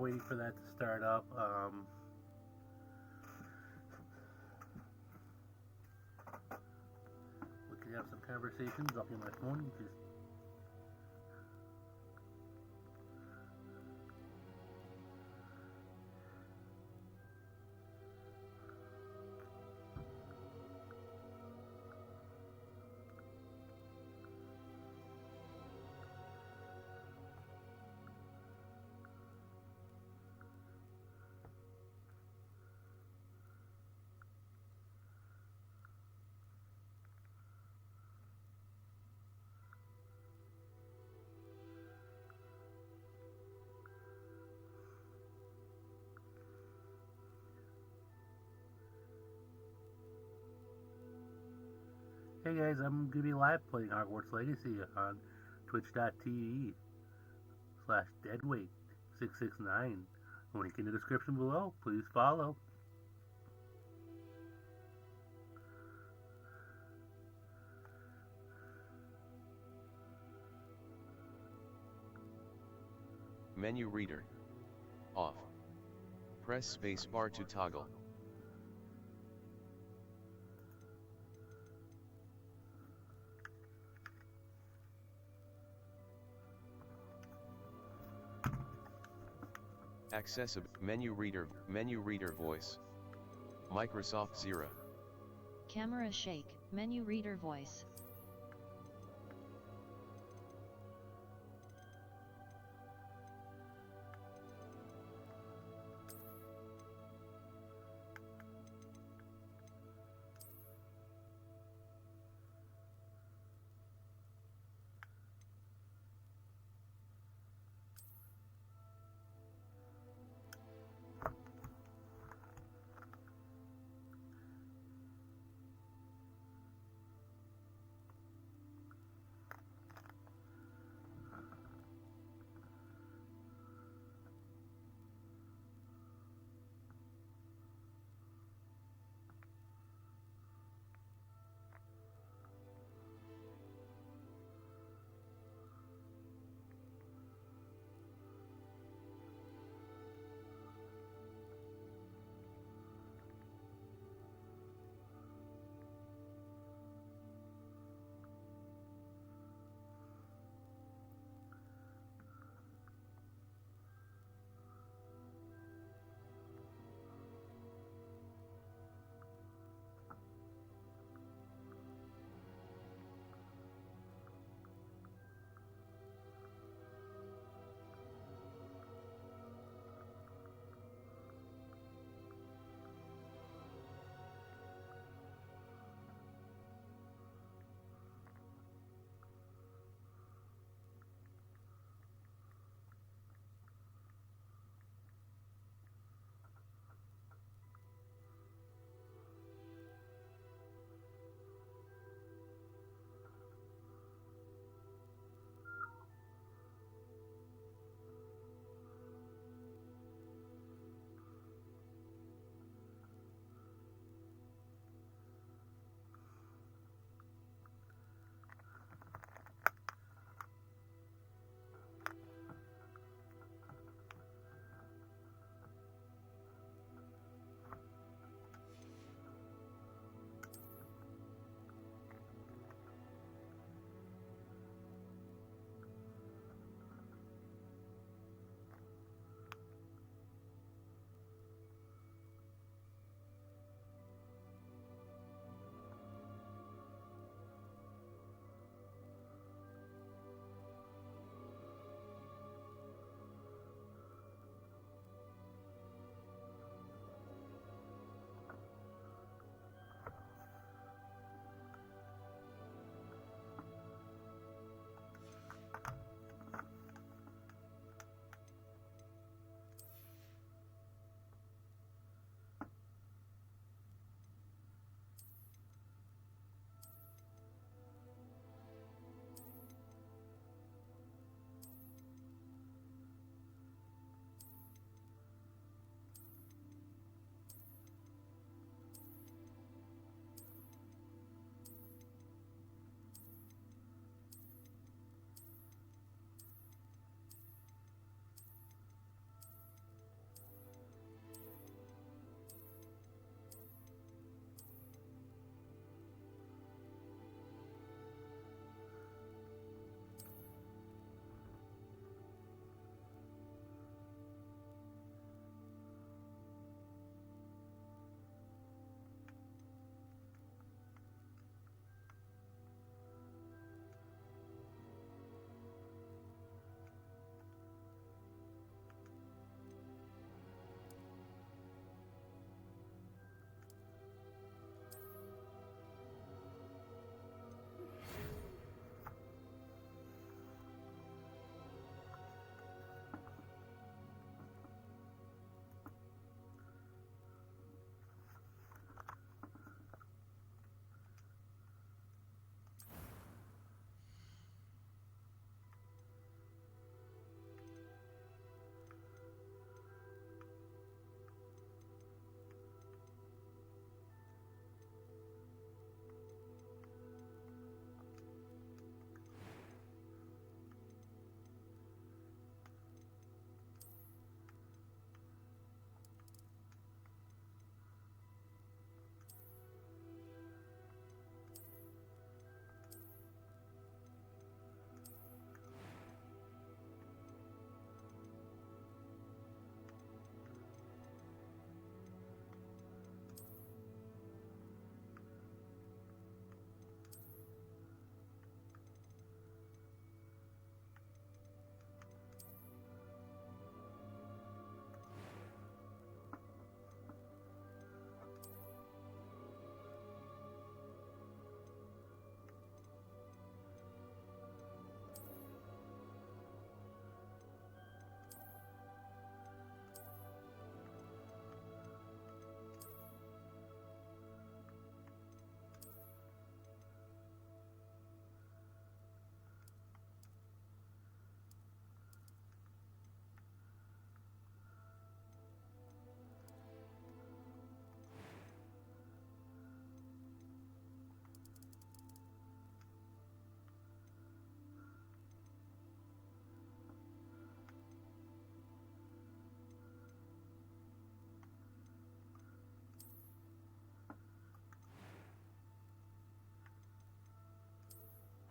waiting for that to start up. We could have some conversations. I'll be on my phone. Just hey guys, I'm gonna be live playing Hogwarts Legacy on twitch.tv/deadweight669. Link in the description below. Please follow. Menu reader. Off. Press spacebar to toggle. Accessible menu reader voice. Microsoft Zero. Camera shake, menu reader voice.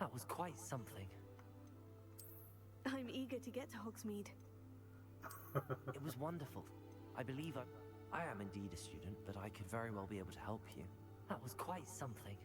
That was quite something. I'm eager to get to Hogsmeade. It was wonderful. I believe I am indeed a student, but I could very well be able to help you. That was quite something.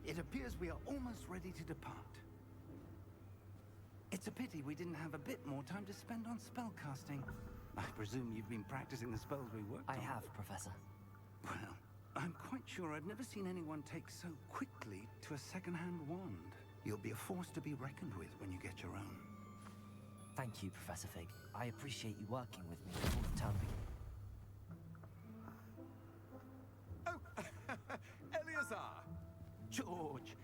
It appears we are almost ready to depart. It's a pity we didn't have a bit more time to spend on spellcasting. I presume you've been practicing the spells we worked on. I have, Professor. Well, I'm quite sure I've never seen anyone take so quickly to a second-hand wand. You'll be a force to be reckoned with when you get your own. Thank you, Professor Fig. I appreciate you working with me before the term begins. Oh, Eleazar! George,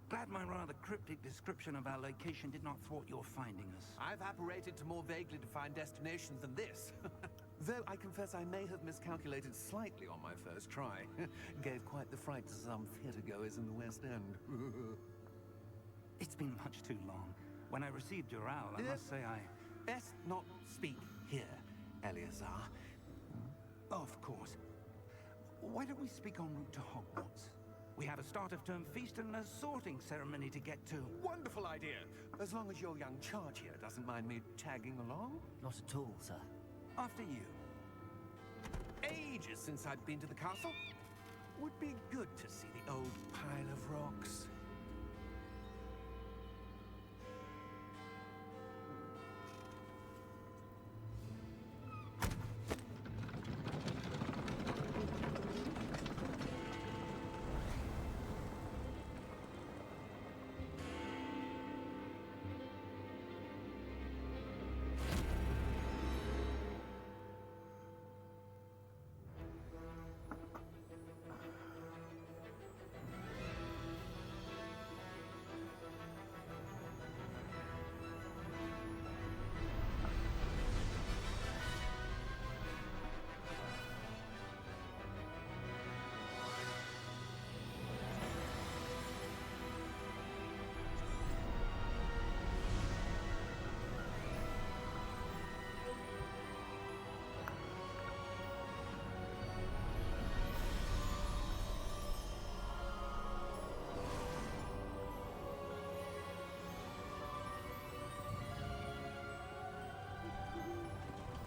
glad my rather cryptic description of our location did not thwart your finding us. I've apparated to more vaguely defined destinations than this. Though I confess I may have miscalculated slightly on my first try. Gave quite the fright to some theatre-goers in the West End. It's been much too long. When I received your owl, I must say I... Best not speak here, Eleazar. Of course. Why don't we speak en route to Hogwarts? We have a start-of-term feast and a sorting ceremony to get to. Wonderful idea! As long as your young charge here doesn't mind me tagging along. Not at all, sir. After you. Ages since I've been to the castle. Would be good to see the old pile of rocks.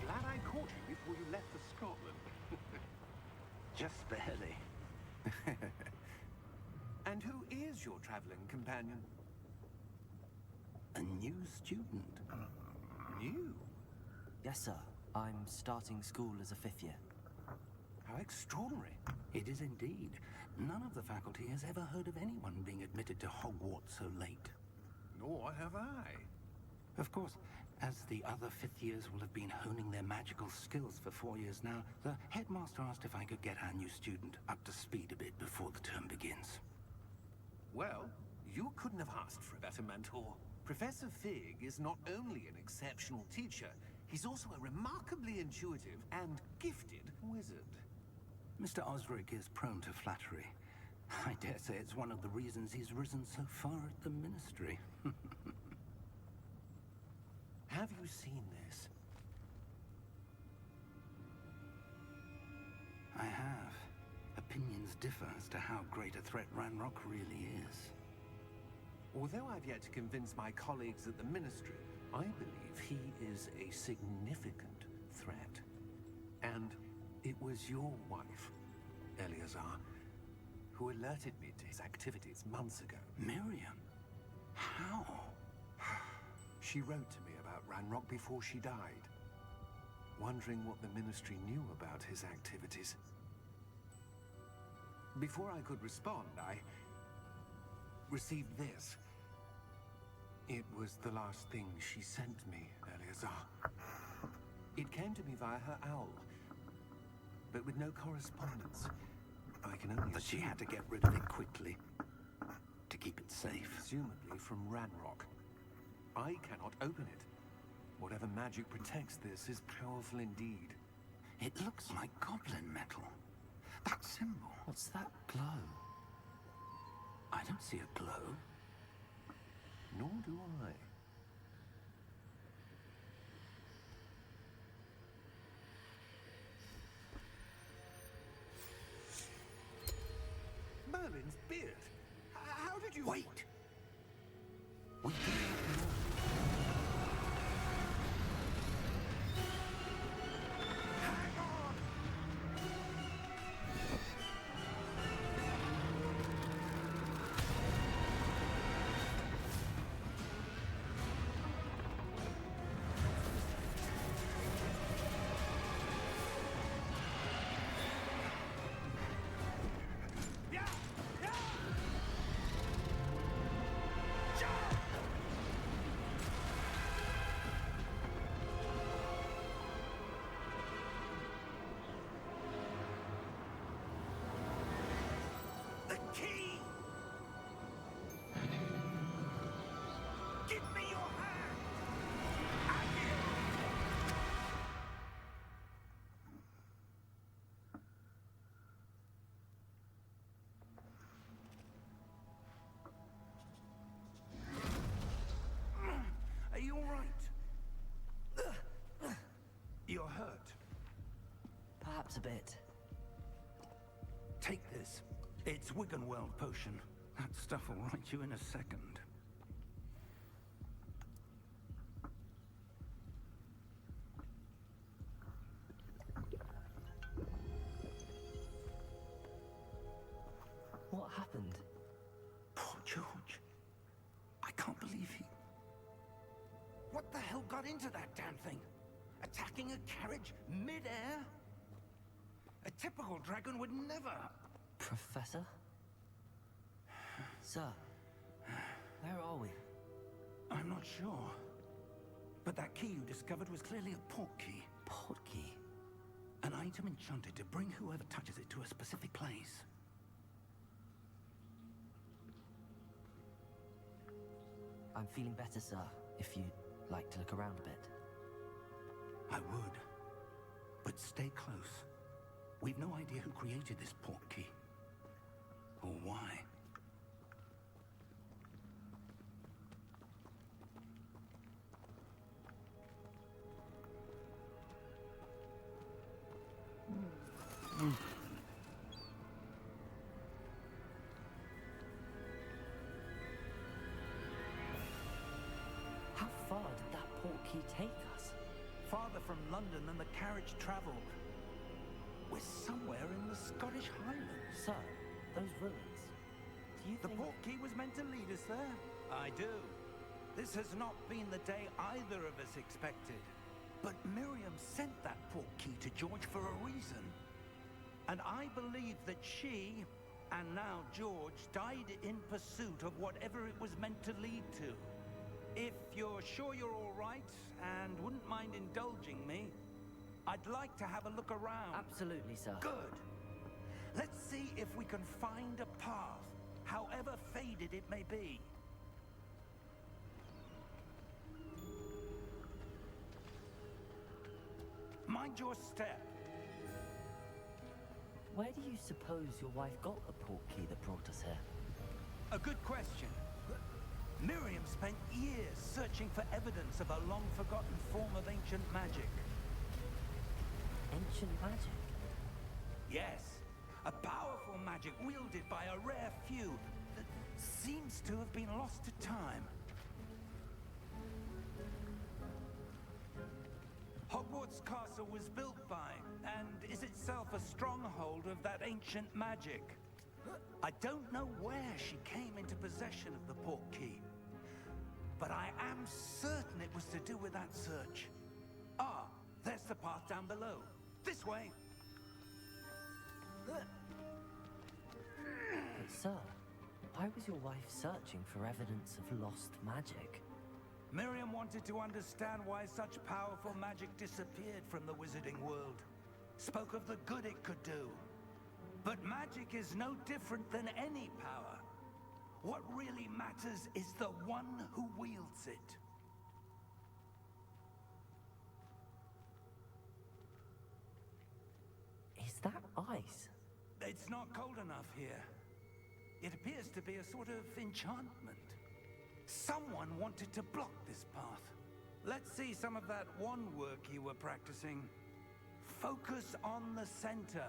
Glad I caught you before you left for Scotland. Just barely. And who is your traveling companion? A new student. You? Yes, sir. I'm starting school as a 5th year. How extraordinary. It is indeed. None of the faculty has ever heard of anyone being admitted to Hogwarts so late. Nor have I. Of course, as the other 5th years will have been honing their magical skills for 4 years now, the headmaster asked if I could get our new student up to speed a bit before the term begins. Well, you couldn't have asked for a better mentor. Professor Fig is not only an exceptional teacher, he's also a remarkably intuitive and gifted wizard. Mr. Osric is prone to flattery. I dare say it's one of the reasons he's risen so far at the Ministry. Have you seen this? I have. Opinions differ as to how great a threat Ranrock really is. Although I've yet to convince my colleagues at the Ministry, I believe he is a significant threat. And it was your wife, Eleazar, who alerted me to his activities months ago. Miriam? How? She wrote to me about Ranrock before she died, wondering what the Ministry knew about his activities. Before I could respond, I received this. It was the last thing she sent me, Eleazar. It came to me via her owl, but with no correspondence. I can only That she assume- had to get rid of it quickly. to keep it safe. Presumably from Ranrock. I cannot open it. Whatever magic protects this is powerful indeed. It looks like goblin metal. That symbol. What's that glow? I don't see a glow. Nor do I. Merlin's beard. How did you... Wait! We can have more. Hang on! Yeah! Yeah! Jump! The key! Give me your hand! I Are you all right? You're hurt. Perhaps a bit. Take this. It's Wiggenweld potion. That stuff will right you in a second. What happened? Poor George. I can't believe he... What the hell got into that damn thing? Attacking a carriage mid-air? A typical dragon would never... Professor? Sir, where are we? I'm not sure. But that key you discovered was clearly a port key. Port key? An item enchanted to bring whoever touches it to a specific place. I'm feeling better, sir, if you'd like to look around a bit. I would. But stay close. We've no idea who created this port key. Or why. How far did that port key take us? Farther from London than the carriage travelled. We're somewhere in the Scottish Highlands. Sir, those ruins. Do you The think... port key was meant to lead us there? I do. This has not been the day either of us expected. But Miriam sent that port key to George for a reason. And I believe that she, and now George, died in pursuit of whatever it was meant to lead to. If you're sure you're all right, and wouldn't mind indulging me, I'd like to have a look around. Absolutely, sir. Good. Let's see if we can find a path, however faded it may be. Mind your step. Where do you suppose your wife got the port key that brought us here? A good question. Miriam spent years searching for evidence of a long-forgotten form of ancient magic. Ancient magic? Yes, a powerful magic wielded by a rare few that seems to have been lost to time. Hogwarts Castle was built by, and is itself a stronghold of that ancient magic. I don't know where she came into possession of the port key, but I am certain it was to do with that search. Ah, there's the path down below. This way. But sir, why was your wife searching for evidence of lost magic? Miriam wanted to understand why such powerful magic disappeared from the wizarding world. Spoke of the good it could do. But magic is no different than any power. What really matters is the one who wields it. Is that ice? It's not cold enough here. It appears to be a sort of enchantment. Someone wanted to block this path. Let's see some of that wand work you were practicing. Focus on the center.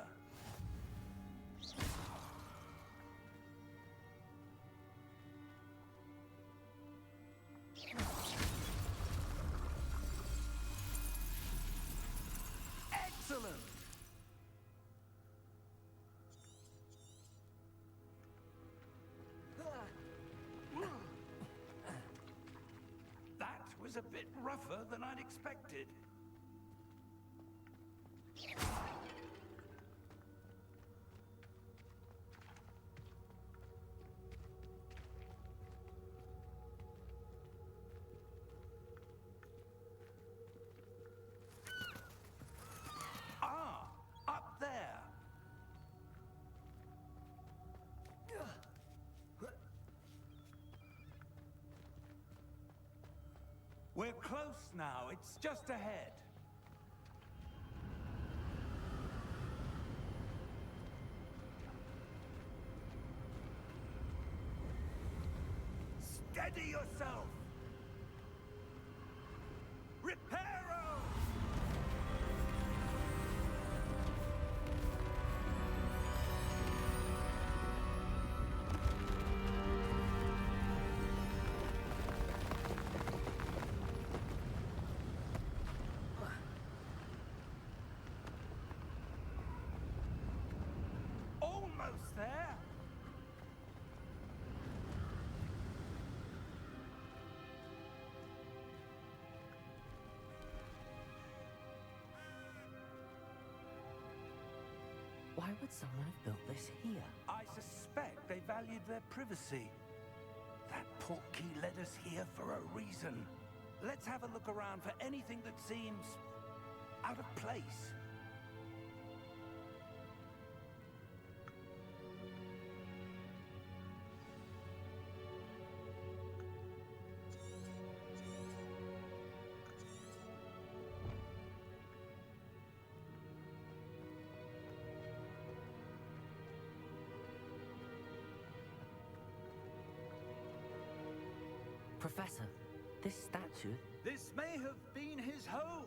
Excellent! That was a bit rougher than I'd expected. Ah, up there. We're close now. It's just ahead. Steady yourself. Reparo! Almost there. Why would someone have built this here? I suspect they valued their privacy. That portkey led us here for a reason. Let's have a look around for anything that seems out of place. Professor, this statue... This may have been his home.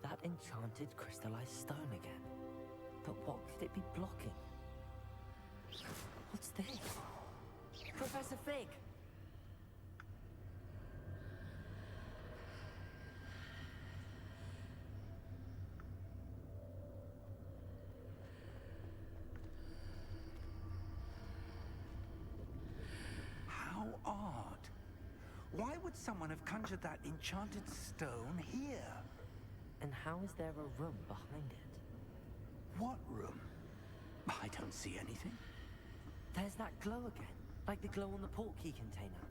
That enchanted crystallized stone again. But what could it be blocking? What's this? Professor Fig! How odd. Why would someone have conjured that enchanted stone here? And how is there a room behind it? What room? I don't see anything. There's that glow again, like the glow on the portkey container.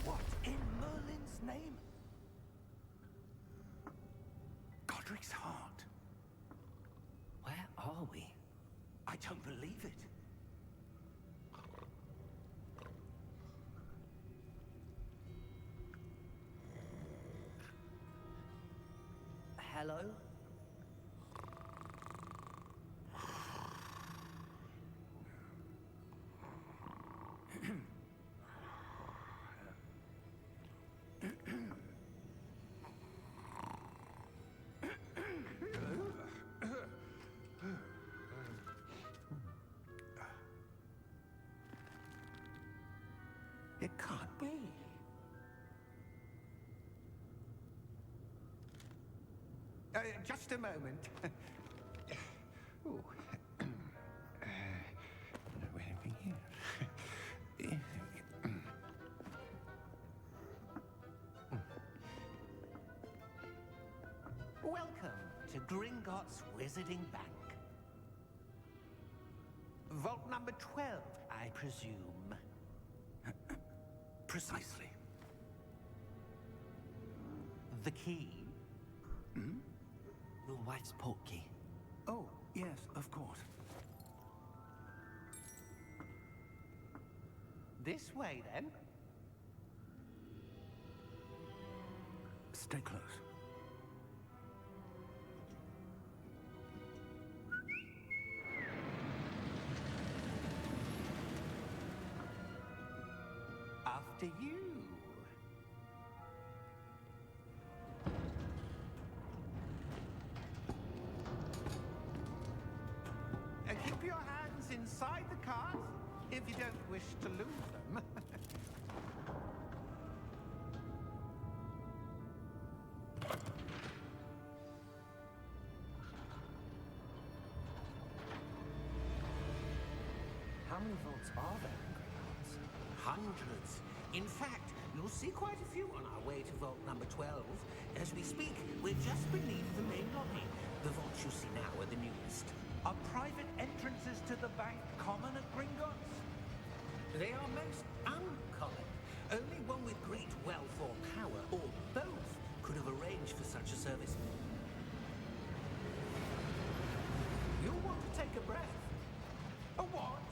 What in Merlin's name? Godric's heart. Where are we? I don't believe it. Hello? It can't be. Just a moment. Ooh. Where have we here? Welcome to Gringotts Wizarding Bank. Vault number 12, I presume. Precisely. The key? Your wife's portkey. Oh, yes, of course. This way, then. Stay close. After you. Keep your hands inside the cart if you don't wish to lose them. How many vaults are there in Gringotts? Hundreds. In fact, you'll see quite a few on our way to vault number 12. As we speak, we're just beneath the main lobby. The vaults you see now are the newest. Are private entrances to the bank common at Gringotts? They are most uncommon. Only one with great wealth or power, or both, could have arranged for such a service. You'll want to take a breath. A what?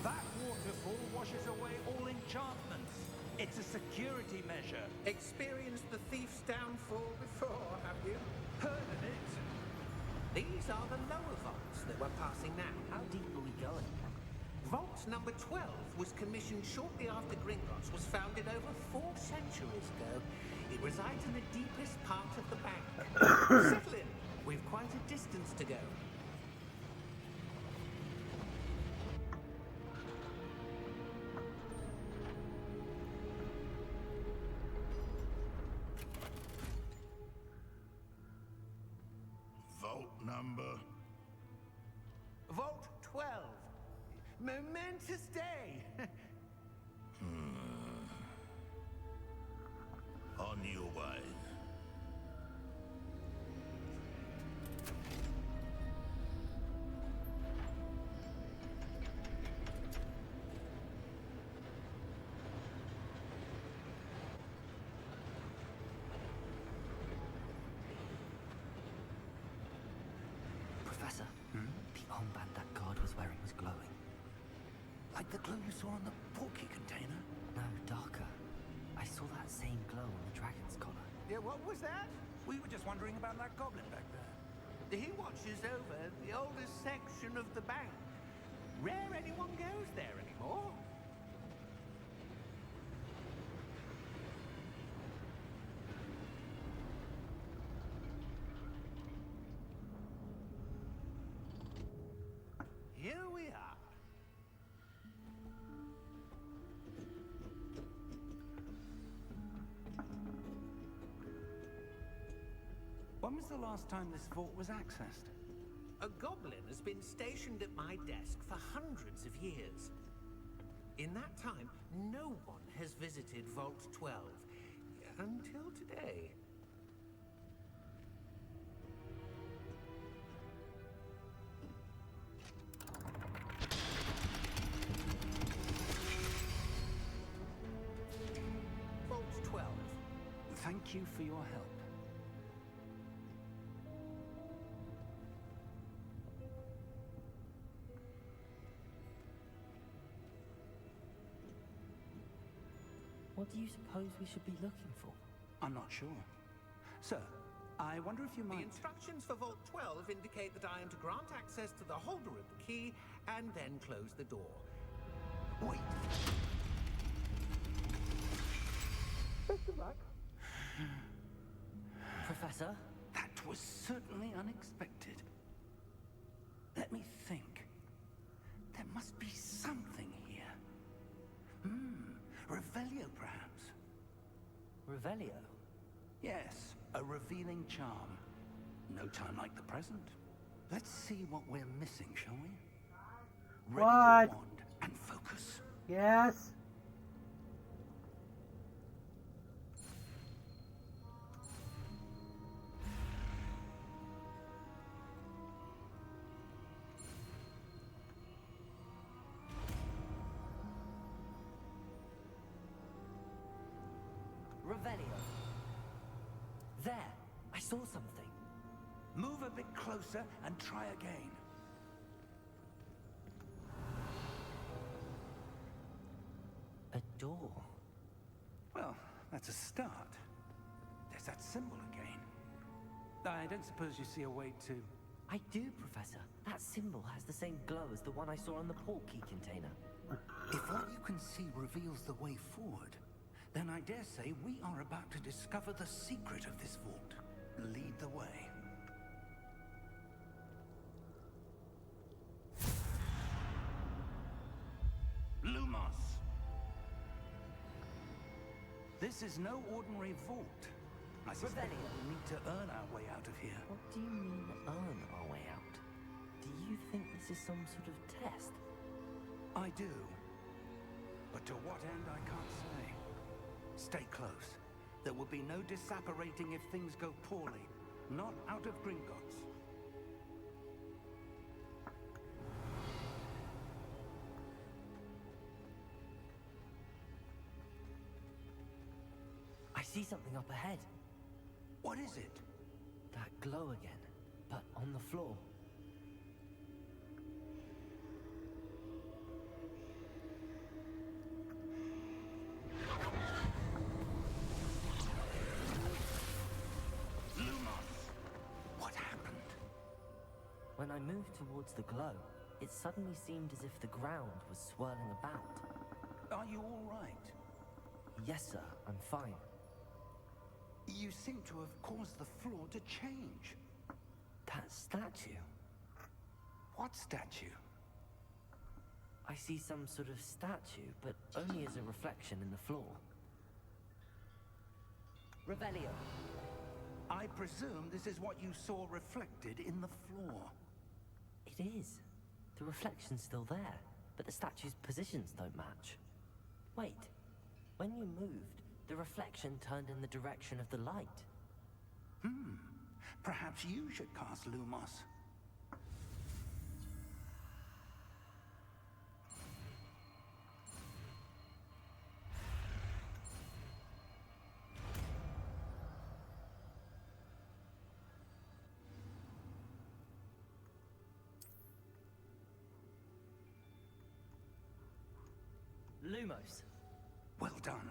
That waterfall washes away all enchantments. It's a security measure. Experienced the thief's downfall before, have you? Heard of it? These are the lower vaults that we're passing now. How deep are we going? Vault number 12 was commissioned shortly after Gringotts was founded over 4 centuries ago. It resides in the deepest part of the bank. Settle in. We've quite a distance to go. Vault number. Vault 12. Momentous day. On your way. Professor, the armband that guard was wearing was glowing. Like the glue you saw on the portkey container? No, darker. I saw that same glow on the dragon's collar. Yeah, what was that? We were just wondering about that goblin back there. He watches over the oldest section of the bank. Rare anyone goes there anymore. Here we are. When was the last time this vault was accessed? A goblin has been stationed at my desk for hundreds of years. In that time, no one has visited Vault 12 until today. Vault 12. Thank you for your help. What do you suppose we should be looking for? I'm not sure. Sir, I wonder if you The might... instructions for Vault 12 indicate that I am to grant access to the holder of the key and then close the door. Wait! Best of luck. Professor? That was certainly unexpected. Let me think. There must be something here. Revelio, perhaps. Revelio? Yes, a revealing charm. No time like the present. Let's see what we're missing, shall we? Ready What? your wand and focus. Yes. Revelio. There, I saw something. Move a bit closer and try again. A door. Well, that's a start. There's that symbol again. I don't suppose you see a way to... I do, Professor. That symbol has the same glow as the one I saw on the port key container. If what you can see reveals the way forward, then I dare say we are about to discover the secret of this vault. Lead the way. Lumos! This is no ordinary vault. I suspect Revelio. we need to earn our way out of here. What do you mean, earn our way out? Do you think this is some sort of test? I do. But to what end, I can't say. Stay close. There will be no disapparating if things go poorly. Not out of Gringotts. I see something up ahead. What is it? That glow again, but on the floor. Lumos! What happened? When I moved towards the glow, it suddenly seemed as if the ground was swirling about. Are you all right? Yes, sir, I'm fine. You seem to have caused the floor to change. That statue. What statue? I see some sort of statue, but only as a reflection in the floor. Revelio. I presume this is what you saw reflected in the floor. It is. The reflection's still there, but the statue's positions don't match. Wait. When you moved, the reflection turned in the direction of the light. Perhaps you should cast Lumos. Lumos. Well done.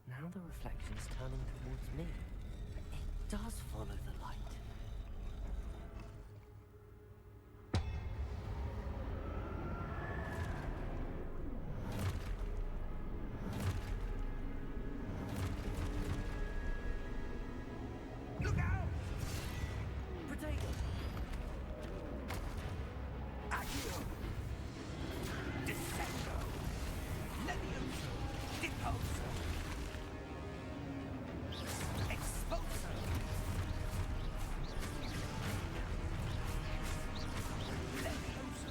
Now the reflection's turning towards me. It does follow the light. Look out! Protego! Accio! Descendo! Levioso! Deposo! Expulso! Levioso!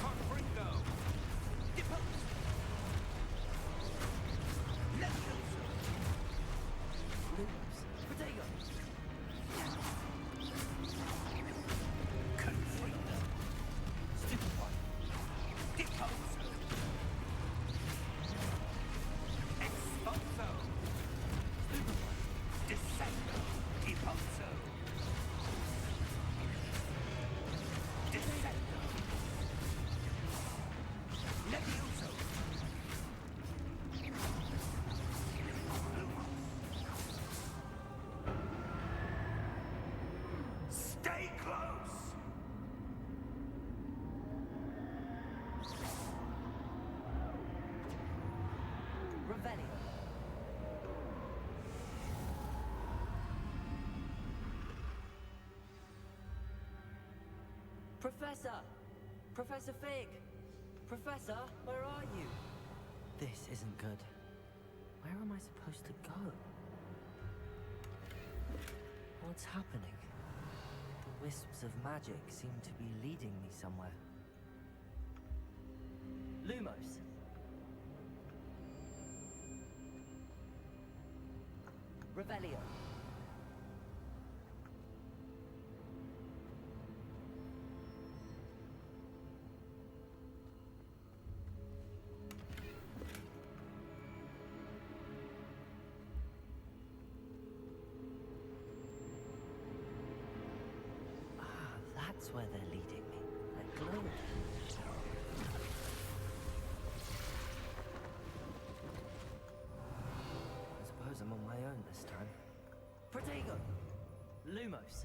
Confringo! Deposo! Levioso! Lumos. Protego! Confringo! Stupid one! Deposo! Expulso! Stupid one! Descendo! Deposo! Descendo! Levioso! Stay close! Revelio. Professor! Professor Fig! Professor, where are you? This isn't good. Where am I supposed to go? What's happening? The wisps of magic seem to be leading me somewhere. Lumos! Revelio. That's where they're leading me. That glow. I suppose I'm on my own this time. Protego! Lumos!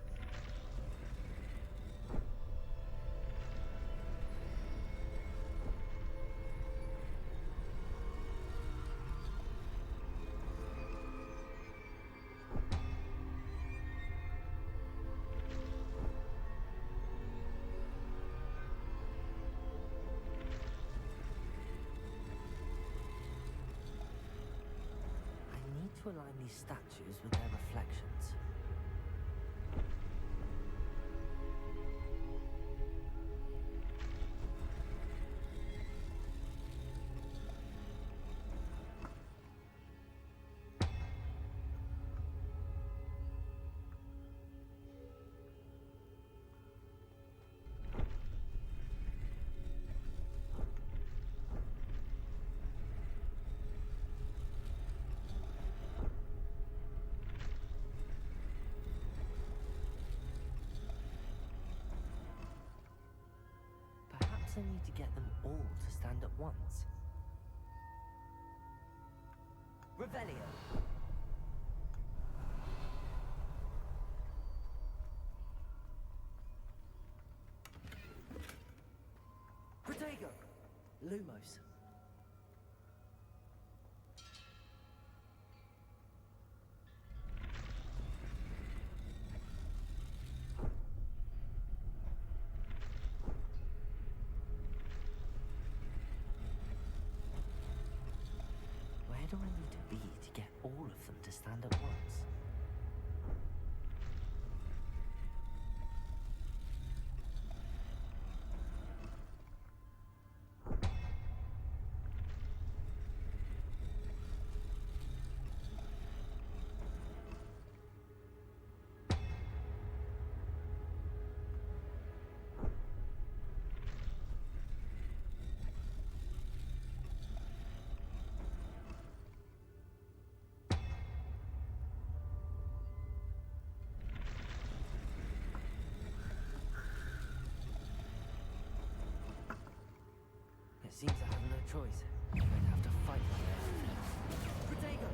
To align these statues with their reflections. Perhaps I need to get them all to stand at once. Revelio! Protego! Lumos. Where do I need to be to get all of them to stand at once? It seems I have no choice. I'm going to have to fight my way. Protego!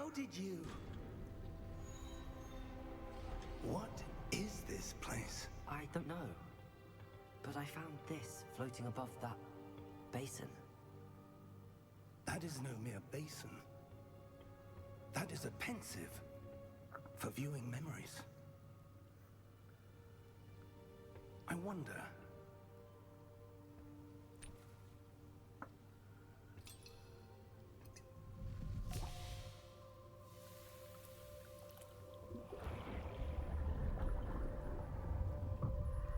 How did you... What is this place? I don't know. But I found this floating above that basin. That is no mere basin. That is a pensive for viewing memories. I wonder...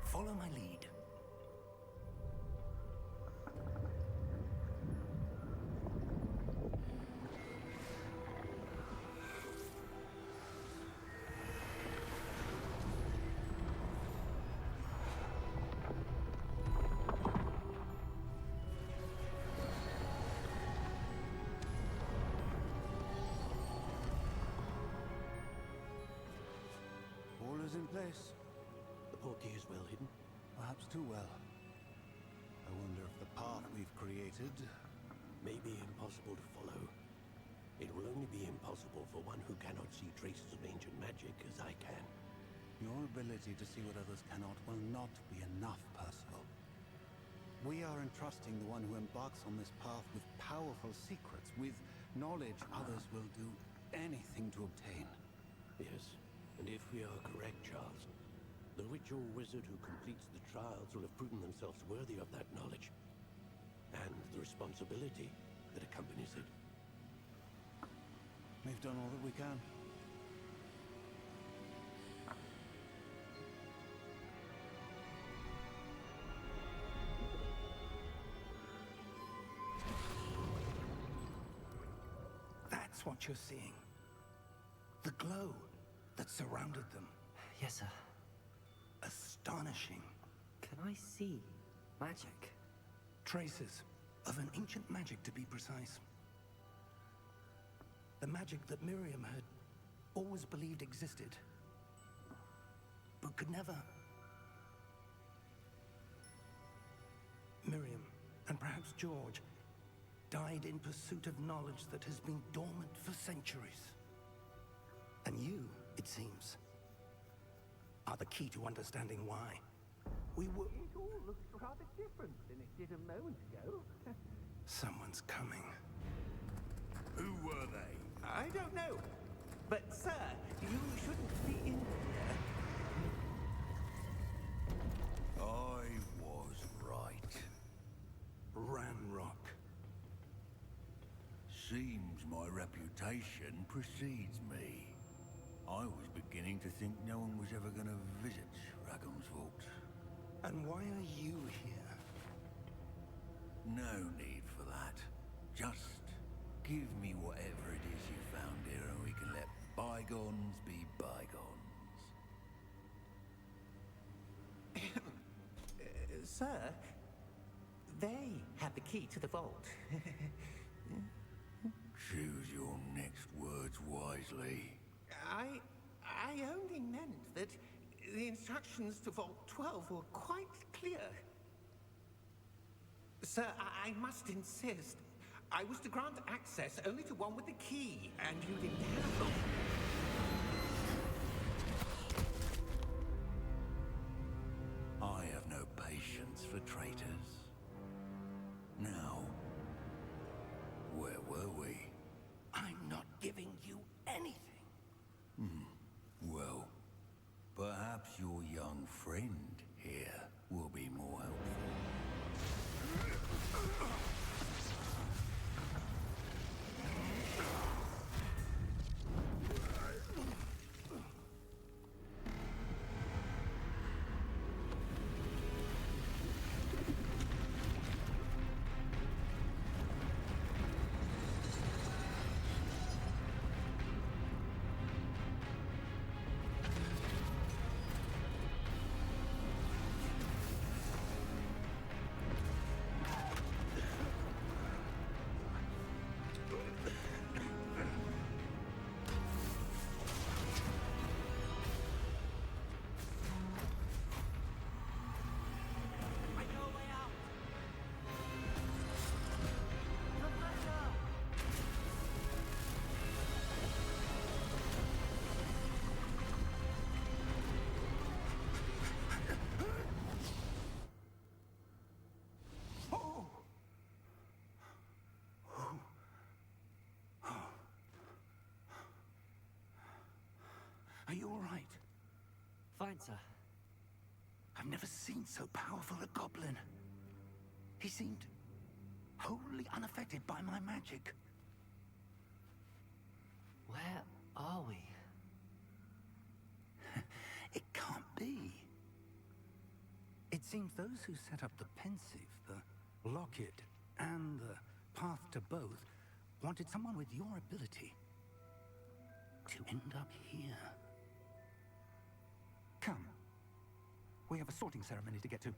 Follow my lead. All is in place. The portkey is well hidden. Perhaps too well. I wonder if the path we've created... May be impossible to follow. It will only be impossible for one who cannot see traces of ancient magic as I can. Your ability to see what others cannot will not be enough, Percival. We are entrusting the one who embarks on this path with powerful secrets, with knowledge others will do anything to obtain. Yes, and if we are correct, Charles, the witch or wizard who completes the trials will have proven themselves worthy of that knowledge, and the responsibility that accompanies it. We've done all that we can. That's what you're seeing. The glow that surrounded them. Yes, sir. Astonishing. Can I see magic? Traces of an ancient magic, to be precise. The magic that Miriam had always believed existed, but could never. Miriam, and perhaps George, died in pursuit of knowledge that has been dormant for centuries. And you, it seems, are the key to understanding why. We were... It all looks rather different than it did a moment ago. Someone's coming. Who were they? I don't know. But, sir, you shouldn't be in here. I was right. Ranrock. Seems my reputation precedes me. I was beginning to think no one was ever going to visit Ragon's vault. And why are you here? No need for that. Just give me whatever it is you found here and we can let bygones be bygones. Sir, they have the key to the vault. Choose your next words wisely. I only meant that the instructions to Vault 12 were quite clear. Sir, I must insist. I was to grant access only to one with the key, and you didn't have them. I have no patience for traitors. Now, where were we? I'm not giving you anything. Well, perhaps your young friend here will be more helpful. all right? Fine, sir. I've never seen so powerful a goblin. He seemed wholly unaffected by my magic. Where are we? It can't be. It seems those who set up the pensive, the locket, and the path to both wanted someone with your ability to end up here. Come. We have a sorting ceremony to get to.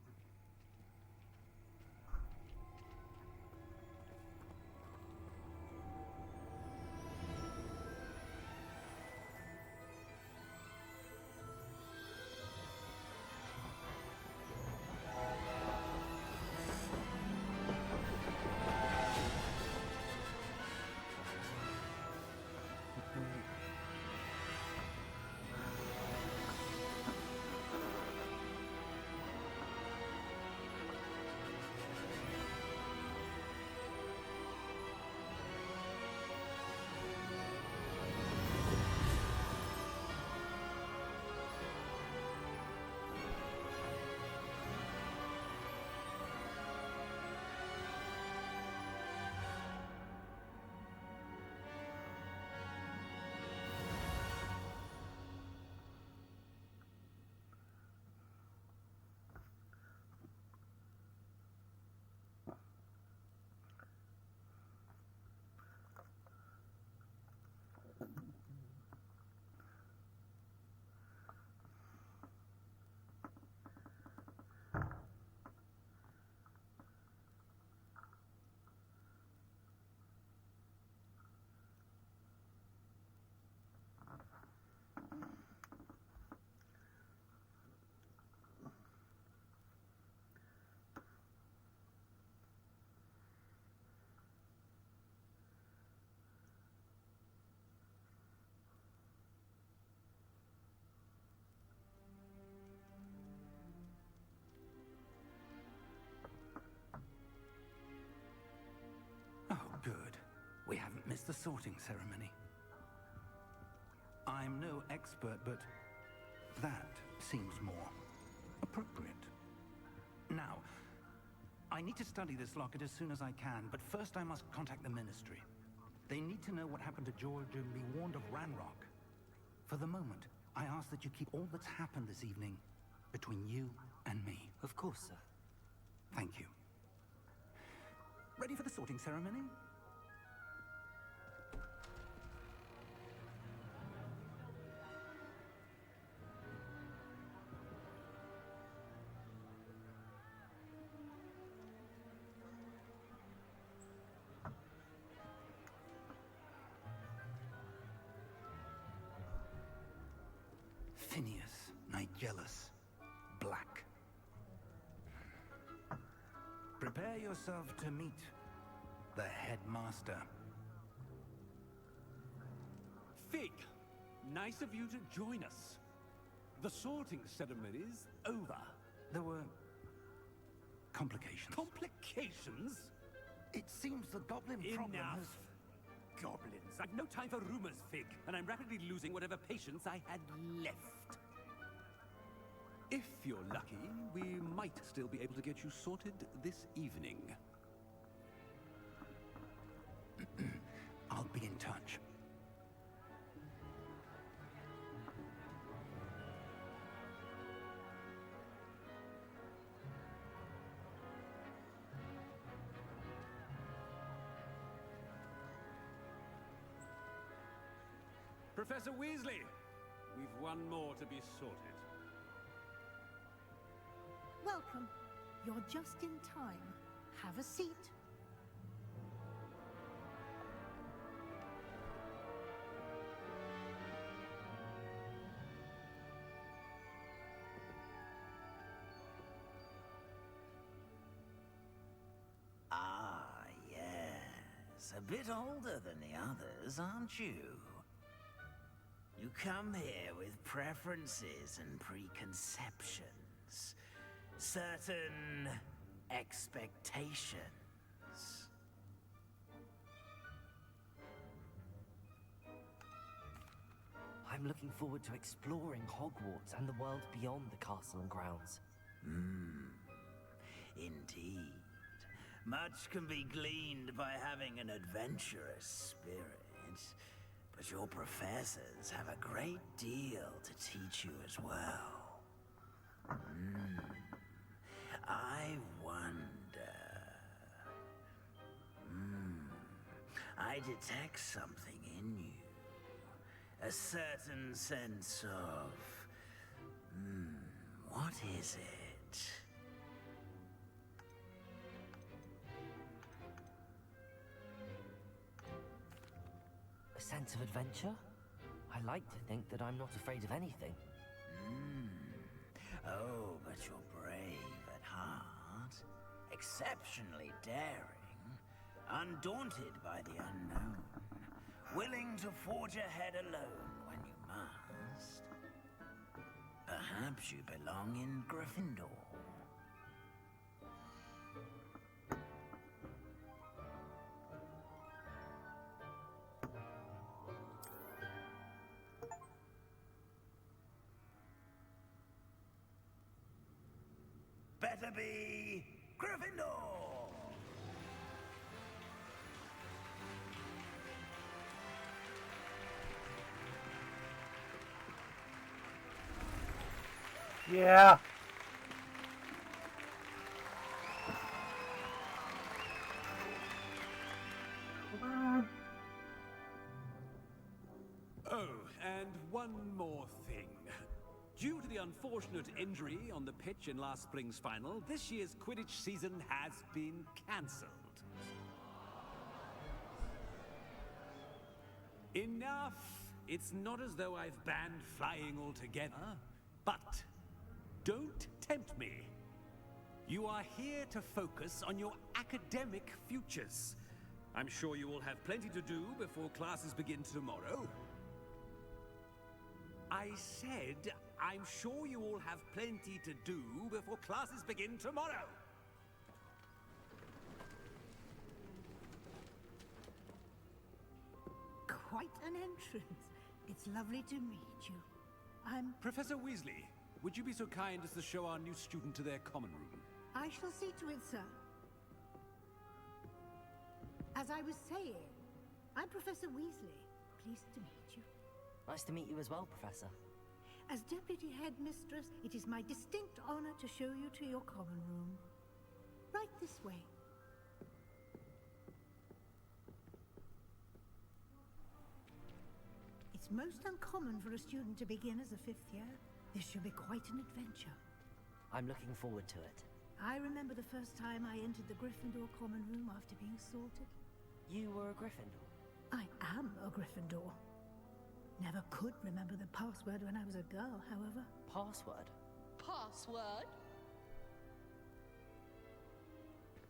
Good. We haven't missed the sorting ceremony. I'm no expert, but that seems more appropriate. Now, I need to study this locket as soon as I can, but first I must contact the Ministry. They need to know what happened to George and be warned of Ranrock. For the moment, I ask that you keep all that's happened this evening between you and me. Of course, sir. Thank you. Ready for the sorting ceremony? Phineas, Nigellus, Black. Prepare yourself to meet the headmaster. Fig, nice of you to join us. The sorting ceremony's over. There were complications. Complications? It seems the goblin problem Enough. has... Goblins. I've no time for rumors, Fig, and I'm rapidly losing whatever patience I had left. If you're lucky, we might still be able to get you sorted this evening. I'll be in touch. Professor Weasley, we've one more to be sorted. Welcome. You're just in time. Have a seat. Ah, yes. A bit older than the others, aren't you? You come here with preferences and preconceptions. Certain expectations. I'm looking forward to exploring Hogwarts and the world beyond the castle and grounds. Indeed. Much can be gleaned by having an adventurous spirit, but your professors have a great deal to teach you as well. I wonder... I detect something in you. A certain sense of... what is it? A sense of adventure? I like to think that I'm not afraid of anything. Oh, but you're brave at heart. Exceptionally daring. Undaunted by the unknown. Willing to forge ahead alone when you must. Perhaps you belong in Gryffindor. Better be Gryffindor! Yeah. Oh, and one more thing. Due to the unfortunate injury on the pitch in last spring's final, this year's Quidditch season has been cancelled. Enough! It's not as though I've banned flying altogether, but don't tempt me. You are here to focus on your academic futures. I'm sure you will have plenty to do before classes begin tomorrow. I said, I'm sure you all have plenty to do before classes begin tomorrow. Quite an entrance. It's lovely to meet you. I'm... Professor Weasley, would you be so kind as to show our new student to their common room? I shall see to it, sir. As I was saying, I'm Professor Weasley. Pleased to meet you. Nice to meet you as well, Professor. As Deputy Headmistress, it is my distinct honor to show you to your common room. Right this way. It's most uncommon for a student to begin as a fifth year. This should be quite an adventure. I'm looking forward to it. I remember the first time I entered the Gryffindor common room after being sorted. You were a Gryffindor? I am a Gryffindor. Never could remember the password when I was a girl, however. Password? Password?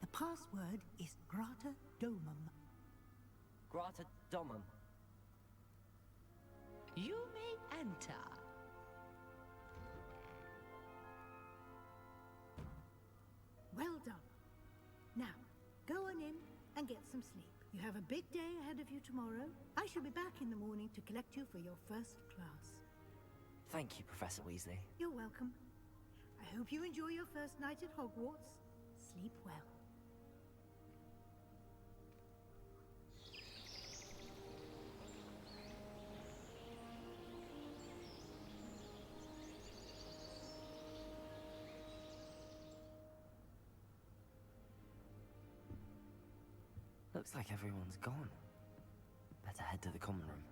The password is Grata Domum. Grata Domum. You may enter. Well done. Now, go on in and get some sleep. You have a big day ahead of you tomorrow. I shall be back in the morning to collect you for your first class. Thank you, Professor Weasley. You're welcome. I hope you enjoy your first night at Hogwarts. Sleep well. Looks like everyone's gone. Better head to the common room.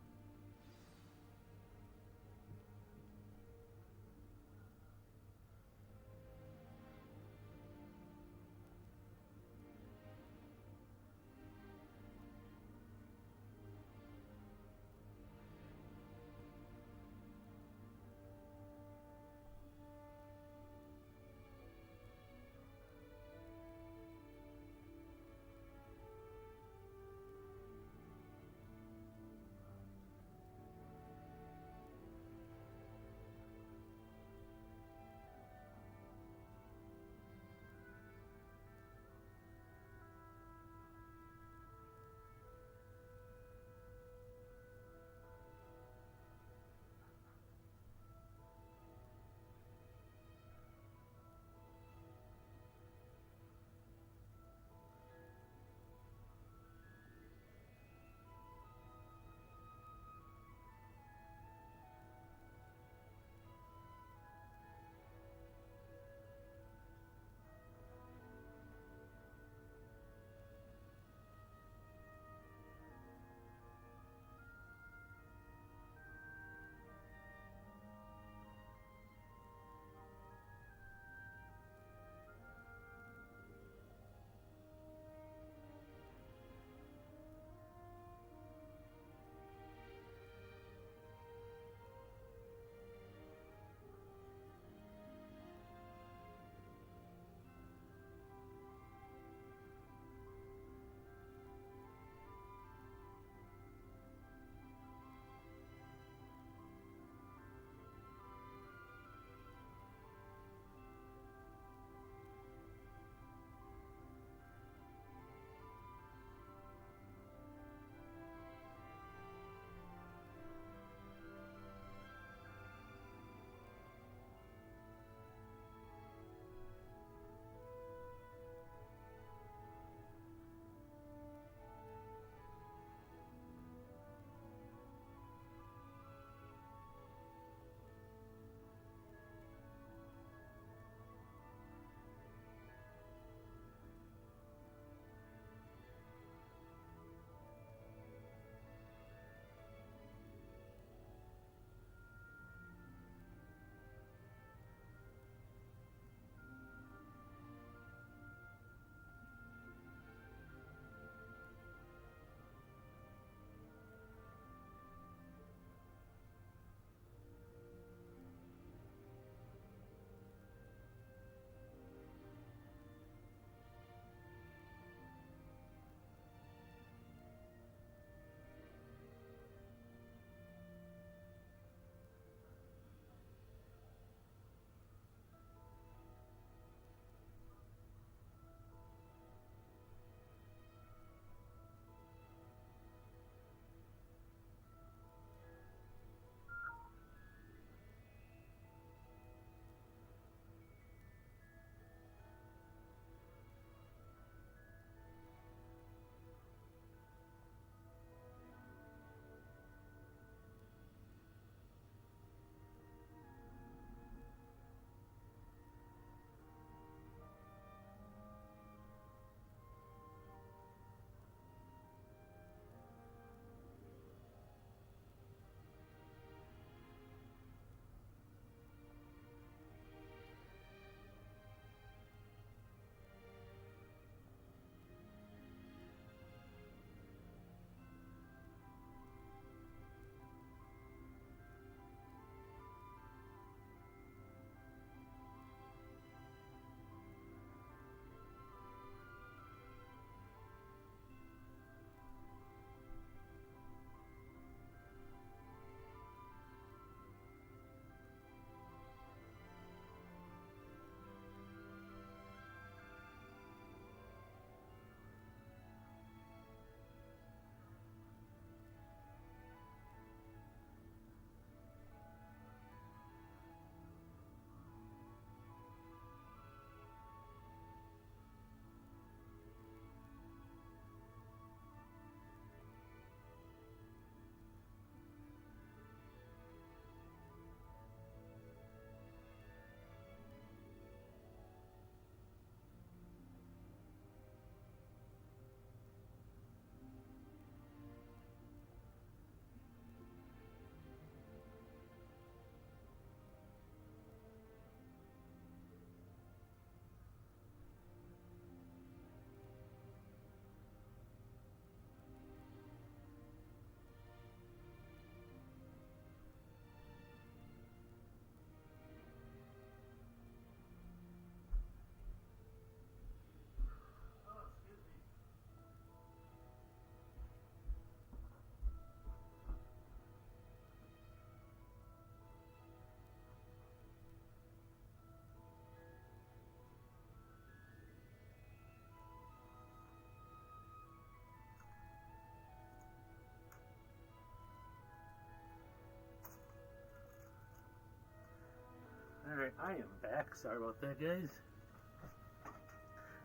Alright, I am back. Sorry about that, guys.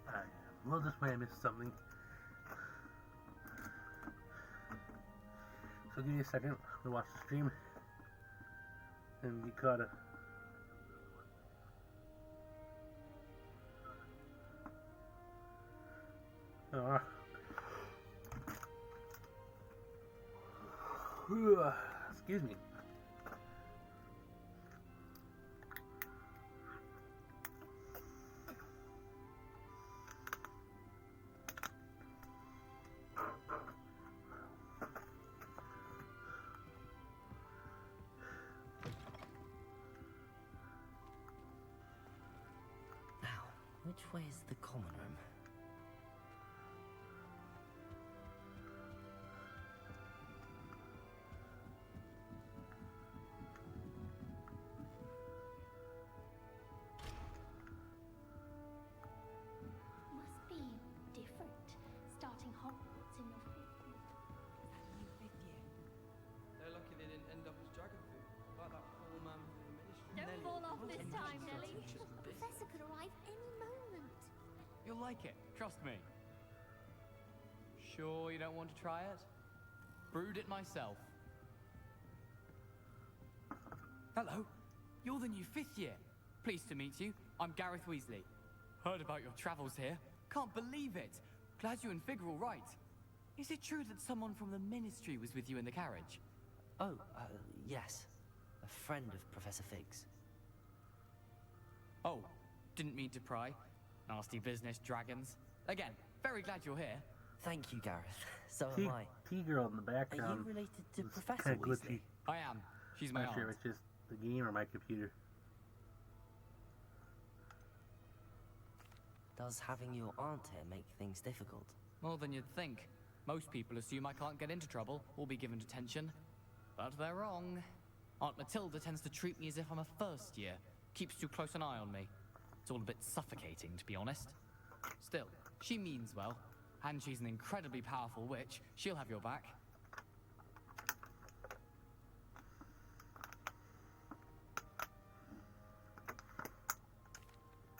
I am a little disappointed I missed something. So give me a second to watch the stream and get caught up. Excuse me. Now, which way is the common room? Must be different, starting Hogwarts in your fifth year. They're lucky they didn't end up as dragon food, like that poor man from the ministry. Don't fall off this time, Nelly. The professor could arrive any moment. You'll like it, trust me. Sure you don't want to try it? Brewed it myself. Hello, you're the new 5th year. Pleased to meet you. I'm Gareth Weasley. Heard about your travels here. Can't believe it. Glad you and Fig are all right. Is it true that someone from the Ministry was with you in the carriage? Oh, yes. A friend of Professor Fig's. Oh, didn't mean to pry. Nasty business, dragons. Again, very glad you're here. Thank you, Gareth. So am I. T-girl in the background. Are you related to is Professor kinda Weasley? glitchy. I am. She's my Not sure aunt. if it's just the game or my computer. Does having your aunt here make things difficult? More than you'd think. Most people assume I can't get into trouble or be given detention. But they're wrong. Aunt Matilda tends to treat me as if I'm a first year. Keeps too close an eye on me. It's all a bit suffocating, to be honest. Still, she means well. And she's an incredibly powerful witch. She'll have your back.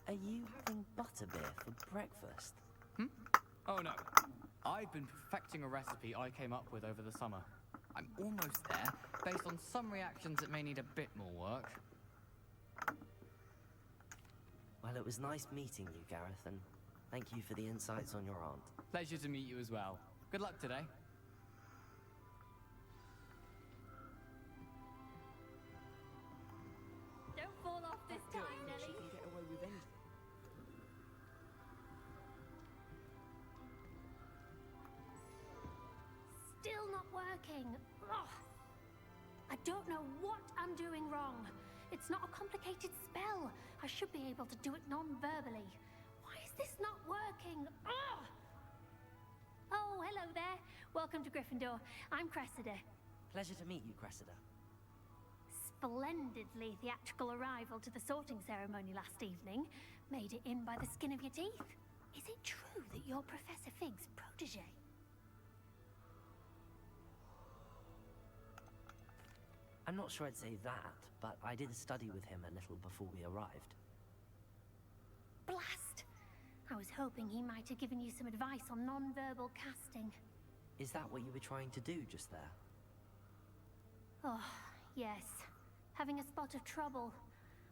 Are you having butterbeer for breakfast? Oh no. I've been perfecting a recipe I came up with over the summer. I'm almost there, based on some reactions that may need a bit more work. Well, it was nice meeting you, Gareth, and thank you for the insights on your aunt. Pleasure to meet you as well. Good luck today. Don't fall off this time, Nelly. She can get away with anything. Still not working. Ugh. I don't know what I'm doing wrong. It's not a complicated spell. I should be able to do it non-verbally. Why is this not working? Ugh. Oh, hello there. Welcome to Gryffindor. I'm Cressida. Pleasure to meet you, Cressida. Splendidly theatrical arrival to the sorting ceremony last evening. Made it in by the skin of your teeth. Is it true that you're Professor Fig's protege? I'm not sure I'd say that, but I did study with him a little before we arrived. Blast! I was hoping he might have given you some advice on non-verbal casting. Is that what you were trying to do just there? Oh, yes. Having a spot of trouble.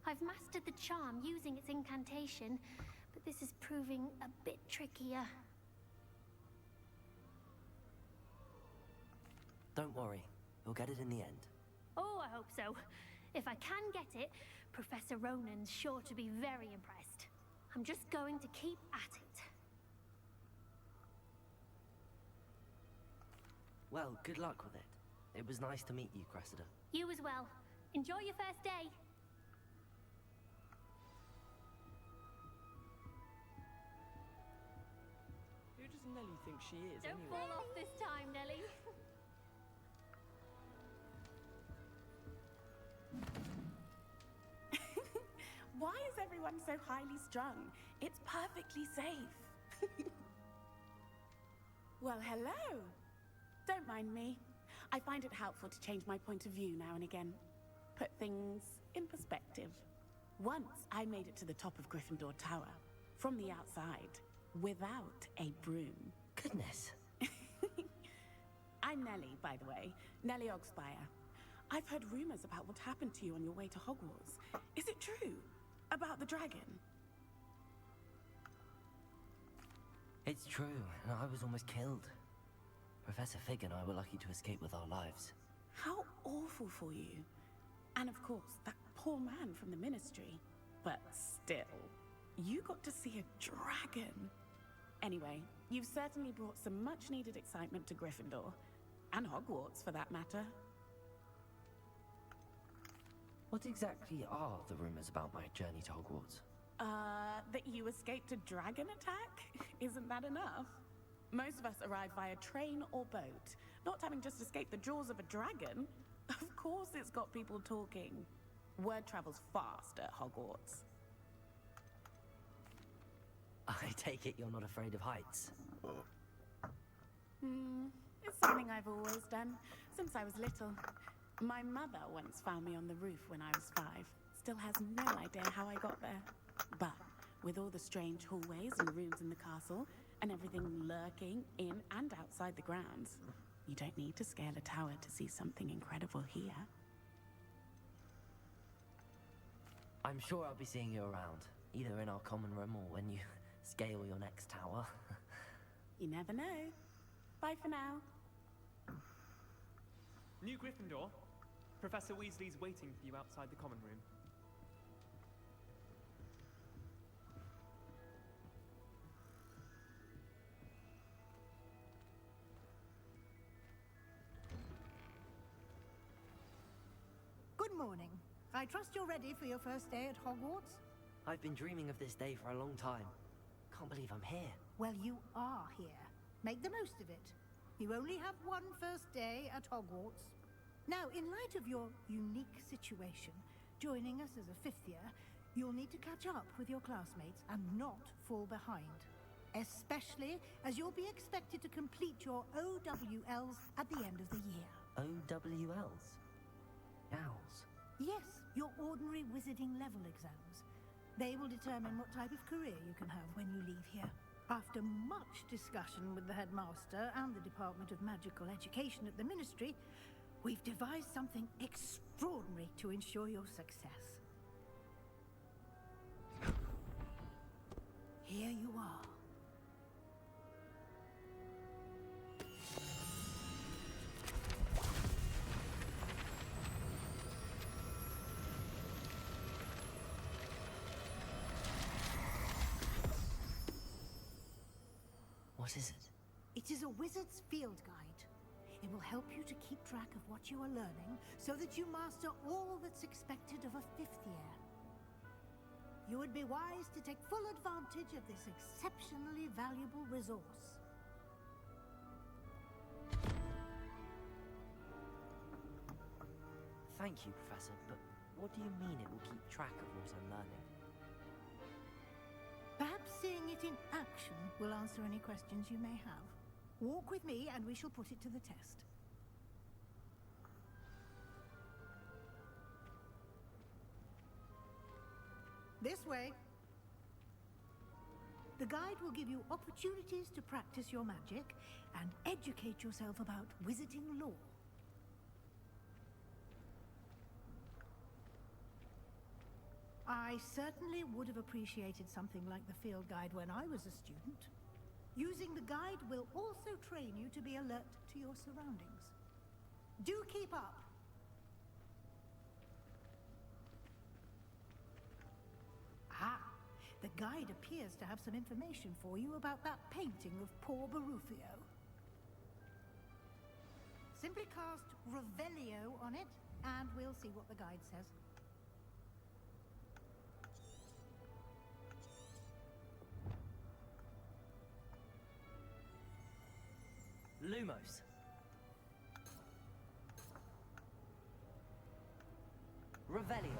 I've mastered the charm using its incantation, but this is proving a bit trickier. Don't worry, you'll get it in the end. Oh, I hope so. If I can get it, Professor Ronan's sure to be very impressed. I'm just going to keep at it. Well, good luck with it. It was nice to meet you, Cressida. You as well. Enjoy your first day. Who does Nelly think she is, Don't anyway? fall off this time, Nelly. Why is everyone so highly strung? It's perfectly safe. Well, hello. Don't mind me. I find it helpful to change my point of view now and again. Put things in perspective. Once I made it to the top of Gryffindor Tower, from the outside, without a broom. Goodness. I'm Nellie, by the way. Nellie Ogspire. I've heard rumors about what happened to you on your way to Hogwarts. Is it true? About the dragon? It's true, and I was almost killed. Professor Fig and I were lucky to escape with our lives. How awful for you. And of course, that poor man from the Ministry. But still, you got to see a dragon. Anyway, you've certainly brought some much-needed excitement to Gryffindor. And Hogwarts, for that matter. What exactly are the rumors about my journey to Hogwarts? That you escaped a dragon attack? Isn't that enough? Most of us arrive via train or boat, not having just escaped the jaws of a dragon. Of course it's got people talking. Word travels fast at Hogwarts. I take it you're not afraid of heights. It's something I've always done, since I was little. My mother once found me on the roof when I was 5. Still has no idea how I got there. But with all the strange hallways and rooms in the castle, and everything lurking in and outside the grounds, you don't need to scale a tower to see something incredible here. I'm sure I'll be seeing you around, either in our common room or when you scale your next tower. You never know. Bye for now. New Gryffindor. Professor Weasley's waiting for you outside the common room. Good morning. I trust you're ready for your first day at Hogwarts? I've been dreaming of this day for a long time. Can't believe I'm here. Well, you are here. Make the most of it. You only have one first day at Hogwarts. Now, in light of your unique situation, joining us as a 5th year, you'll need to catch up with your classmates and not fall behind. Especially as you'll be expected to complete your OWLs at the end of the year. OWLs? Owls? Yes, your ordinary wizarding level exams. They will determine what type of career you can have when you leave here. After much discussion with the headmaster and the Department of Magical Education at the Ministry, we've devised something extraordinary to ensure your success. Here you are. What is it? It is a wizard's field guide. It will help you to keep track of what you are learning so that you master all that's expected of a 5th year. You would be wise to take full advantage of this exceptionally valuable resource. Thank you, Professor, but what do you mean it will keep track of what I'm learning? Perhaps seeing it in action will answer any questions you may have. Walk with me and we shall put it to the test. This way. The guide will give you opportunities to practice your magic and educate yourself about wizarding lore. I certainly would have appreciated something like the field guide when I was a student. Using the guide will also train you to be alert to your surroundings. Do keep up! Ah, the guide appears to have some information for you about that painting of poor Barufio. Simply cast Revelio on it, and we'll see what the guide says. Lumos. Revelio.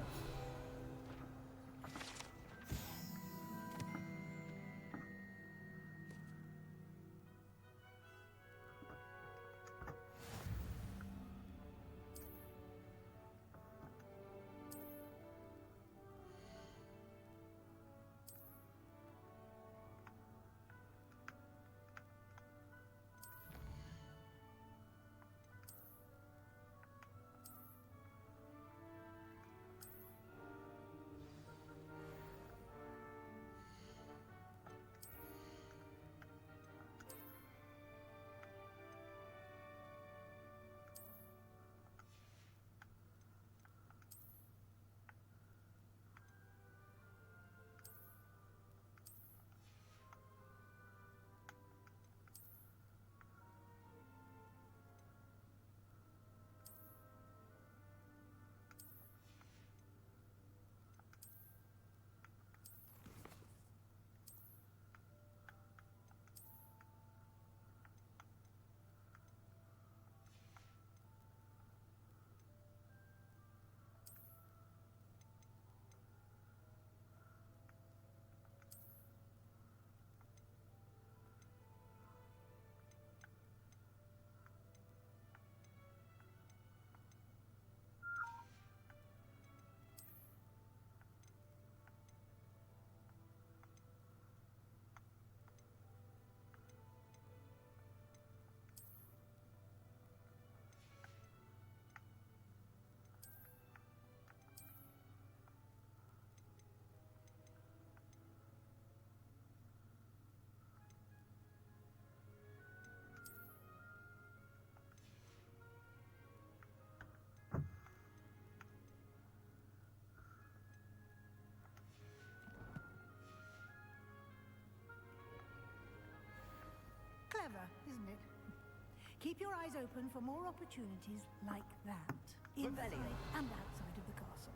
isn't it? Keep your eyes open for more opportunities like that, inside and outside of the castle.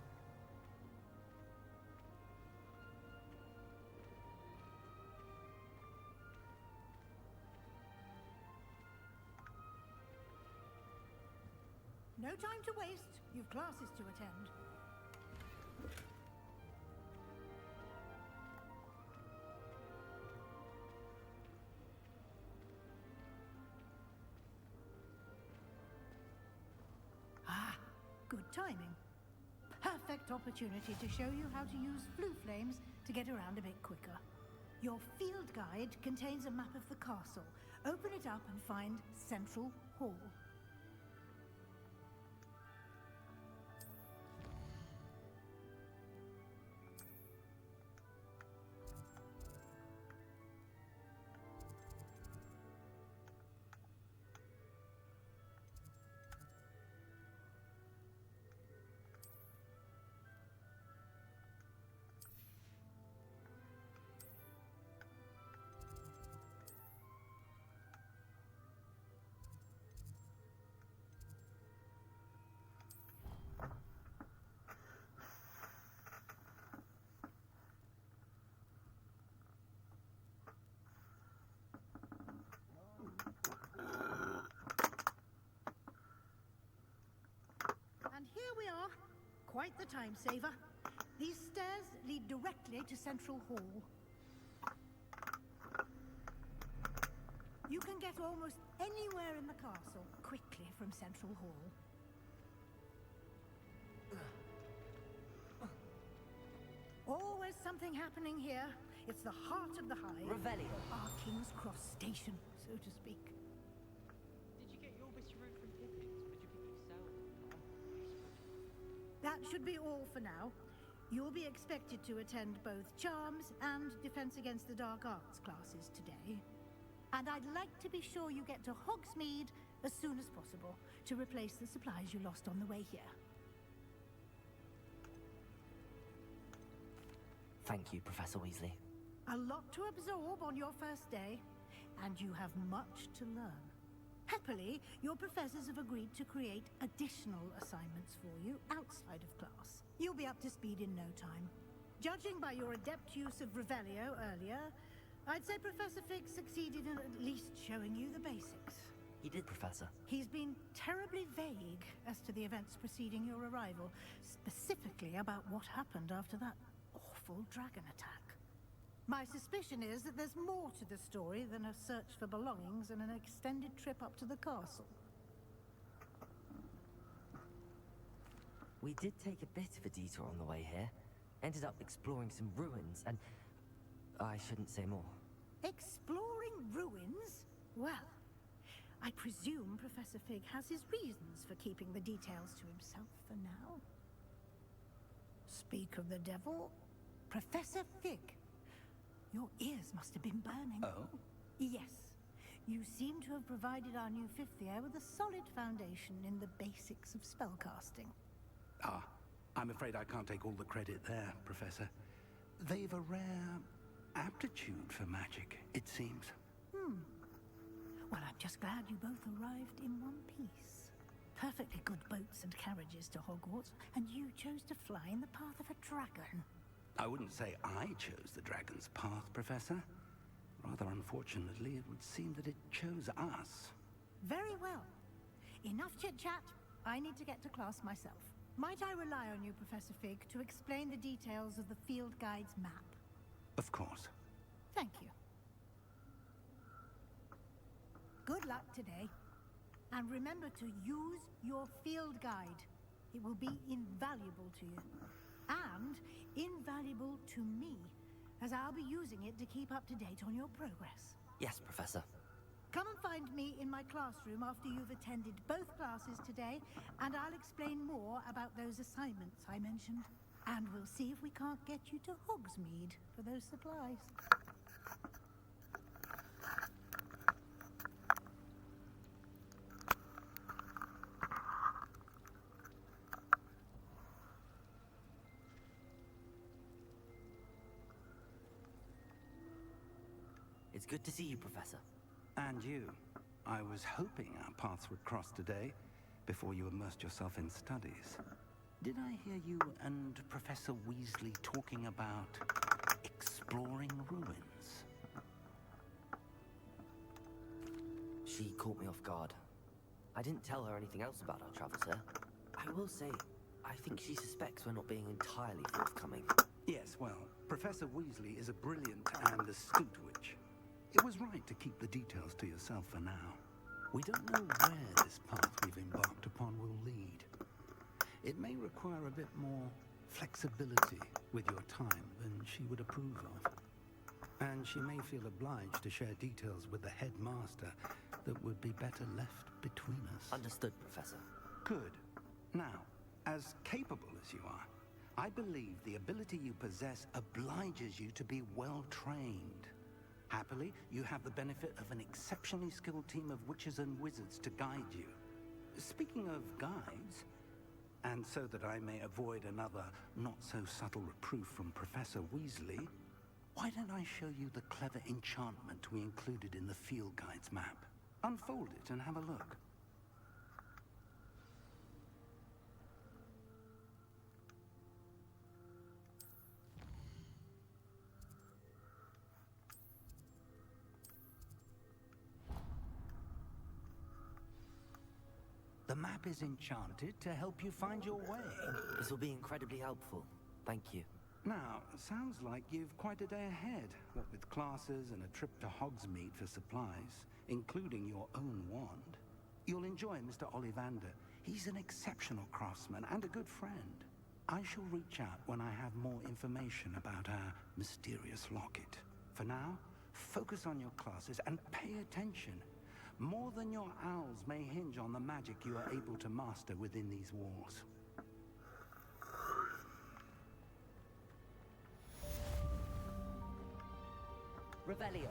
No time to waste. You've classes to attend. Good timing. Perfect opportunity to show you how to use flue flames to get around a bit quicker. Your field guide contains a map of the castle. Open it up and find Central Hall. And here we are. Quite the time saver. These stairs lead directly to Central Hall. You can get almost anywhere in the castle quickly from Central Hall. Always something happening here. It's the heart of the hive. Revelio. Our King's Cross station, so to speak. Did you get your wish route from Pippins, or did you pick it yourself? That should be all for now. You'll be expected to attend both Charms and Defense Against the Dark Arts classes today. And I'd like to be sure you get to Hogsmeade as soon as possible to replace the supplies you lost on the way here. Thank you, Professor Weasley. A lot to absorb on your first day, and you have much to learn. Happily, your professors have agreed to create additional assignments for you outside of class. You'll be up to speed in no time. Judging by your adept use of Revelio earlier, I'd say Professor Fig succeeded in at least showing you the basics. He did, Professor. He's been terribly vague as to the events preceding your arrival, specifically about what happened after that awful dragon attack. My suspicion is that there's more to the story than a search for belongings and an extended trip up to the castle. We did take a bit of a detour on the way here. Ended up exploring some ruins and... I shouldn't say more. Exploring ruins? Well, I presume Professor Fig has his reasons for keeping the details to himself for now. Speak of the devil, Professor Fig. Your ears must have been burning. Oh? Yes. You seem to have provided our new fifth year with a solid foundation in the basics of spellcasting. Ah, I'm afraid I can't take all the credit there, Professor. They've a rare aptitude for magic, it seems. Well, I'm just glad you both arrived in one piece. Perfectly good boats and carriages to Hogwarts, and you chose to fly in the path of a dragon. I wouldn't say I chose the dragon's path, Professor. Rather unfortunately, it would seem that it chose us. Very well. Enough chit-chat. I need to get to class myself. Might I rely on you, Professor Fig, to explain the details of the field guide's map? Of course. Thank you. Good luck today. And remember to use your field guide. It will be invaluable to you. And invaluable to me, as I'll be using it to keep up to date on your progress. Yes, Professor. Come and find me in my classroom after you've attended both classes today, and I'll explain more about those assignments I mentioned. And we'll see if we can't get you to Hogsmeade for those supplies. It's good to see you, Professor. And you. I was hoping our paths would cross today, before you immersed yourself in studies. Did I hear you and Professor Weasley talking about exploring ruins? She caught me off guard. I didn't tell her anything else about our travels here. I will say, I think she suspects we're not being entirely forthcoming. Yes, well, Professor Weasley is a brilliant and astute witch. It was right to keep the details to yourself for now. We don't know where this path we've embarked upon will lead. It may require a bit more flexibility with your time than she would approve of. And she may feel obliged to share details with the headmaster that would be better left between us. Understood, Professor. Good. Now, as capable as you are, I believe the ability you possess obliges you to be well trained. Happily, you have the benefit of an exceptionally skilled team of witches and wizards to guide you. Speaking of guides, and so that I may avoid another not-so-subtle reproof from Professor Weasley, why don't I show you the clever enchantment we included in the field guide's map? Unfold it and have a look. The map is enchanted to help you find your way. This will be incredibly helpful. Thank you. Now, sounds like you've quite a day ahead, what with classes and a trip to Hogsmeade for supplies, including your own wand. You'll enjoy Mr. Ollivander. He's an exceptional craftsman and a good friend. I shall reach out when I have more information about our mysterious locket. For now, focus on your classes and pay attention. More than your owls may hinge on the magic you are able to master within these walls. Revelio.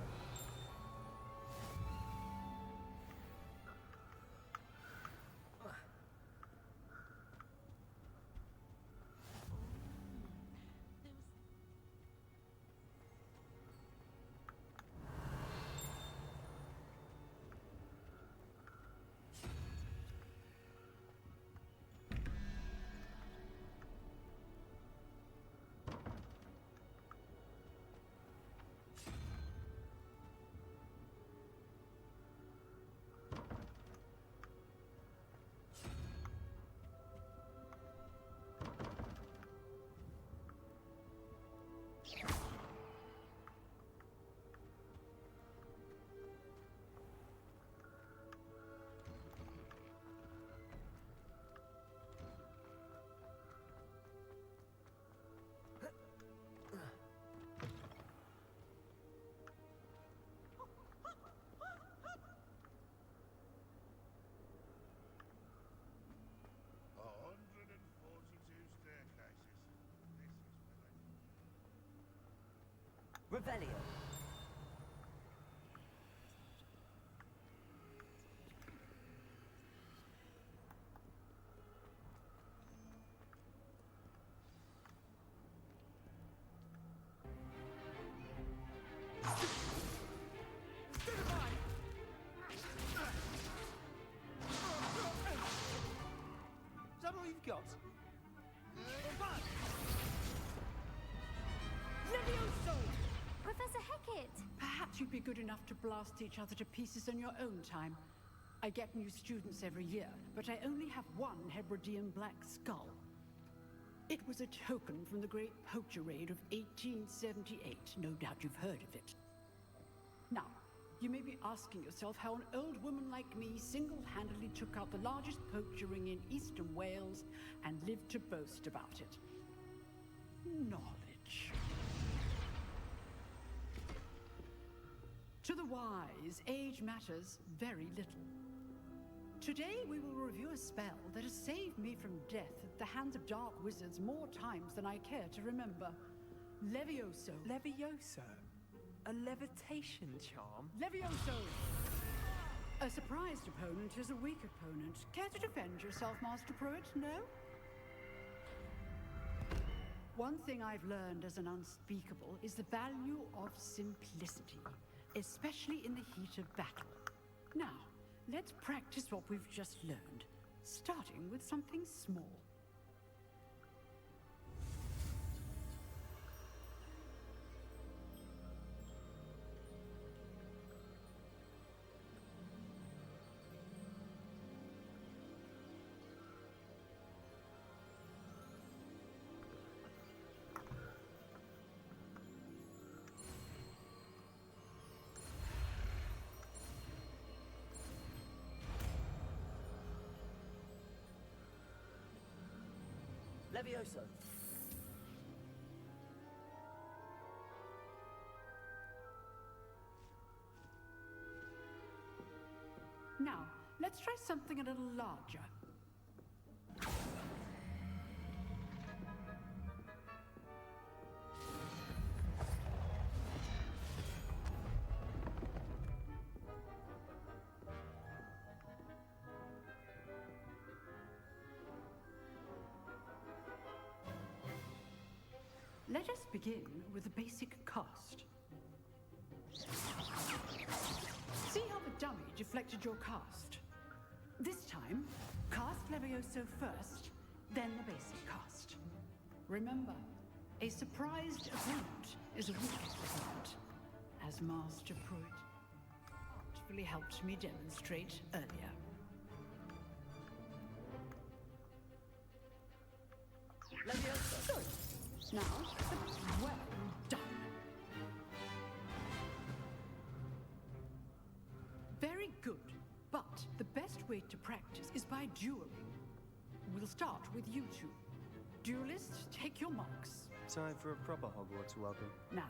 Revelio. Is that all you've got? Levioso! Professor Hecat! Perhaps you'd be good enough to blast each other to pieces in your own time. I get new students every year, but I only have one Hebridean black skull. It was a token from the Great Poacher Raid of 1878. No doubt you've heard of it. Now, you may be asking yourself how an old woman like me single-handedly took out the largest poacher ring in eastern Wales and lived to boast about it. Knowledge. To the wise, age matters very little. Today we will review a spell that has saved me from death at the hands of dark wizards more times than I care to remember. Levioso. Levioso? A levitation charm? Levioso! A surprised opponent is a weak opponent. Care to defend yourself, Master Pruitt? No? One thing I've learned as an unspeakable is the value of simplicity, especially in the heat of battle. Now, let's practice what we've just learned, starting with something small. Levioso. Now, let's try something a little larger. Let us begin with a basic cast. See how the dummy deflected your cast? This time, cast Levioso first, then the basic cast. Remember, a surprised opponent is a weak opponent, as Master Pruitt artfully helped me demonstrate earlier. Levioso. Good. Now, well done. Very good, but the best way to practice is by dueling. We'll start with you two. Duelists, take your marks. Time for a proper Hogwarts welcome. Now,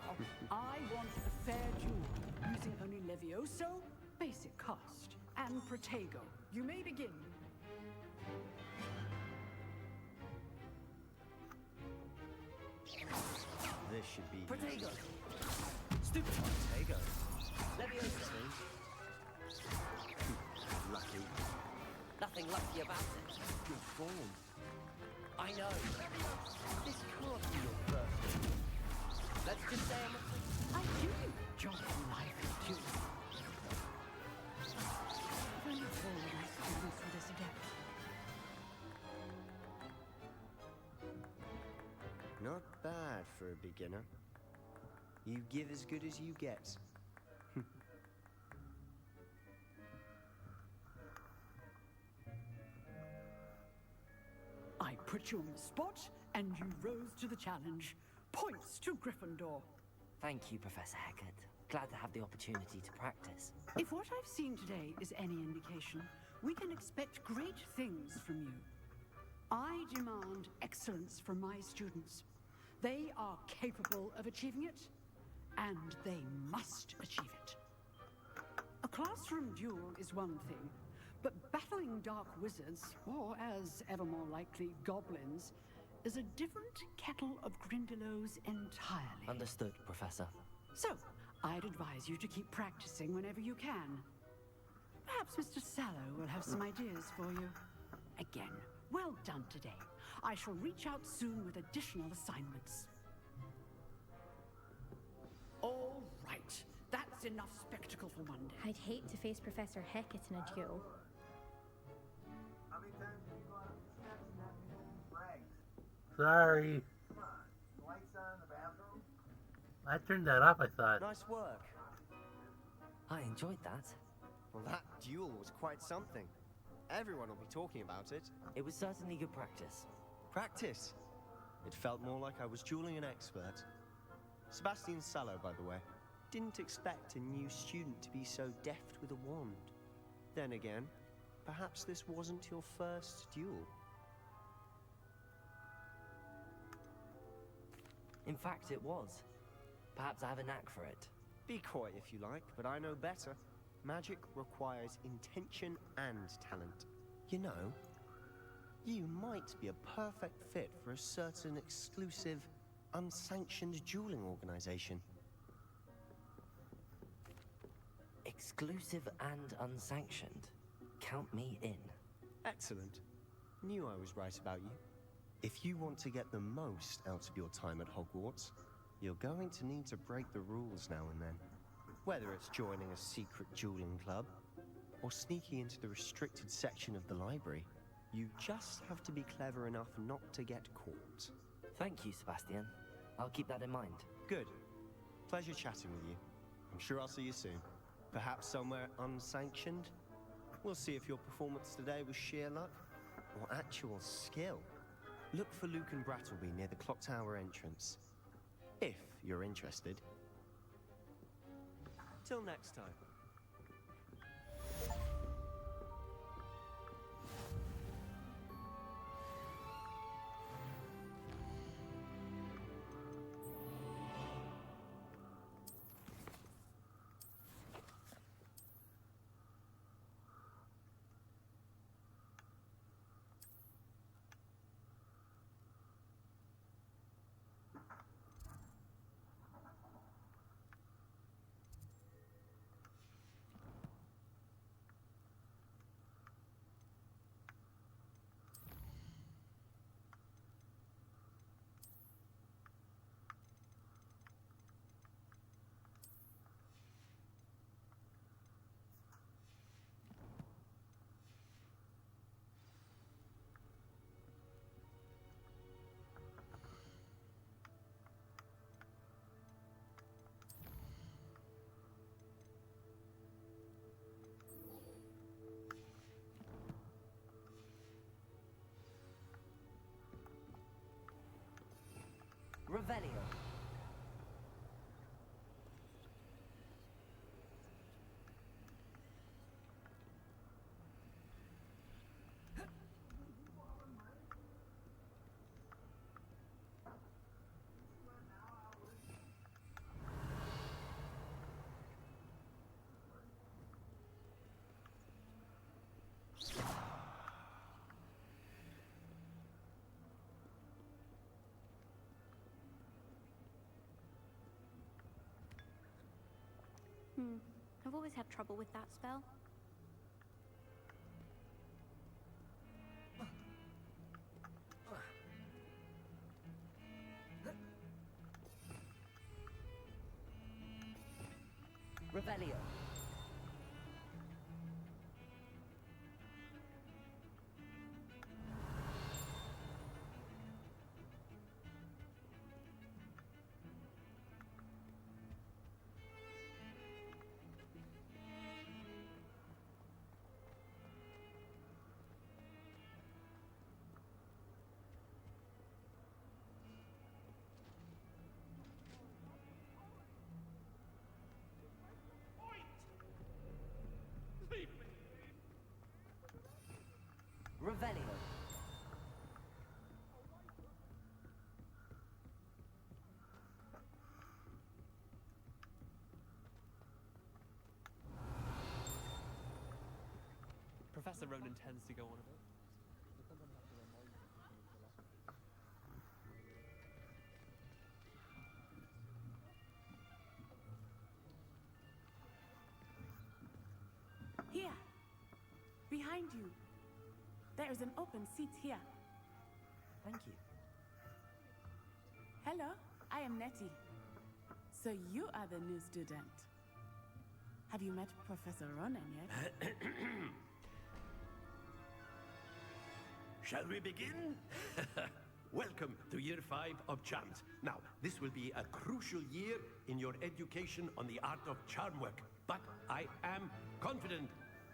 I want a fair duel, using only Levioso, basic cast, and Protego. You may begin. This should be Protego. Stupid Protego. Levioso. Lucky. Nothing lucky about it. Good form. I know. This can't be your first. Let's just say I do enjoy life too. I look forward to my students for this again. Not bad for a beginner. You give as good as you get. I put you on the spot, and you rose to the challenge. Points to Gryffindor. Thank you, Professor Hecat. Glad to have the opportunity to practice. If what I've seen today is any indication, we can expect great things from you. I demand excellence from my students. They are capable of achieving it, and they must achieve it. A classroom duel is one thing, but battling dark wizards, or as ever more likely, goblins, is a different kettle of Grindylows entirely. Understood, Professor. So, I'd advise you to keep practicing whenever you can. Perhaps Mr. Sallow will have some ideas for you. Again, well done today. I shall reach out soon with additional assignments. All right. That's enough spectacle for one day. I'd hate to face Professor Hecat in a duel. How many times have you gone upstairs and not been in rags? Sorry. Come on. Lights on in the bathroom? I turned that off, I thought. Nice work. I enjoyed that. Well, that duel was quite something. Everyone will be talking about it. It was certainly good practice. Practice? It felt more like I was dueling an expert. Sebastian Sallow, by the way. Didn't expect a new student to be so deft with a wand. Then again, perhaps this wasn't your first duel. In fact, it was. Perhaps I have a knack for it. Be coy if you like, but I know better. Magic requires intention and talent. You know, you might be a perfect fit for a certain exclusive, unsanctioned dueling organization. Exclusive and unsanctioned. Count me in. Excellent. Knew I was right about you. If you want to get the most out of your time at Hogwarts, you're going to need to break the rules now and then. Whether it's joining a secret dueling club, or sneaking into the restricted section of the library. You just have to be clever enough not to get caught. Thank you, Sebastian. I'll keep that in mind. Good. Pleasure chatting with you. I'm sure I'll see you soon. Perhaps somewhere unsanctioned? We'll see if your performance today was sheer luck or actual skill. Look for Luke and Brattleby near the clock tower entrance, if you're interested. Till next time. Revelio. I've always had trouble with that spell. Revelio. Revelio. Professor Ronan tends to go on a bit. Here! Behind you! There is an open seat here. Thank you. Hello, I am Nettie. So you are the new student. Have you met Professor Ronan yet? Shall we begin? Welcome to Year 5 of Charms. Now, this will be a crucial year in your education on the art of charm work. But I am confident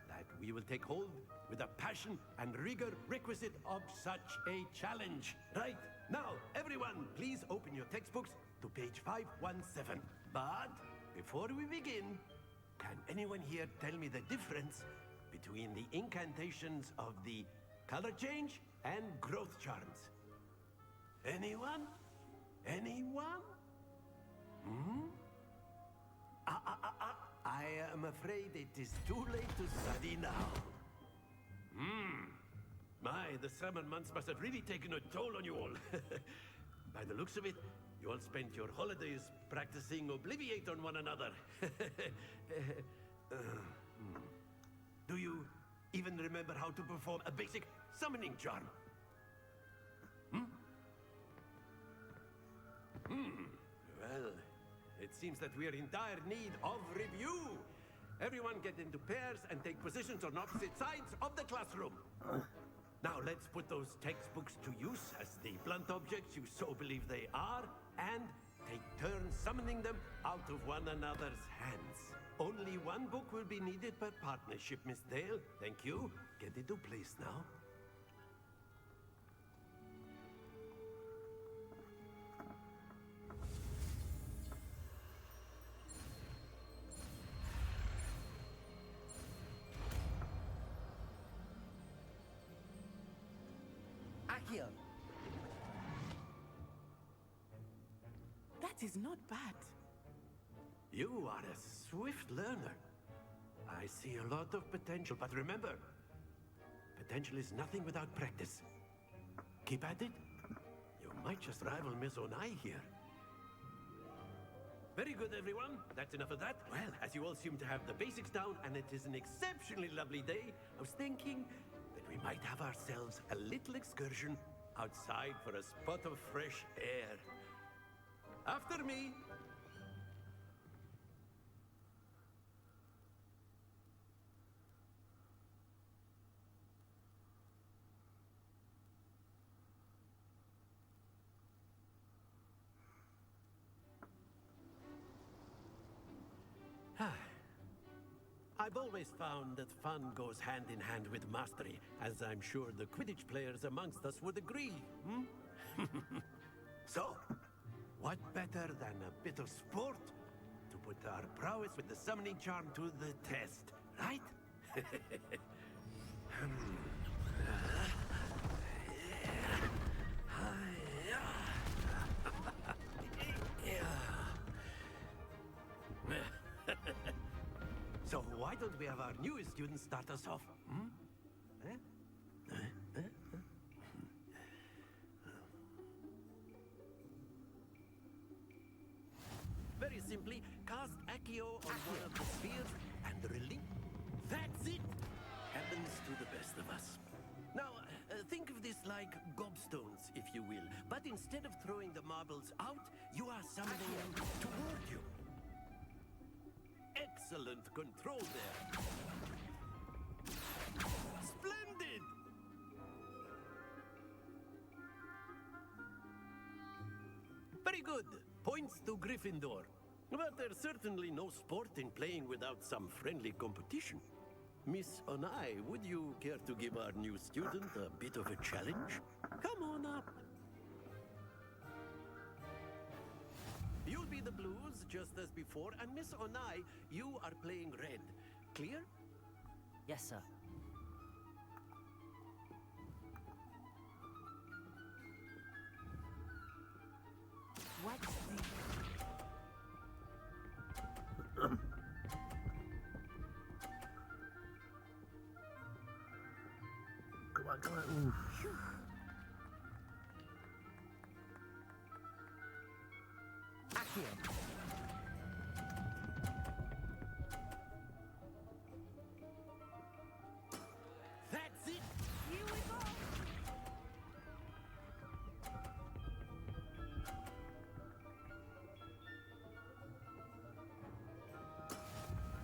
that we will take hold with the passion and rigor requisite of such a challenge. Right, now, everyone, please open your textbooks to page 517. But before we begin, can anyone here tell me the difference between the incantations of the color change and growth charms? Anyone? Anyone? I am afraid it is too late to study now. My, the summer months must have really taken a toll on you all. By the looks of it, you all spent your holidays practicing Obliviate on one another. Do you even remember how to perform a basic summoning charm? Well, it seems that we are in dire need of review. Everyone get into pairs and take positions on opposite sides of the classroom. Now let's put those textbooks to use as the blunt objects you so believe they are, and take turns summoning them out of one another's hands. Only one book will be needed per partnership, Miss Dale. Thank you. Get into place now. Accio! That is not bad. You are a swift learner. I see a lot of potential, but remember, potential is nothing without practice. Keep at it. You might just rival Miss Onai here. Very good, everyone. That's enough of that. Well, as you all seem to have the basics down, and it is an exceptionally lovely day, I was thinking that we might have ourselves a little excursion outside for a spot of fresh air. After me. I've always found that fun goes hand in hand with mastery, as I'm sure the Quidditch players amongst us would agree, So, what better than a bit of sport to put our prowess with the summoning charm to the test, right? So why don't we have our newest student start us off? Very simply, cast Accio on one of the spheres and release. That's it! Happens to the best of us. Now, think of this like gobstones, if you will. But instead of throwing the marbles out, you are summoning them toward you. Excellent control there. Splendid! Very good. Points to Gryffindor. But there's certainly no sport in playing without some friendly competition. Miss Onai, would you care to give our new student a bit of a challenge? Come on up. You'll be the blues, just as before, and Miss Onai, you are playing red. Clear? Yes, sir. What's the... Come on. Ooh. Accio! That's it! Here we go!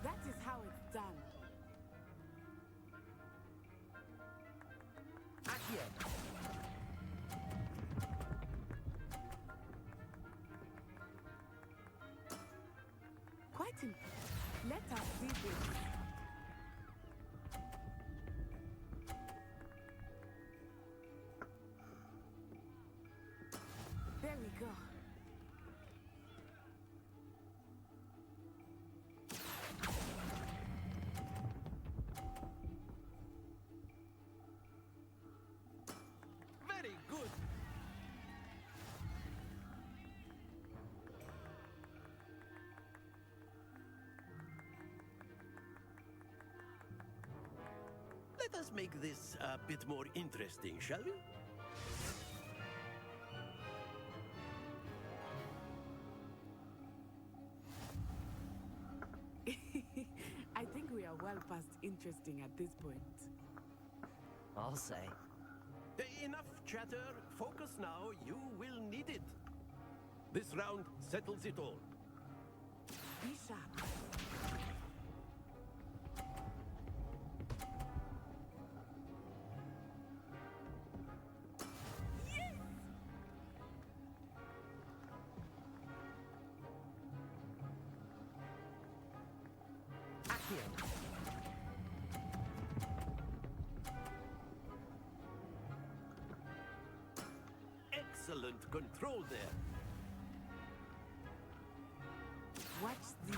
That is how it's done. Accio! Quite Let us see this. There we go. Very good! Let us make this a bit more interesting, shall we? I think we are well past interesting at this point. I'll say. Enough chatter. Focus now. You will need it. This round settles it all. Be sharp. Accio. Excellent control there. Watch this.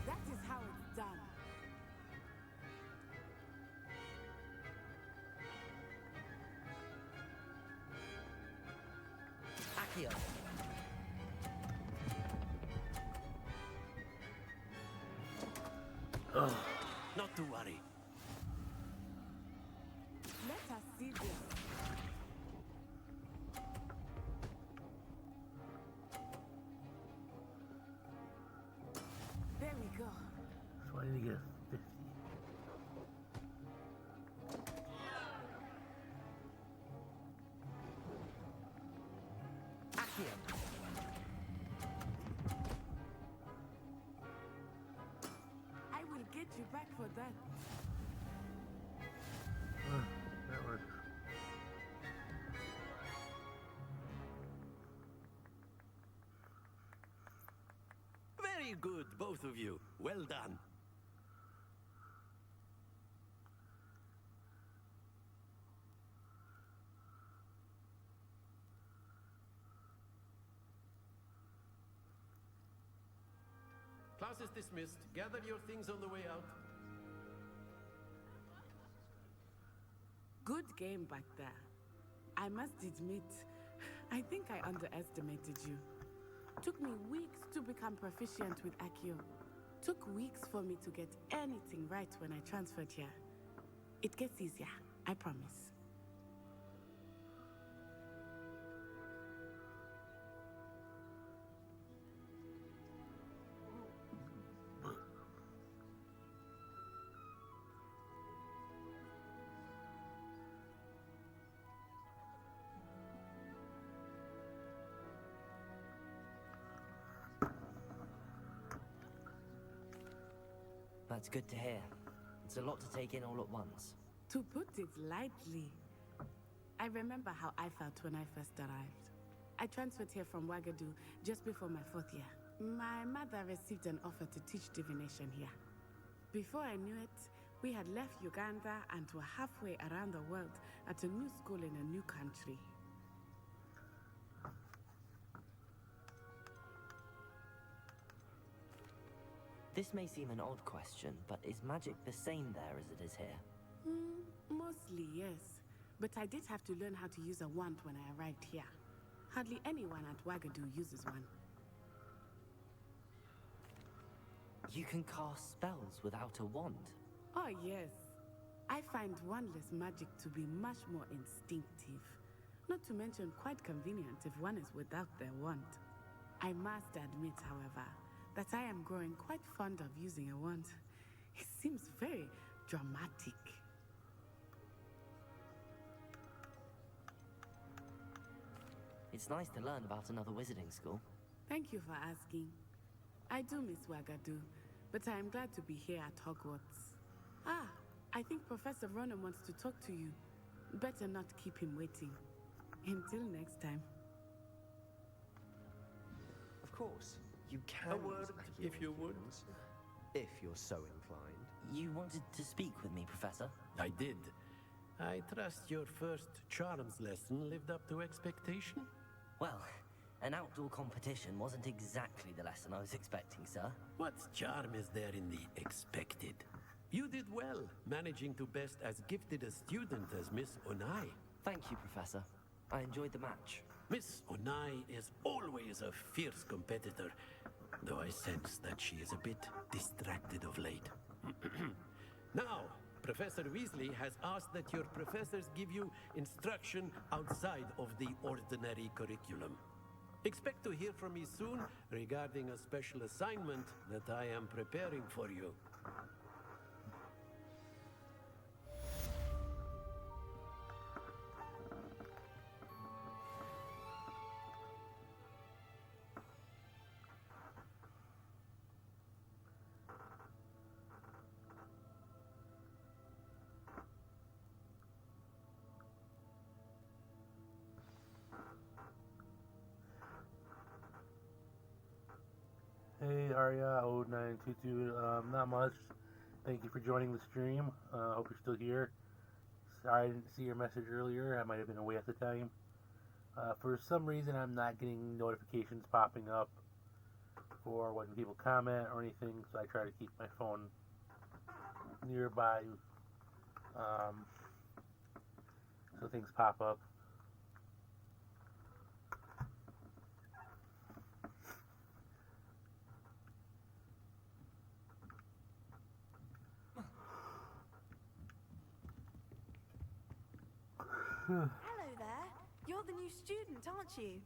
That is how it's done. Accio. Not to worry. Let us see this. There we go. So I need to get 50. Accio. I will get you back for that. That works. Very good, both of you. Well done. Class is dismissed. Gather your things on the way out. Good game back there. I must admit, I think I underestimated you. Took me weeks to become proficient with Accio. Took weeks for me to get anything right when I transferred here. It gets easier, I promise. That's good to hear. It's a lot to take in all at once. To put it lightly, I remember how I felt when I first arrived. I transferred here from Ouagadougou just before my 4th year. My mother received an offer to teach divination here. Before I knew it, we had left Uganda and were halfway around the world at a new school in a new country. This may seem an odd question, but is magic the same there as it is here? Mostly, yes. But I did have to learn how to use a wand when I arrived here. Hardly anyone at Ouagadougou uses one. You can cast spells without a wand? Oh, yes. I find wandless magic to be much more instinctive. Not to mention quite convenient if one is without their wand. I must admit, however, that I am growing quite fond of using a wand. It seems very dramatic. It's nice to learn about another wizarding school. Thank you for asking. I do miss Ouagadougou, but I am glad to be here at Hogwarts. Ah, I think Professor Ronan wants to talk to you. Better not keep him waiting. Until next time. Of course, you can. A word, use if you would. if you're so inclined. You wanted to speak with me, Professor? I did. I trust your first charms lesson lived up to expectation? Well, an outdoor competition wasn't exactly the lesson I was expecting, sir. What charm is there in the expected? You did well, managing to best as gifted a student as Miss Onai. Thank you, Professor. I enjoyed the match. Miss Onai is always a fierce competitor, though I sense that she is a bit distracted of late. Now, Professor Weasley has asked that your professors give you instruction outside of the ordinary curriculum. Expect to hear from me soon regarding a special assignment that I am preparing for you. Arya0922. Not much. Thank you for joining the stream. Hope you're still here. Sorry I didn't see your message earlier. I might have been away at the time. For some reason, I'm not getting notifications popping up for when people comment or anything, so I try to keep my phone nearby so things pop up. Hello there. You're the new student, aren't you?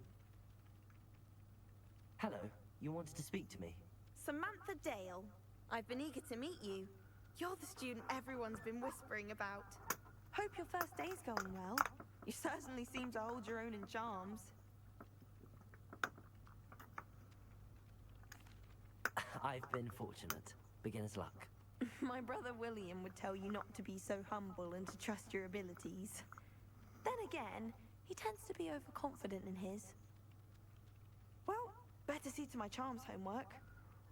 Hello, you wanted to speak to me? Samantha Dale. I've been eager to meet you. You're the student everyone's been whispering about. Hope your first day's going well. You certainly seem to hold your own in charms. I've been fortunate. Beginner's luck. My brother William would tell you not to be so humble and to trust your abilities. Then again, he tends to be overconfident in his. Well, better see to my charms homework.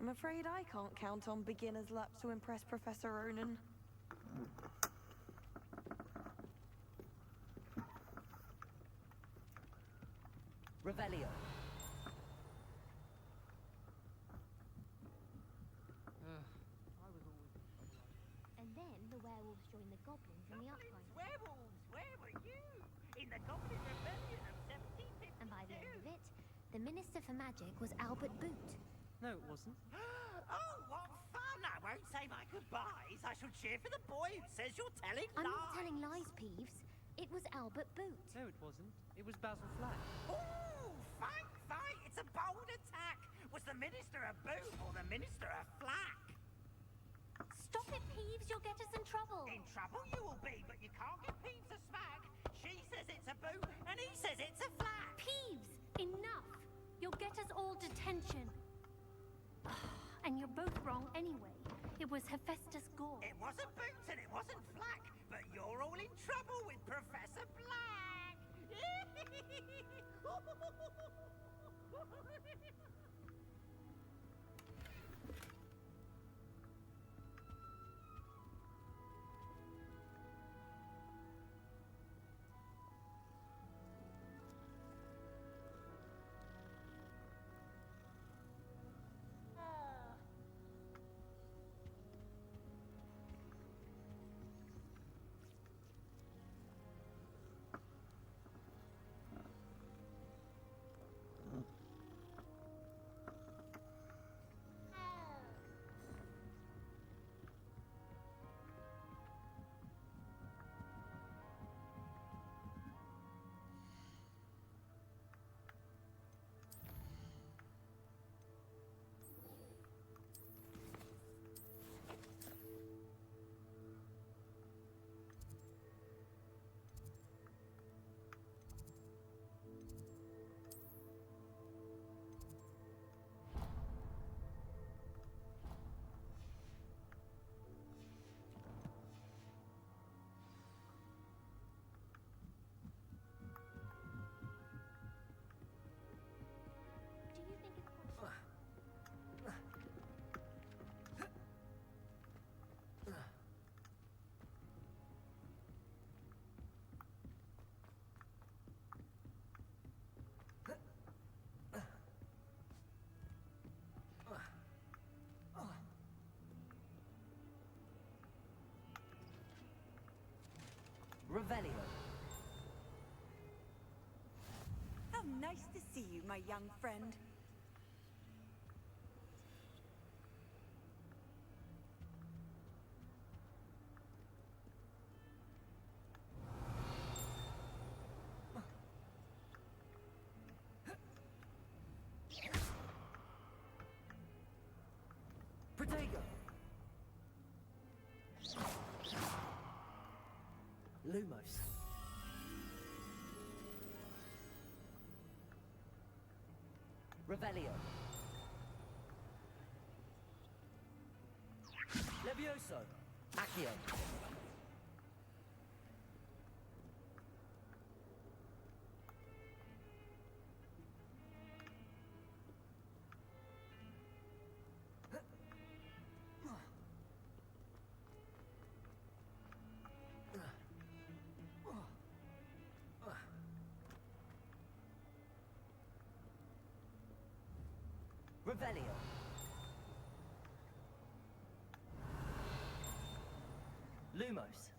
I'm afraid I can't count on beginner's luck to impress Professor Ronan. Revelio. And then the werewolves joined the goblins in the uprising. Werewolves, where were you? In the Goblin Rebellion of 1752. And by the end of it, the Minister for Magic was Albert Boot. No, it wasn't. Oh, what fun! I won't say my goodbyes. I shall cheer for the boy who says you're telling I'm lies. not telling lies, Peeves. It was Albert Boot. No, it wasn't. It was Basil Flack. Ooh, fight! It's a bold attack. Was the Minister a boot or the Minister a flack? Stop it, Peeves. You'll get us in trouble. In trouble you will be, but you can't get Peeves a smack. She says it's a boot, and he says it's a flack. Peeves, enough. You'll get us all detention. And you're both wrong anyway. It was Hephaestus Gore. It wasn't Boots and it wasn't Flack, but you're all in trouble with Professor Black. Revelio. How nice to see you, my young friend. Protego. Lumos. Revelio. Levioso. Accio. Revelio. Lumos.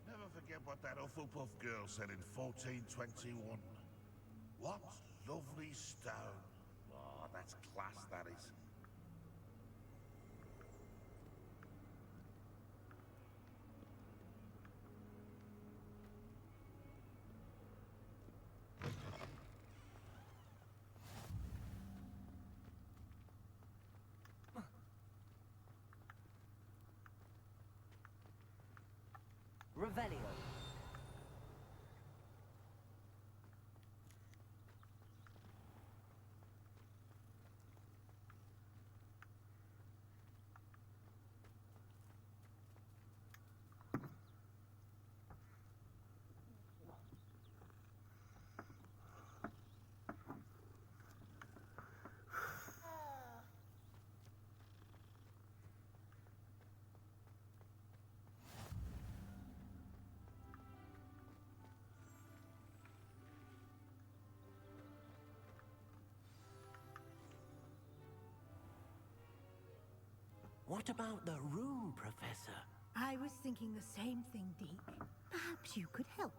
Never forget what that Hufflepuff girl said in 1421. What lovely stone. Oh, that's class, that is. Revelio. What about the room, Professor? I was thinking the same thing, Deke. Perhaps you could help.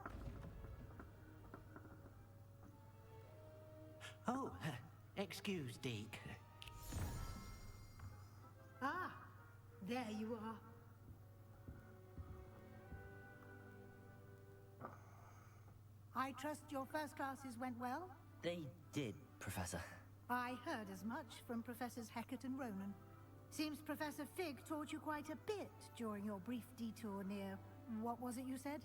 Oh, excuse, Deke. Ah, there you are. I trust your first classes went well? They did, Professor. I heard as much from Professors Hecat and Ronan. Seems Professor Fig taught you quite a bit during your brief detour near... what was it you said?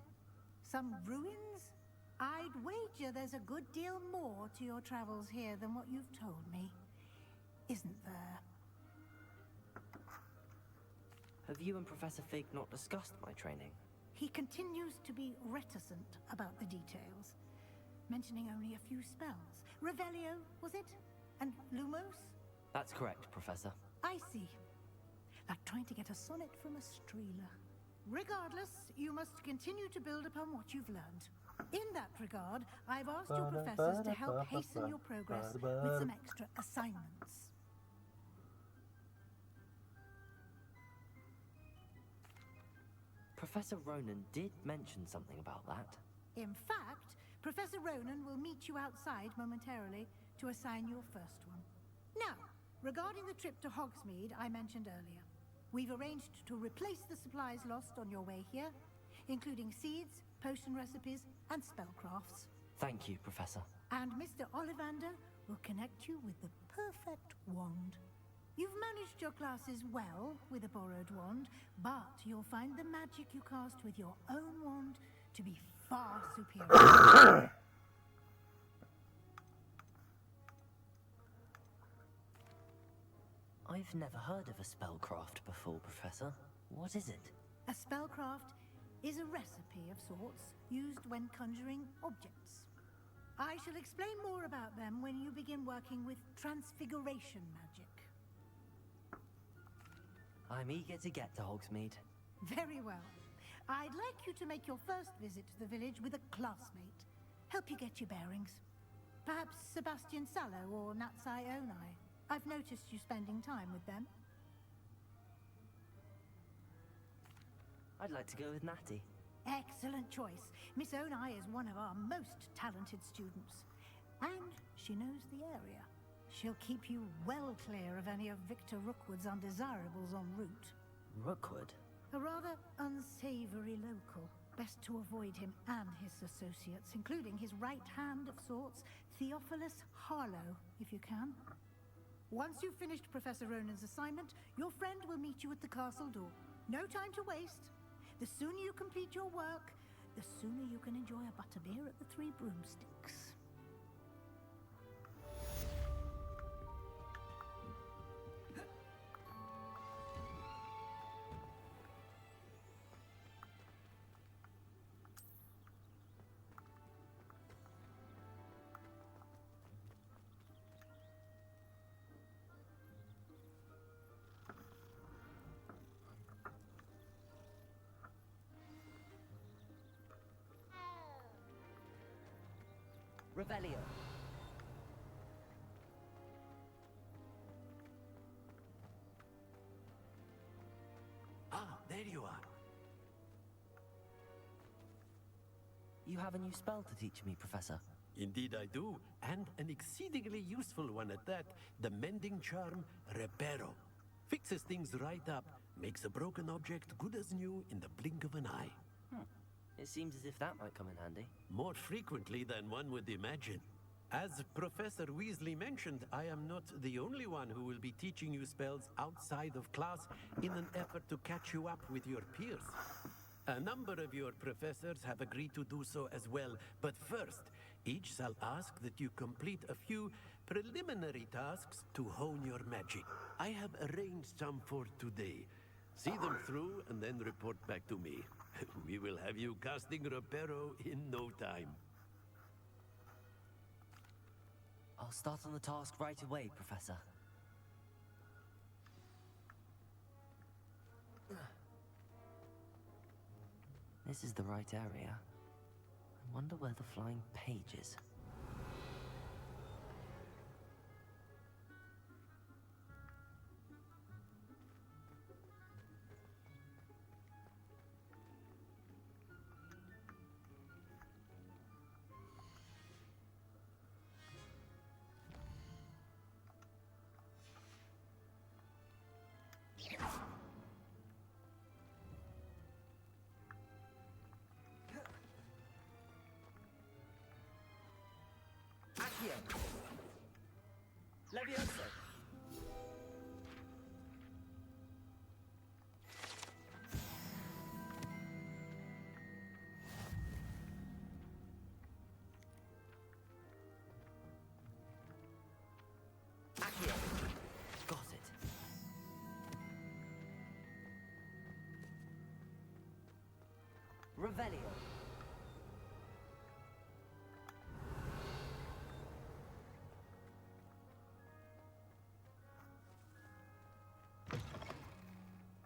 Some ruins? I'd wager there's a good deal more to your travels here than what you've told me. Isn't there? Have you and Professor Fig not discussed my training? He continues to be reticent about the details, mentioning only a few spells. Revelio, was it? And Lumos? That's correct, Professor. I see. Like trying to get a sonnet from a streeler. Regardless, you must continue to build upon what you've learned. In that regard, I've asked your professors to help hasten your progress with some extra assignments. Professor Ronan did mention something about that. In fact, Professor Ronan will meet you outside momentarily to assign your first one. Now, regarding the trip to Hogsmeade I mentioned earlier, we've arranged to replace the supplies lost on your way here, including seeds, potion recipes, and spellcrafts. Thank you, Professor. And Mr. Ollivander will connect you with the perfect wand. You've managed your classes well with a borrowed wand, but you'll find the magic you cast with your own wand to be far superior. I've never heard of a spellcraft before, Professor. What is it? A spellcraft is a recipe of sorts used when conjuring objects. I shall explain more about them when you begin working with transfiguration magic. I'm eager to get to Hogsmeade. Very well. I'd like you to make your first visit to the village with a classmate. Help you get your bearings. Perhaps Sebastian Sallow or Natsai Onai. I've noticed you spending time with them. I'd like to go with Natty. Excellent choice. Miss Onai is one of our most talented students. And she knows the area. She'll keep you well clear of any of Victor Rookwood's undesirables en route. Rookwood? A rather unsavory local. Best to avoid him and his associates, including his right hand of sorts, Theophilus Harlow, if you can. Once you've finished Professor Ronan's assignment, your friend will meet you at the castle door. No time to waste. The sooner you complete your work, the sooner you can enjoy a butterbeer at the Three Broomsticks. Revelio. Ah, there you are. You have a new spell to teach me, Professor. Indeed I do, and an exceedingly useful one at that. The mending charm, Reparo. Fixes things right up, makes a broken object good as new in the blink of an eye. It seems as if that might come in handy. More frequently than one would imagine. As Professor Weasley mentioned, I am not the only one who will be teaching you spells outside of class in an effort to catch you up with your peers. A number of your professors have agreed to do so as well, but first, each shall ask that you complete a few preliminary tasks to hone your magic. I have arranged some for today. See them through and then report back to me. We will have you casting Reparo in no time. I'll start on the task right away, Professor. This is the right area. I wonder where the flying page is. Accio! Levioso! Accio! Got it. Revelio!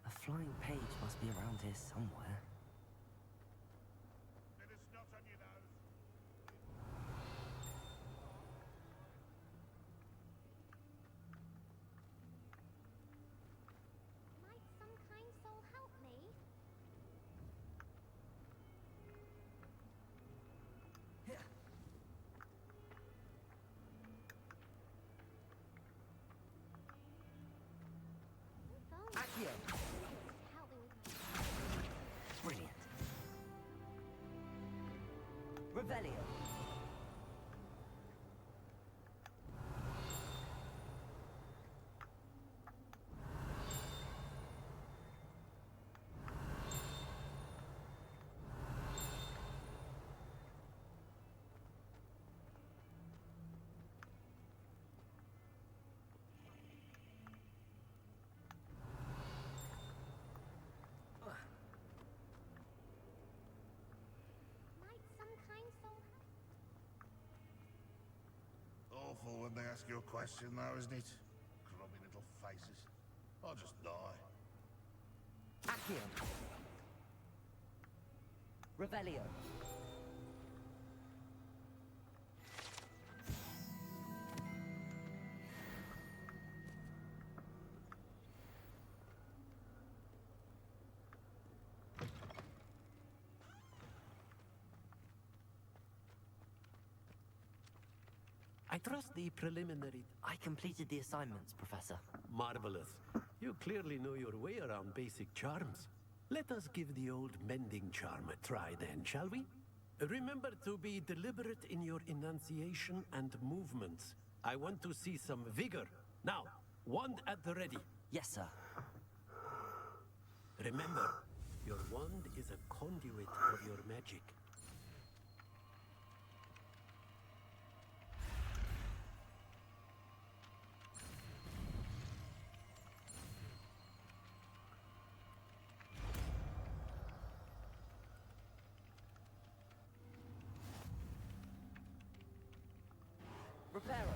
A flying page must be around here somewhere. Bit of snot on your nose. Might some kind soul help me? Accio! Brilliant. Revelio! Might some kind soul Awful when they ask you a question, though, isn't it? Grubby little faces. I'll just die. Accio! Revelio! I trust the preliminary... I completed the assignments, Professor. Marvelous. You clearly know your way around basic charms. Let us give the old mending charm a try then, shall we? Remember to be deliberate in your enunciation and movements. I want to see some vigor. Now, wand at the ready. Yes, sir. Remember, your wand is a conduit of your magic. Reparo!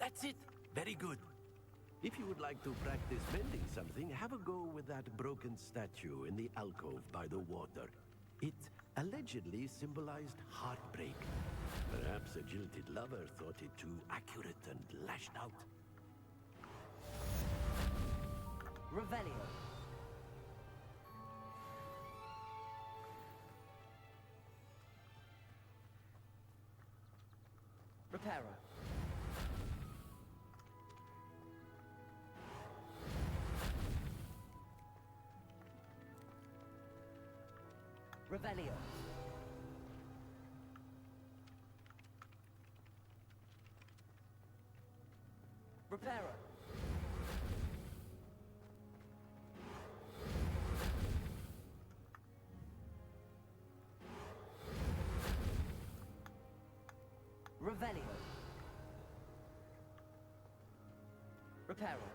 That's it. Very good. If you would like to practice mending something, have a go with that broken statue in the alcove by the water. It allegedly symbolized heartbreak. Perhaps a jilted lover thought it too accurate and lashed out. Revelio. Reparo. Revelio. Reparo. Revelio. Reparo.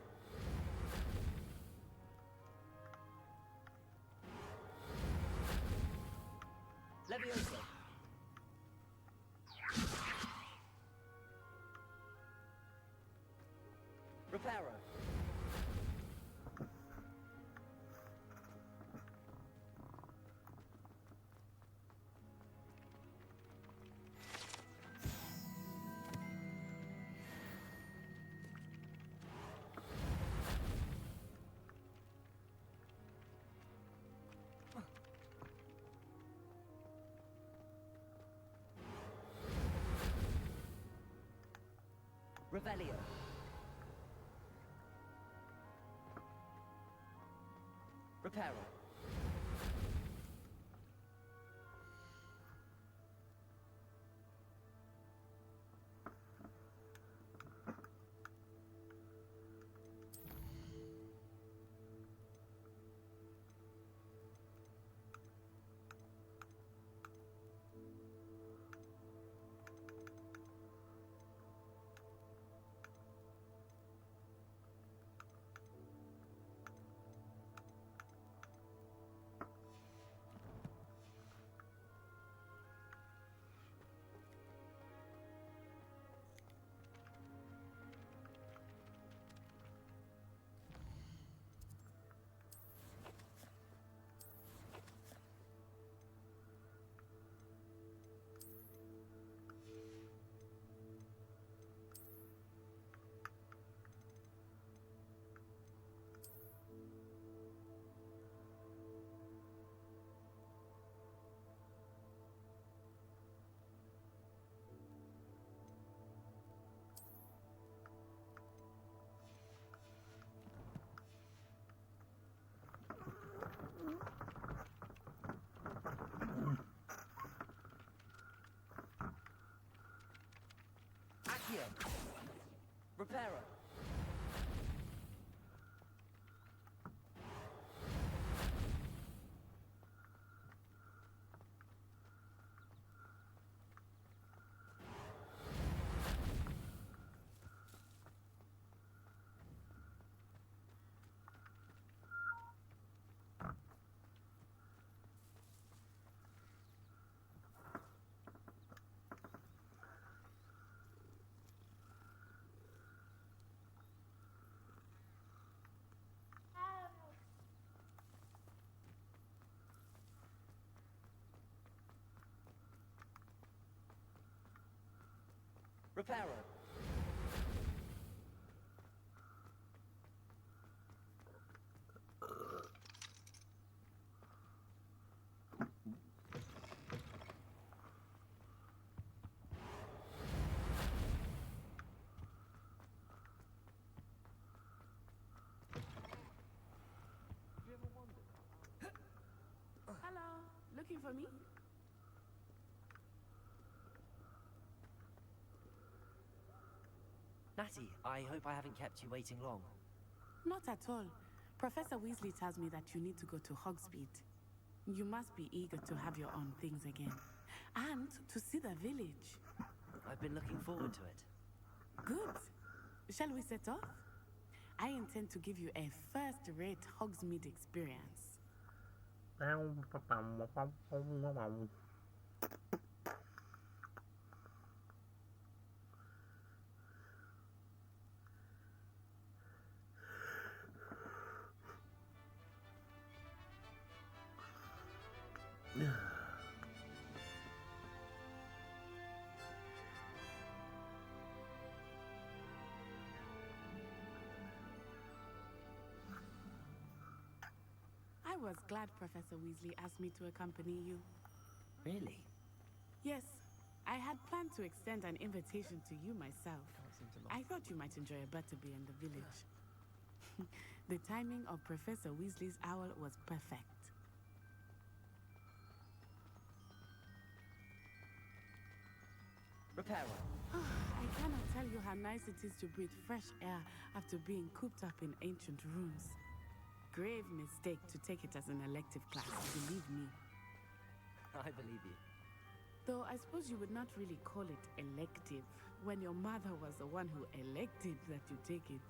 Levioso. Reparo. Revelio. Reparo. Accio. Reparo. Reparo. Hello, looking for me? Natty, I hope I haven't kept you waiting long. Not at all. Professor Weasley tells me that you need to go to Hogsmeade. You must be eager to have your own things again. And to see the village. I've been looking forward to it. Good. Shall we set off? I intend to give you a first-rate Hogsmeade experience. was glad Professor Weasley asked me to accompany you. Really? Yes, I had planned to extend an invitation to you myself. I thought you might enjoy a butterbeer in the village. The timing of Professor Weasley's owl was perfect. Reparo. I cannot tell you how nice it is to breathe fresh air after being cooped up in ancient rooms. Grave mistake to take it as an elective class, believe me. I believe you. Though I suppose you would not really call it elective when your mother was the one who elected that you take it.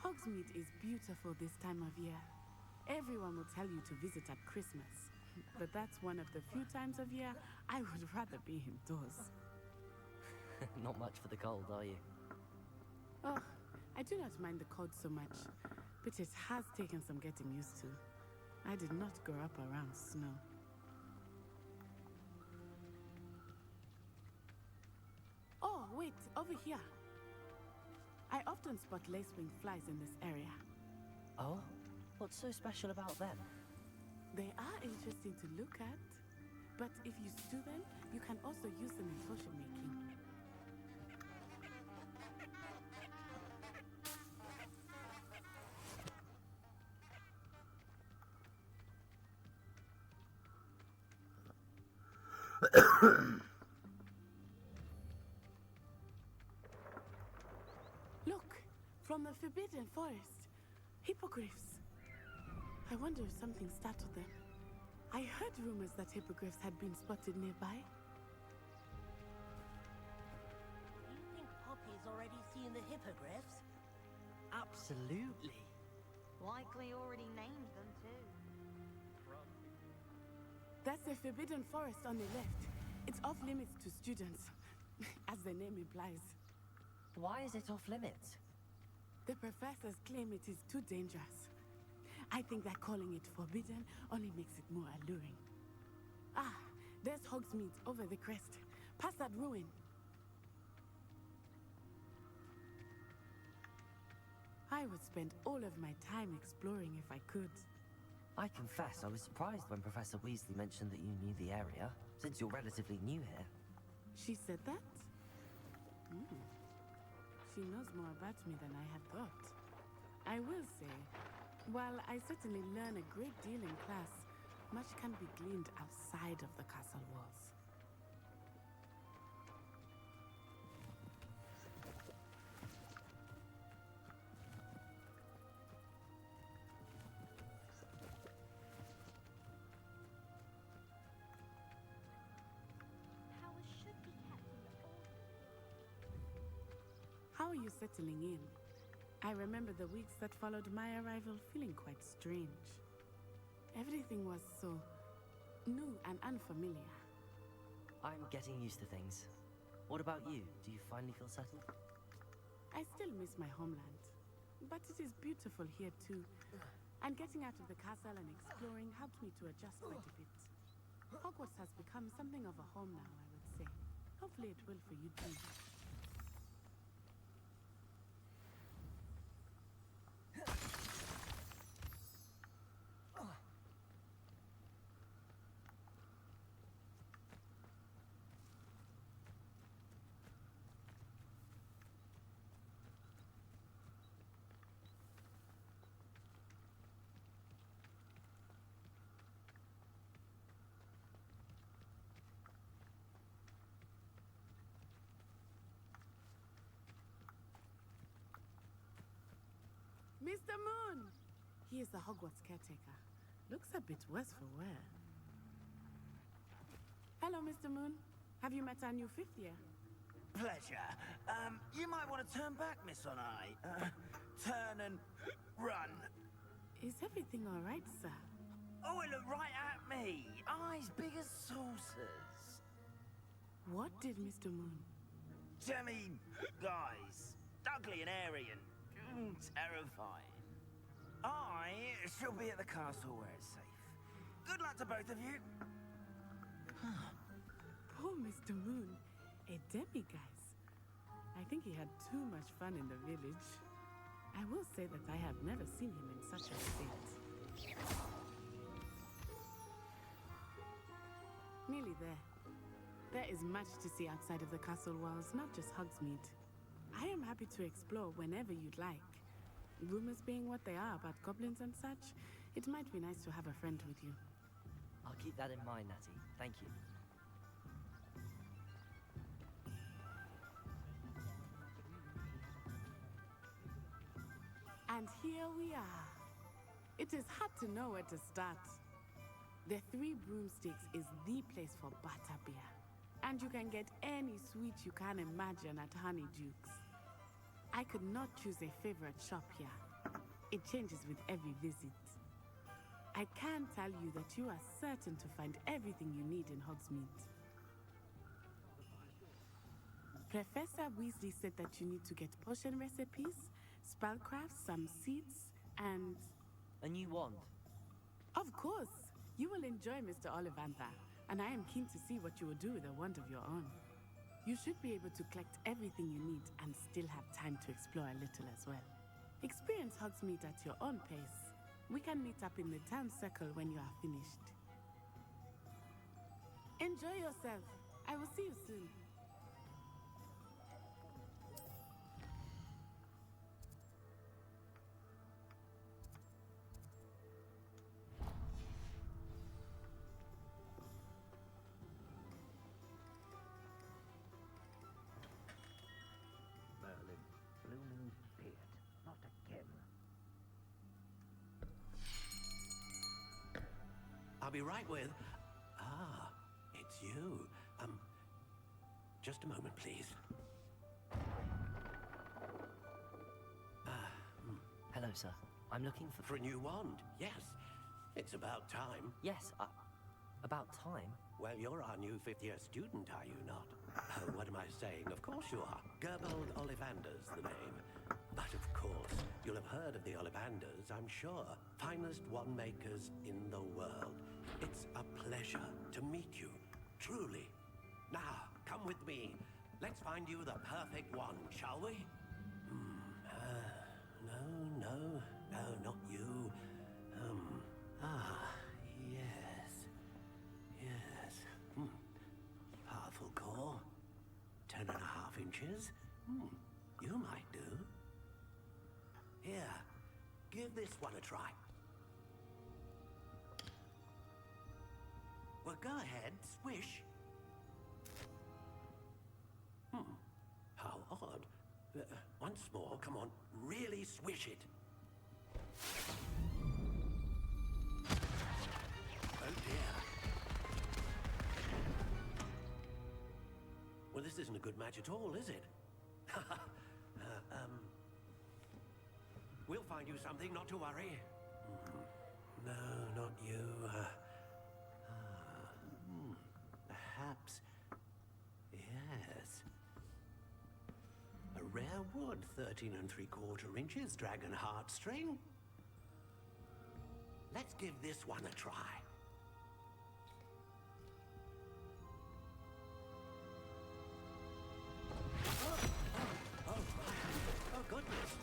Hogsmeade is beautiful this time of year. Everyone will tell you to visit at Christmas, but that's one of the few times of year I would rather be indoors. Not much for the cold, are you? Oh, I do not mind the cold so much, but it has taken some getting used to. I did not grow up around snow. Oh, wait, over here. I often spot lacewing flies in this area. Oh? What's so special about them? They are interesting to look at, but if you stew them, you can also use them in potion making. Look, from the Forbidden Forest. Hippogriffs. I wonder if something startled them. I heard rumors that hippogriffs had been spotted nearby. Do you think Poppy's already seen the hippogriffs? Absolutely. Likely already named them too. That's the Forbidden Forest on the left. It's off limits to students, as the name implies. Why is it off limits? The professors claim it is too dangerous. I think that calling it forbidden only makes it more alluring. Ah, there's Hogsmeade over the crest. Past that ruin. I would spend all of my time exploring if I could. I confess I was surprised when Professor Weasley mentioned that you knew the area, since you're relatively new here. She said that? She knows more about me than I had thought. I will say, while I certainly learn a great deal in class, much can be gleaned outside of the castle walls. Powers should be kept in the order. How are you settling in? I remember the weeks that followed my arrival feeling quite strange. Everything was so new and unfamiliar. I'm getting used to things. What about you? Do you finally feel settled? I still miss my homeland, but it is beautiful here too. And getting out of the castle and exploring helped me to adjust quite a bit. Hogwarts has become something of a home now, I would say. Hopefully it will for you too. Mr. Moon! He is the Hogwarts caretaker. Looks a bit worse for wear. Hello, Mr. Moon. Have you met our new fifth year? Pleasure. You might want to turn back, Miss On Eye. Turn and run. Is everything all right, sir? Oh, it looked right at me. Eyes big as saucers. What did Mr. Moon? Jemmy, guys. Ugly and airy and terrifying. I shall be at the castle where it's safe. Good luck to both of you. Poor Mr. Moon. A demiguise. I think he had too much fun in the village. I will say that I have never seen him in such a state. Nearly there. There is much to see outside of the castle walls, not just Hogsmeade. I am happy to explore whenever you'd like. Rumors being what they are about goblins and such, it might be nice to have a friend with you. I'll keep that in mind, Natty. Thank you. And here we are. It is hard to know where to start. The Three Broomsticks is the place for butterbeer. And you can get any sweet you can imagine at Honeydukes. I could not choose a favorite shop here. It changes with every visit. I can tell you that you are certain to find everything you need in Hogsmeade. Professor Weasley said that you need to get potion recipes, spellcrafts, some seeds, and... A new wand. Of course! You will enjoy Mr. Ollivander, and I am keen to see what you will do with a wand of your own. You should be able to collect everything you need and still have time to explore a little as well. Experience Hogsmeade at your own pace. We can meet up in the town circle when you are finished. Enjoy yourself. I will see you soon. Merlin, blooming beard. Not again. I'll be right with... Ah, it's you. Just a moment, please. Hello, sir. I'm looking for... For a new wand, yes. It's about time. Yes, about time? Well, you're our new fifth-year student, are you not? Oh, what am I saying? Of course you are. Gerbold Ollivander's the name. But of course, you'll have heard of the Ollivanders, I'm sure. Finest wand makers in the world. It's a pleasure to meet you, truly. Now, come with me. Let's find you the perfect wand, shall we? No, not you. Yes. Powerful core. 10.5 inches. You might do. Here, give this one a try. Well, go ahead, swish. How odd. Once more, come on, really swish it. Oh dear. Well, this isn't a good match at all, is it? We'll find you something, not to worry. No, not you. Perhaps. Yes. A rare wood, 13 3/4 inches, dragon heartstring. Let's give this one a try. Oh, goodness.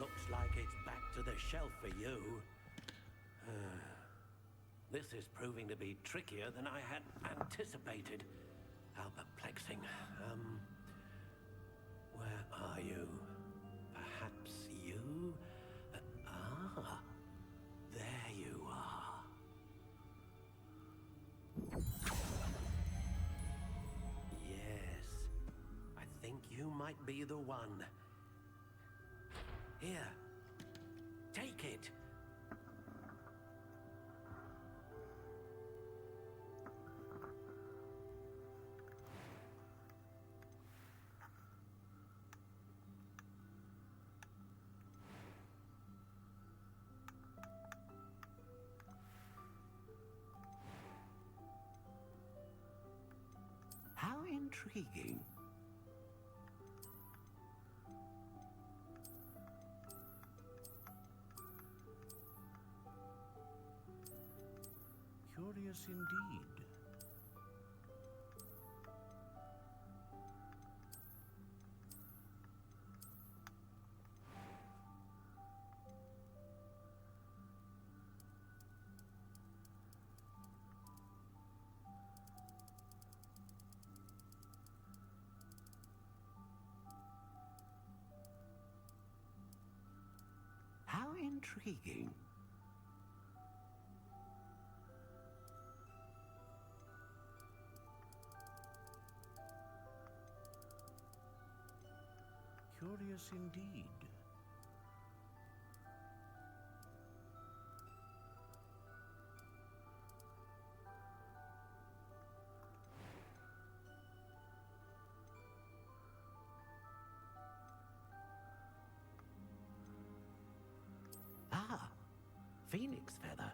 Looks like it's back to the shelf for you. This is proving to be trickier than I had anticipated. How perplexing. Where are you? Perhaps you? There you are. Yes, I think you might be the one. Here, take it. How intriguing. Curious indeed. intriguing. Curious indeed. Ah, phoenix feather.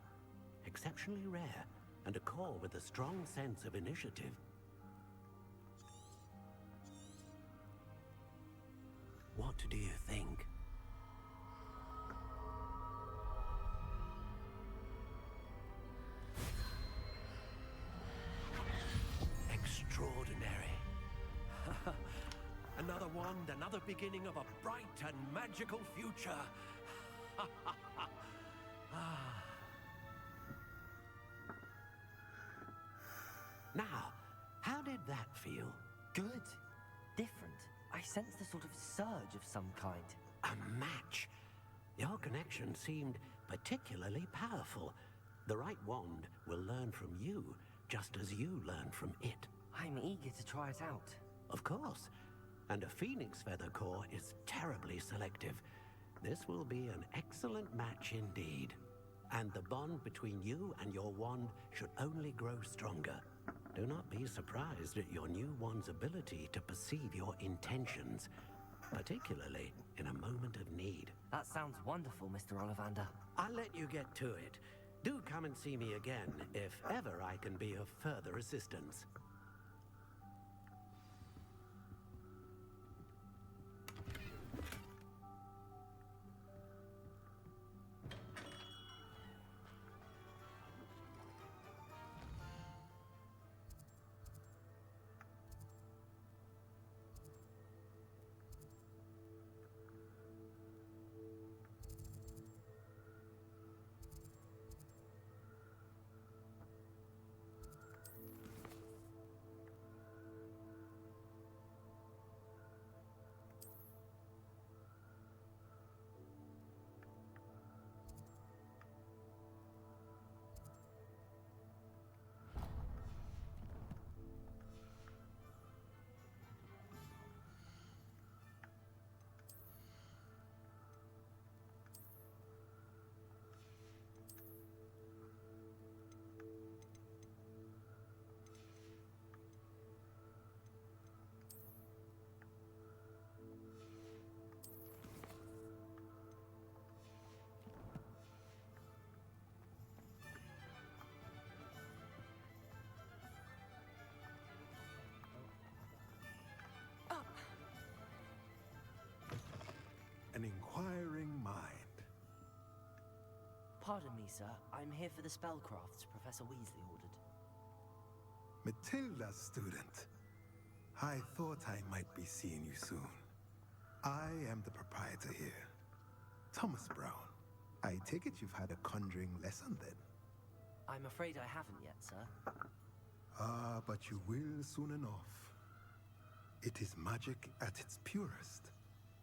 Exceptionally rare, and a core with a strong sense of initiative. What do you think? Extraordinary. Another wand, another beginning of a bright and magical future. Now, how did that feel? Good. Different. I sensed a sort of surge of some kind. A match. Your connection seemed particularly powerful. The right wand will learn from you, just as you learn from it. I'm eager to try it out. Of course. And a phoenix feather core is terribly selective. This will be an excellent match indeed. And the bond between you and your wand should only grow stronger. Do not be surprised at your new wand's ability to perceive your intentions, particularly in a moment of need. That sounds wonderful, Mr. Ollivander. I'll let you get to it. Do come and see me again if ever I can be of further assistance. An inquiring mind. Pardon me, sir. I'm here for the spellcrafts Professor Weasley ordered. Matilda's student. I thought I might be seeing you soon. I am the proprietor here, Thomas Brown. I take it you've had a conjuring lesson then? I'm afraid I haven't yet, sir. Ah, but you will soon enough. It is magic at its purest,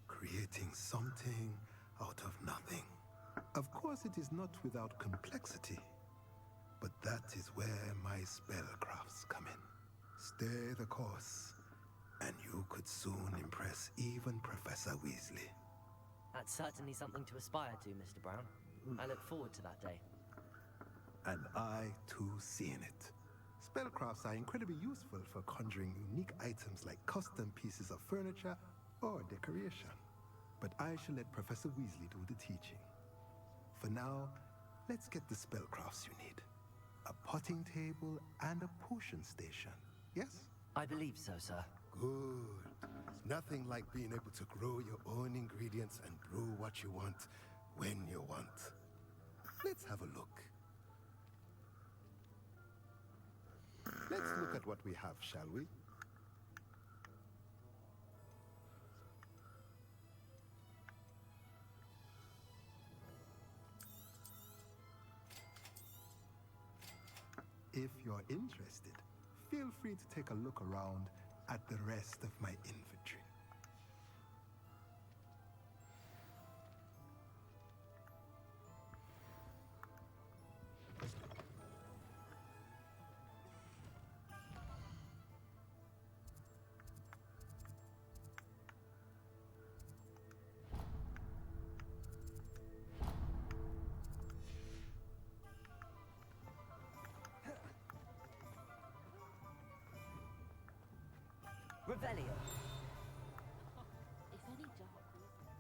creating something out of nothing. Of course, it is not without complexity, but that is where my spellcrafts come in. Stay the course, and you could soon impress even Professor Weasley. That's certainly something to aspire to, Mr. Brown. I look forward to that day. And I, too, seeing it. Spellcrafts are incredibly useful for conjuring unique items like custom pieces of furniture or decoration. But I shall let Professor Weasley do the teaching. For now, let's get the spellcrafts you need. A potting table and a potion station, yes? I believe so, sir. Good. Nothing like being able to grow your own ingredients and brew what you want when you want. Let's have a look. Let's look at what we have, shall we? If you're interested, feel free to take a look around at the rest of my inventory. Revelio. If any dark wizard...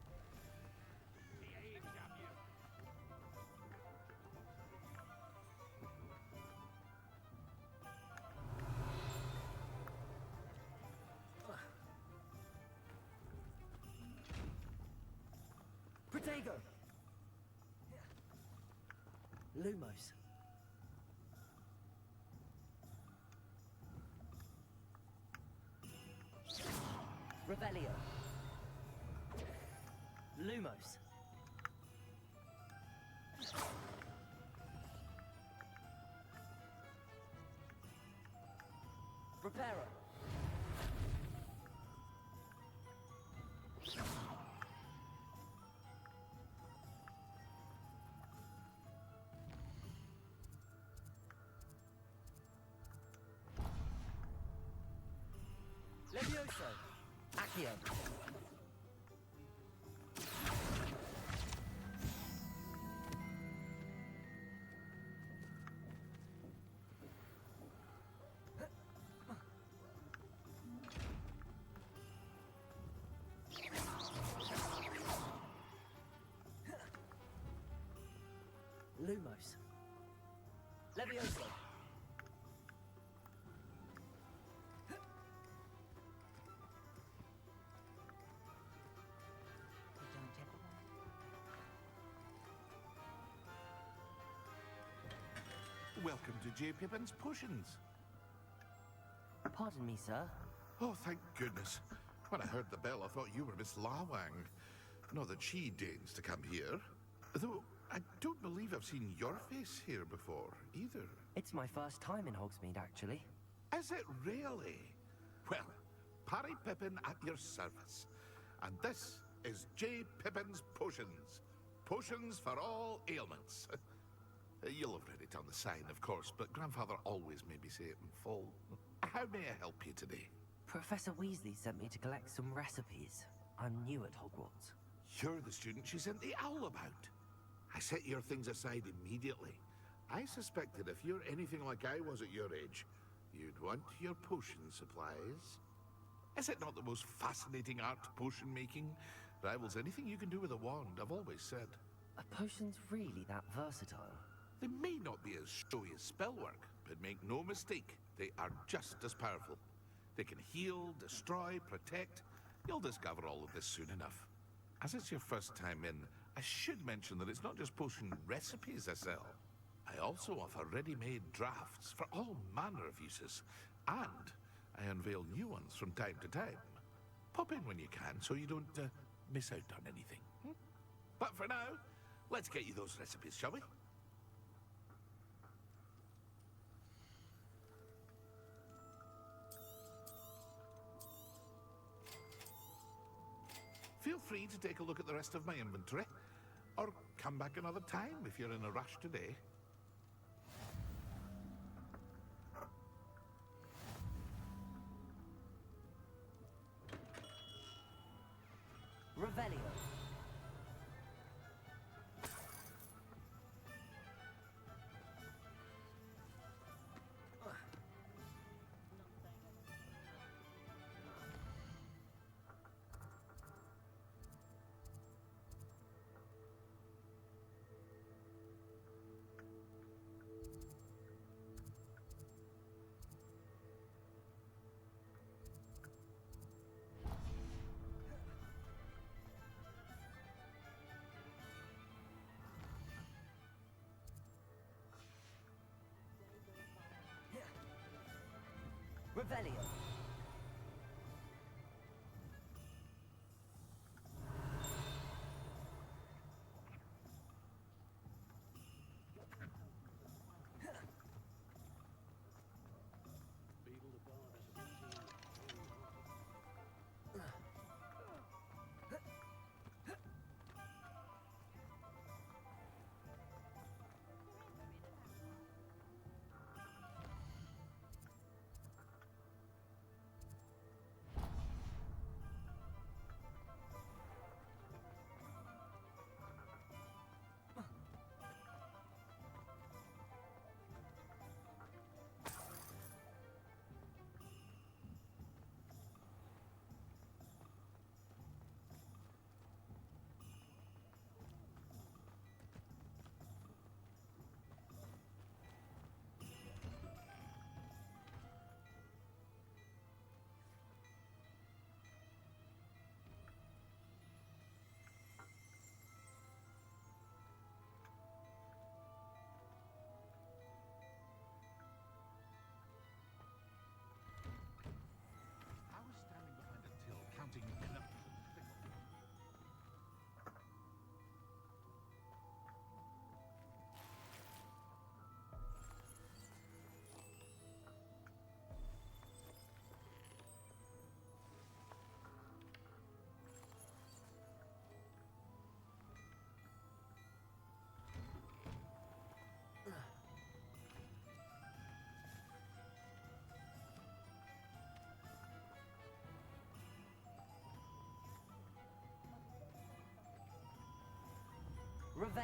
Protego! Lumos. Revelio. Lumos. Reparo. Levioso. Accio. Lumos. Levioso. Welcome to J. Pippin's Potions. Pardon me, sir. Oh, thank goodness. When I heard the bell, I thought you were Miss Lawang. Not that she deigns to come here. Though, I don't believe I've seen your face here before, either. It's my first time in Hogsmeade, actually. Is it really? Well, Parry Pippin at your service. And this is J. Pippin's Potions. Potions for all ailments. You'll have read it on the sign, of course, but Grandfather always made me say it in full. How may I help you today? Professor Weasley sent me to collect some recipes. I'm new at Hogwarts. You're the student she sent the owl about. I set your things aside immediately. I suspected if you're anything like I was at your age, you'd want your potion supplies. Is it not the most fascinating art, potion making? Rivals anything you can do with a wand, I've always said. Are potions really that versatile? They may not be as showy as spellwork, but make no mistake, they are just as powerful. They can heal, destroy, protect. You'll discover all of this soon enough. As it's your first time in, I should mention that it's not just potion recipes I sell. I also offer ready-made drafts for all manner of uses, and I unveil new ones from time to time. Pop in when you can so you don't miss out on anything. But for now, let's get you those recipes, shall we? Feel free to take a look at the rest of my inventory, or come back another time if you're in a rush today. Revelio. Revelio.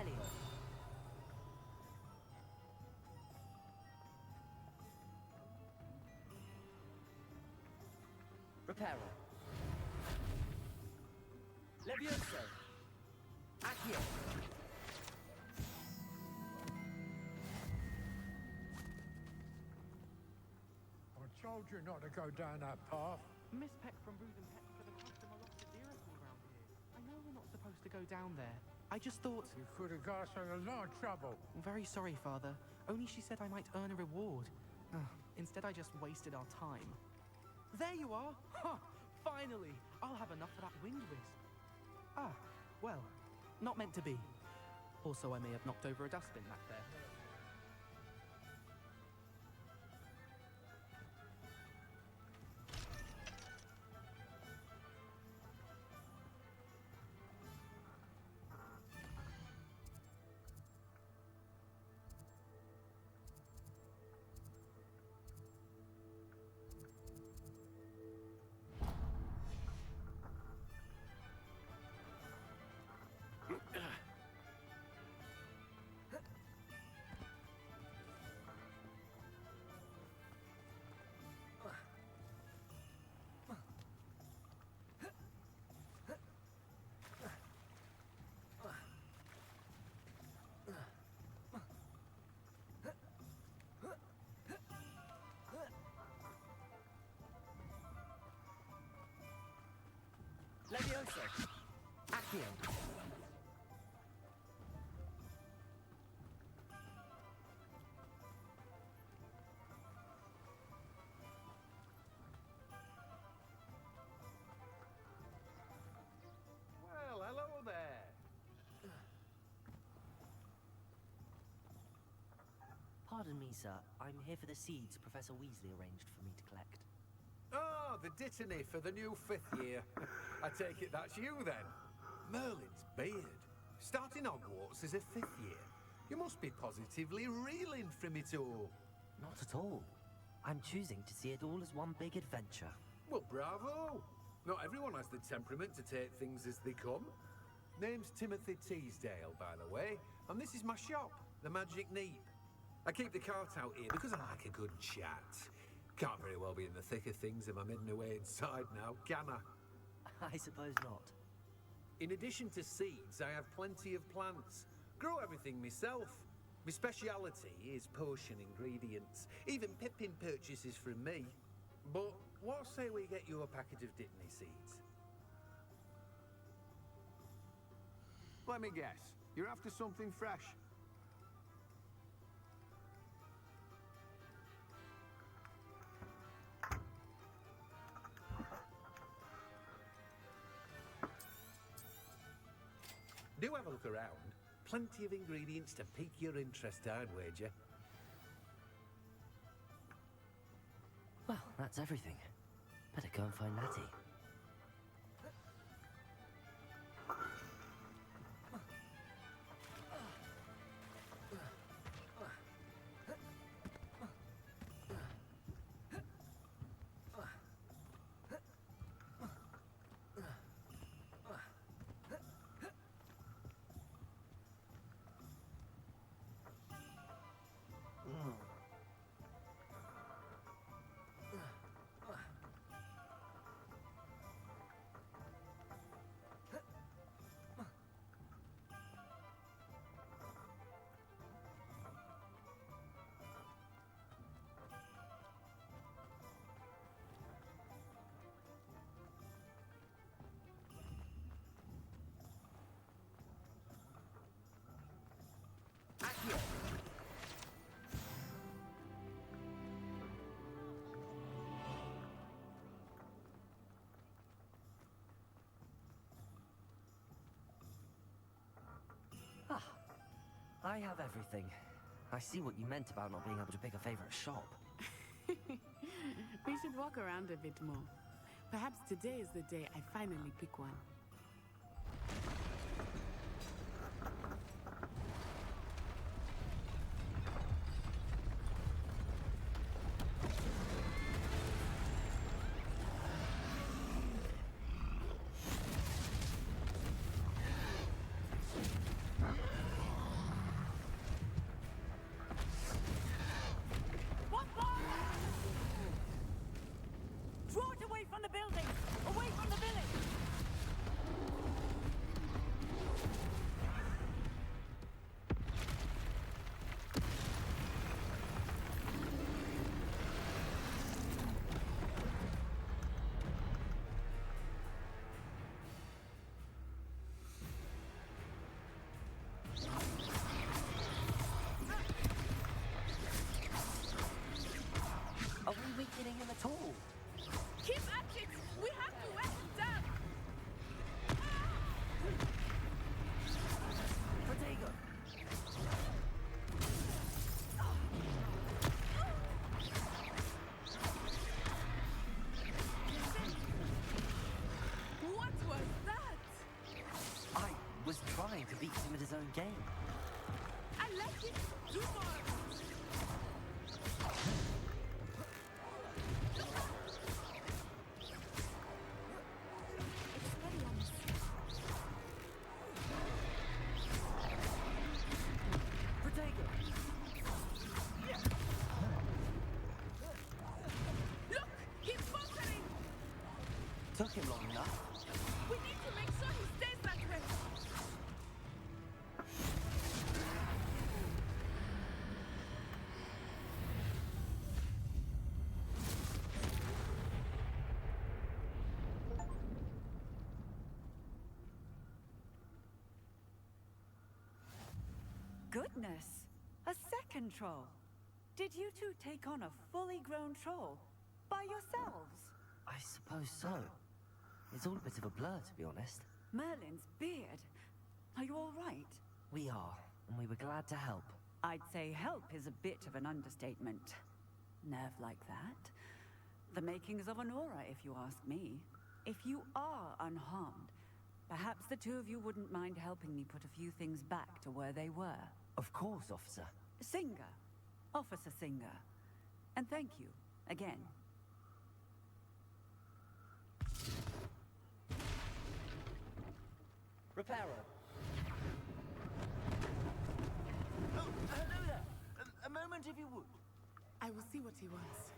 Revelio. Reparo. Levioso. Accio. I told you not to go down that path. Miss Peck from Brood and Peck for the customer lots of deer around here. I know we're not supposed to go down there. I just thought... You could have got us in a lot of trouble. I'm very sorry, Father. Only she said I might earn a reward. Instead, I just wasted our time. There you are! Ha! Finally! I'll have enough for that wind wisp. Ah, well, not meant to be. Also, I may have knocked over a dustbin back there. Levioso. Accio. Well, hello there. Pardon me, sir. I'm here for the seeds Professor Weasley arranged for me to collect. Oh, the dittany for the new 5th year. I take it that's you then. Merlin's beard. Starting Hogwarts as a 5th year. You must be positively reeling from it all. Not at all. I'm choosing to see it all as one big adventure. Well, bravo. Not everyone has the temperament to take things as they come. Name's Timothy Teasdale, by the way, and this is my shop, the Magic Neep. I keep the cart out here because I like a good chat. Can't very well be in the thick of things if I'm hidden away inside now, can I? I suppose not. In addition to seeds, I have plenty of plants. Grow everything myself. My speciality is potion ingredients. Even Pippin purchases from me. But what say we get you a packet of Dittany seeds? Let me guess. You're after something fresh. Do have a look around. Plenty of ingredients to pique your interest, I'd wager. Well, that's everything. Better go and find Natty. Ah, I have everything. I see what you meant about not being able to pick a favorite shop. We should walk around a bit more. Perhaps today is the day I finally pick one. game. I like it. Do more. Protego! Look, he's faltering. Took him long enough. We need to make sure he stays that way. Goodness! A second troll. Did you two take on a fully grown troll? By yourselves? I suppose so. It's all a bit of a blur, to be honest. Merlin's beard. Are you all right? We are, and we were glad to help. I'd say help is a bit of an understatement. Nerve like that? The makings of an aura, if you ask me. If you are unharmed, perhaps the two of you wouldn't mind helping me put a few things back to where they were. Of course, officer. Singer. Officer Singer. And thank you, again. Reparo. Oh, hello there. A moment if you would. I will see what he wants.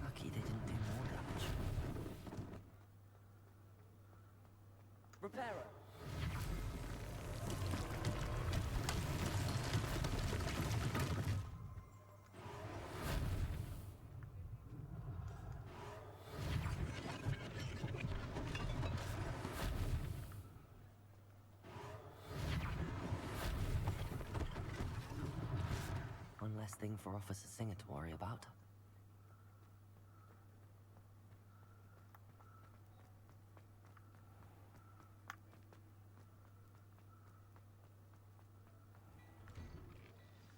Lucky they didn't do more damage. Reparo. One less thing for Officer Singer to worry about.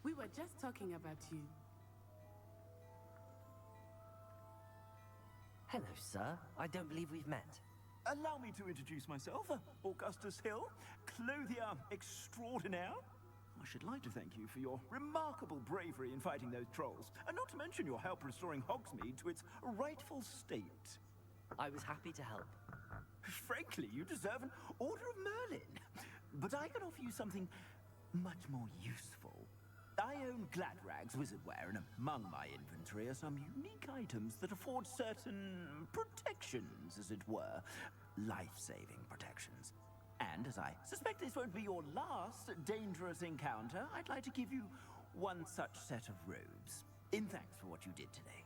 We were just talking about you. Hello, sir. I don't believe we've met. Allow me to introduce myself. Augustus Hill, clothier extraordinaire. I should like to thank you for your remarkable bravery in fighting those trolls, and not to mention your help restoring Hogsmeade to its rightful state. I was happy to help. Frankly, you deserve an Order of Merlin. But I can offer you something much more useful. I own Gladrag's wizardware, and among my inventory are some unique items that afford certain protections, as it were. Life-saving protections. And as I suspect this won't be your last dangerous encounter, I'd like to give you one such set of robes, in thanks for what you did today.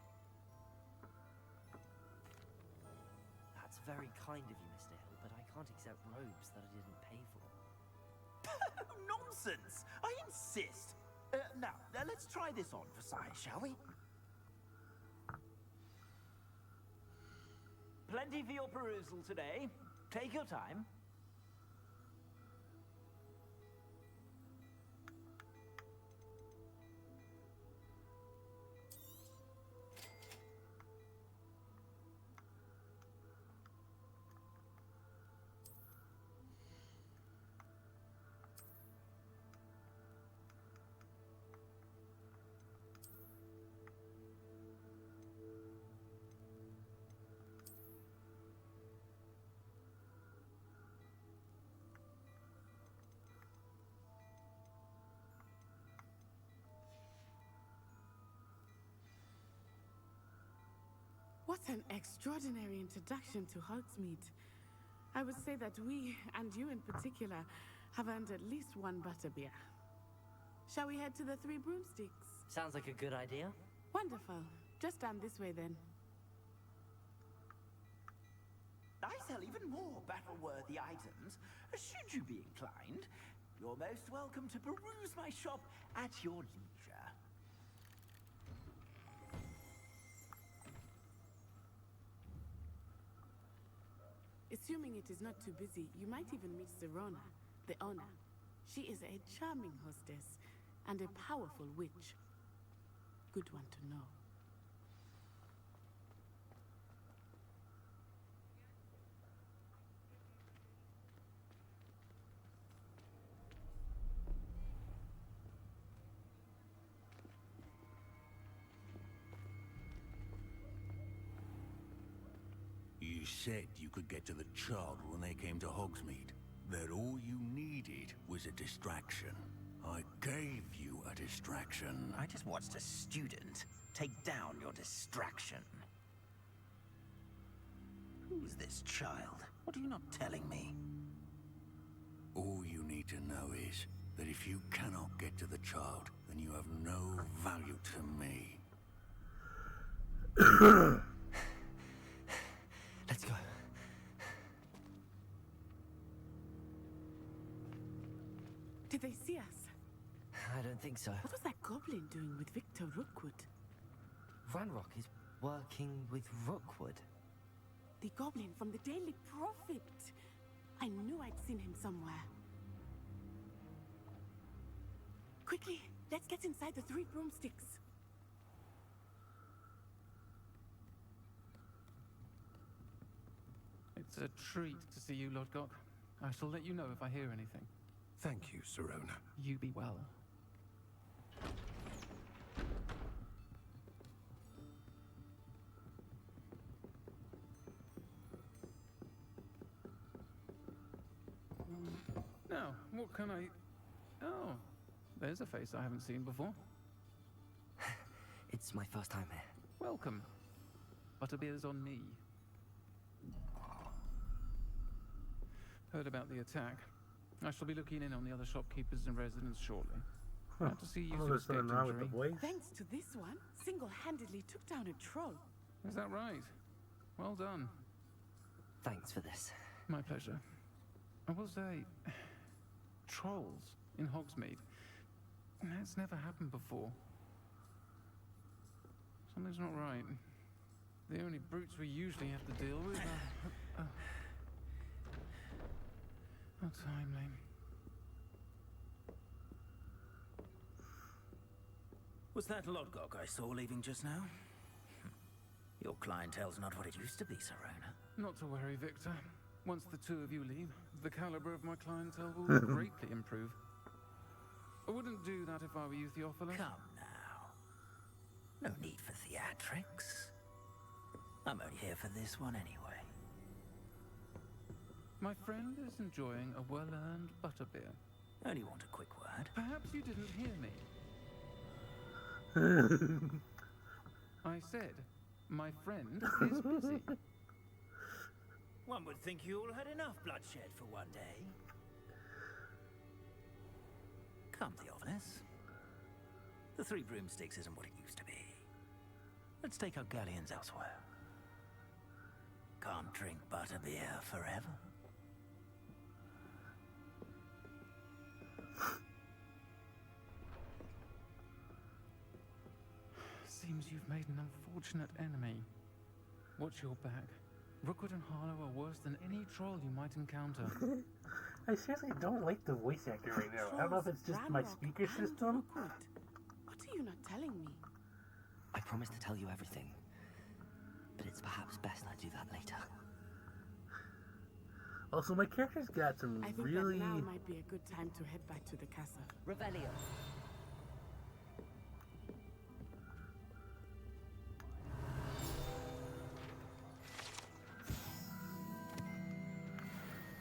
That's very kind of you, Mr. Hill, but I can't accept robes that I didn't pay for. Nonsense! I insist! Now, let's try this on for size, shall we? Plenty for your perusal today. Take your time. What an extraordinary introduction to Hogsmeade. I would say that we, and you in particular, have earned at least one butterbeer. Shall we head to the Three Broomsticks? Sounds like a good idea. Wonderful. Just down this way then. I sell even more battle-worthy items. Should you be inclined, you're most welcome to peruse my shop at your leisure. Assuming it is not too busy, you might even meet Sirona, the owner. She is a charming hostess and a powerful witch. Good one to know. You said you could get to the child when they came to Hogsmeade. That all you needed was a distraction. I gave you a distraction. I just watched a student take down your distraction. Who's this child? What are you not telling me? All you need to know is that if you cannot get to the child, then you have no value to me. Let's go. Did they see us? I don't think so. What was that goblin doing with Victor Rookwood? Ranrock is working with Rookwood. The goblin from the Daily Prophet. I knew I'd seen him somewhere. Quickly, let's get inside the 3 broomsticks. It's a treat to see you, Lodgok. I shall let you know if I hear anything. Thank you, Sirona. You be well. Now, what can I... Oh, there's a face I haven't seen before. It's my first time here. Welcome. Butterbeer's on me. Heard about the attack. I shall be looking in on the other shopkeepers and residents shortly. Glad to see you There's something wrong with the voice. Thanks to this one, single-handedly took down a troll. Is that right? Well done. Thanks for this. My pleasure. I will say, trolls in Hogsmeade. That's never happened before. Something's not right. The only brutes we usually have to deal with are... How timely. Was that Lodgok I saw leaving just now? Your clientele's not what it used to be, Sirona. Not to worry, Victor. Once the two of you leave, the caliber of my clientele will greatly improve. I wouldn't do that if I were you, Theophilus. Come now. No need for theatrics. I'm only here for this one anyway. My friend is enjoying a well-earned butterbeer. Only want a quick word. Perhaps you didn't hear me. I said, my friend is busy. One would think you all had enough bloodshed for one day. Come, Theophilus. The 3 broomsticks isn't what it used to be. Let's take our galleons elsewhere. Can't drink butterbeer forever. Seems you've made an unfortunate enemy. Watch your back. Rookwood and Harlow are worse than any troll you might encounter. I seriously don't like the voice actor right now. I don't know if it's just my speaker system. What are you not telling me? I promise to tell you everything. But it's perhaps best I do that later. Also, my character's got some I think really... that now might be a good time to head back to the castle. Revelio.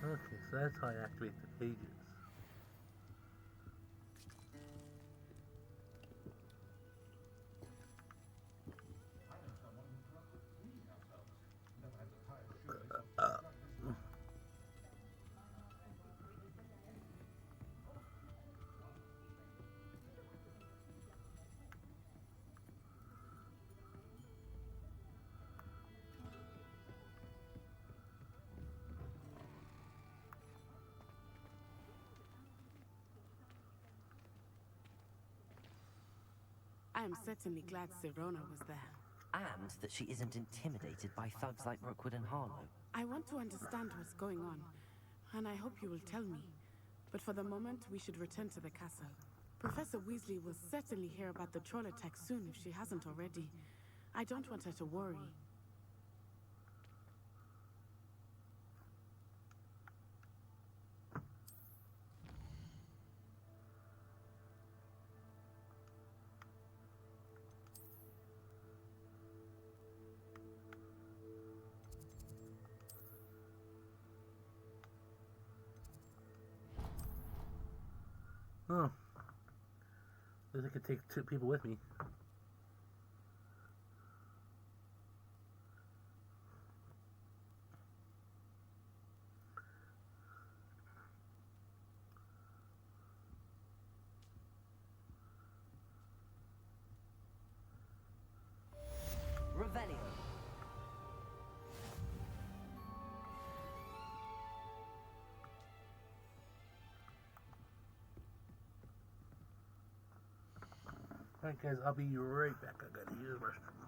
Okay, so that's how I activate the pages. I am certainly glad Sirona was there. And that she isn't intimidated by thugs like Rookwood and Harlow. I want to understand what's going on, and I hope you will tell me. But for the moment, we should return to the castle. Professor Weasley will certainly hear about the troll attack soon if she hasn't already. I don't want her to worry. Oh. At least I could take 2 people with me. Revelio. Alright guys, I'll be right back. I gotta use the restroom.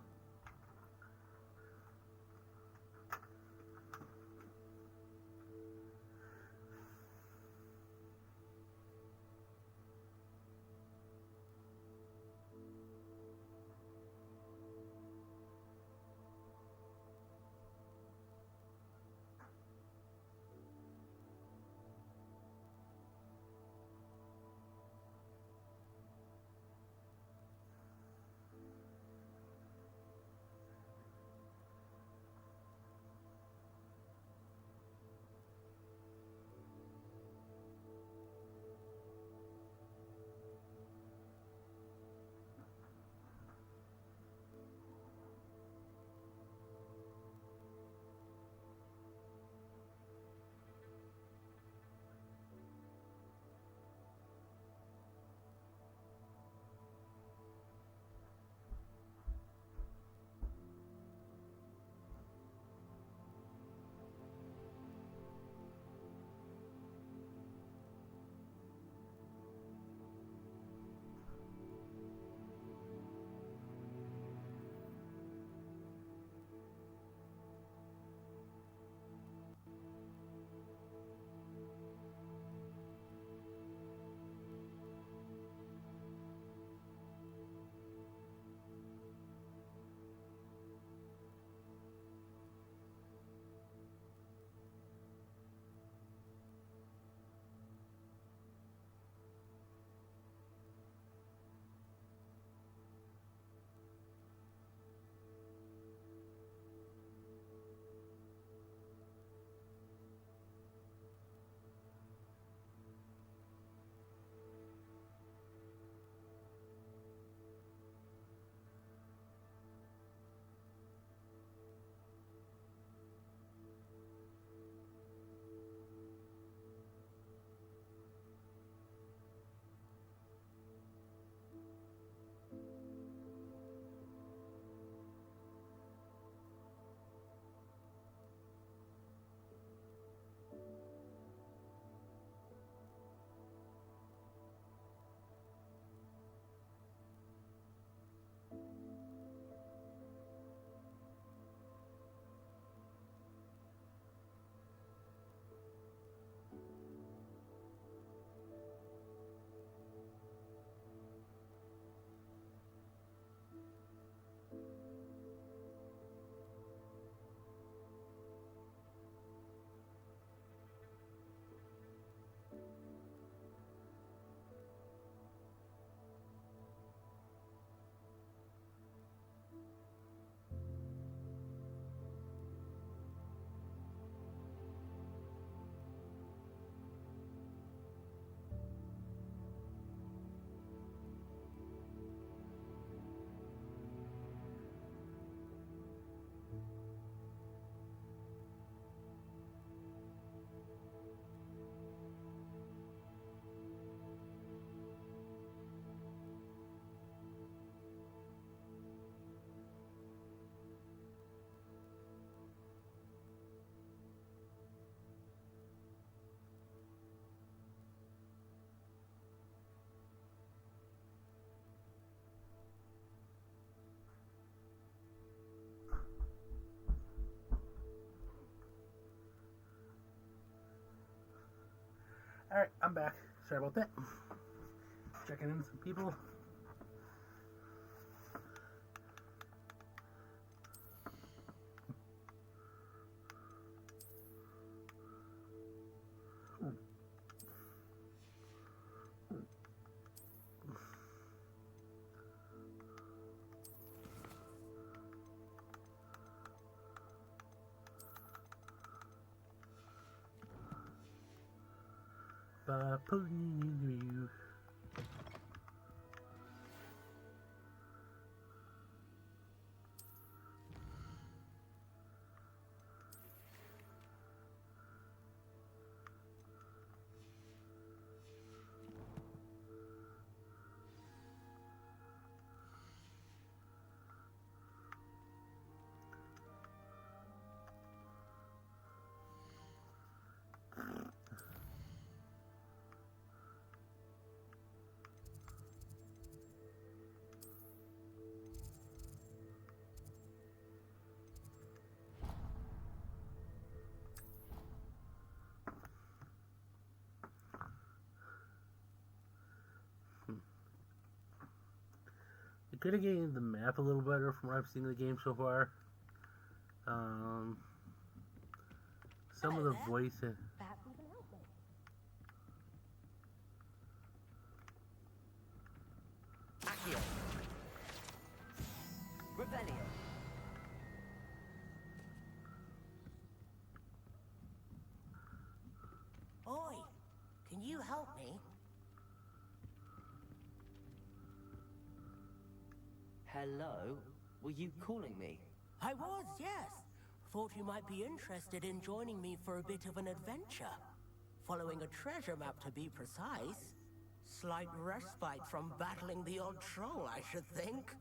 Alright, I'm back. Sorry about that. Checking in with some people. Ba-poo-doo. I could have gained the map a little better from what I've seen in the game so far. Some of the voices. Perhaps you can help me. Accio. Revelio. Oi, can you help me? Hello? Were you calling me? I was, yes. Thought you might be interested in joining me for a bit of an adventure. Following a treasure map, to be precise. Slight respite from battling the odd troll, I should think.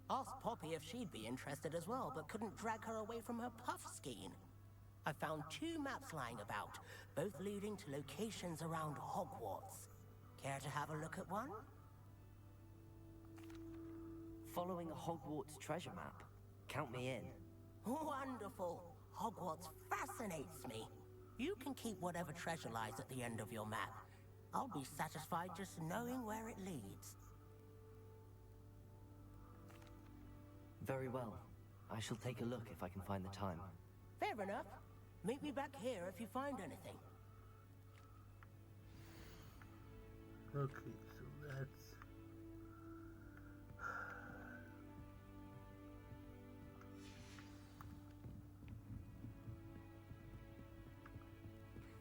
Asked Poppy if she'd be interested as well, but couldn't drag her away from her puff skein. I found 2 maps lying about, both leading to locations around Hogwarts. Care to have a look at one? Following a Hogwarts treasure map. Count me in. Wonderful. Hogwarts fascinates me. You can keep whatever treasure lies at the end of your map. I'll be satisfied just knowing where it leads. Very well. I shall take a look if I can find the time. Fair enough. Meet me back here if you find anything. Okay, so that's...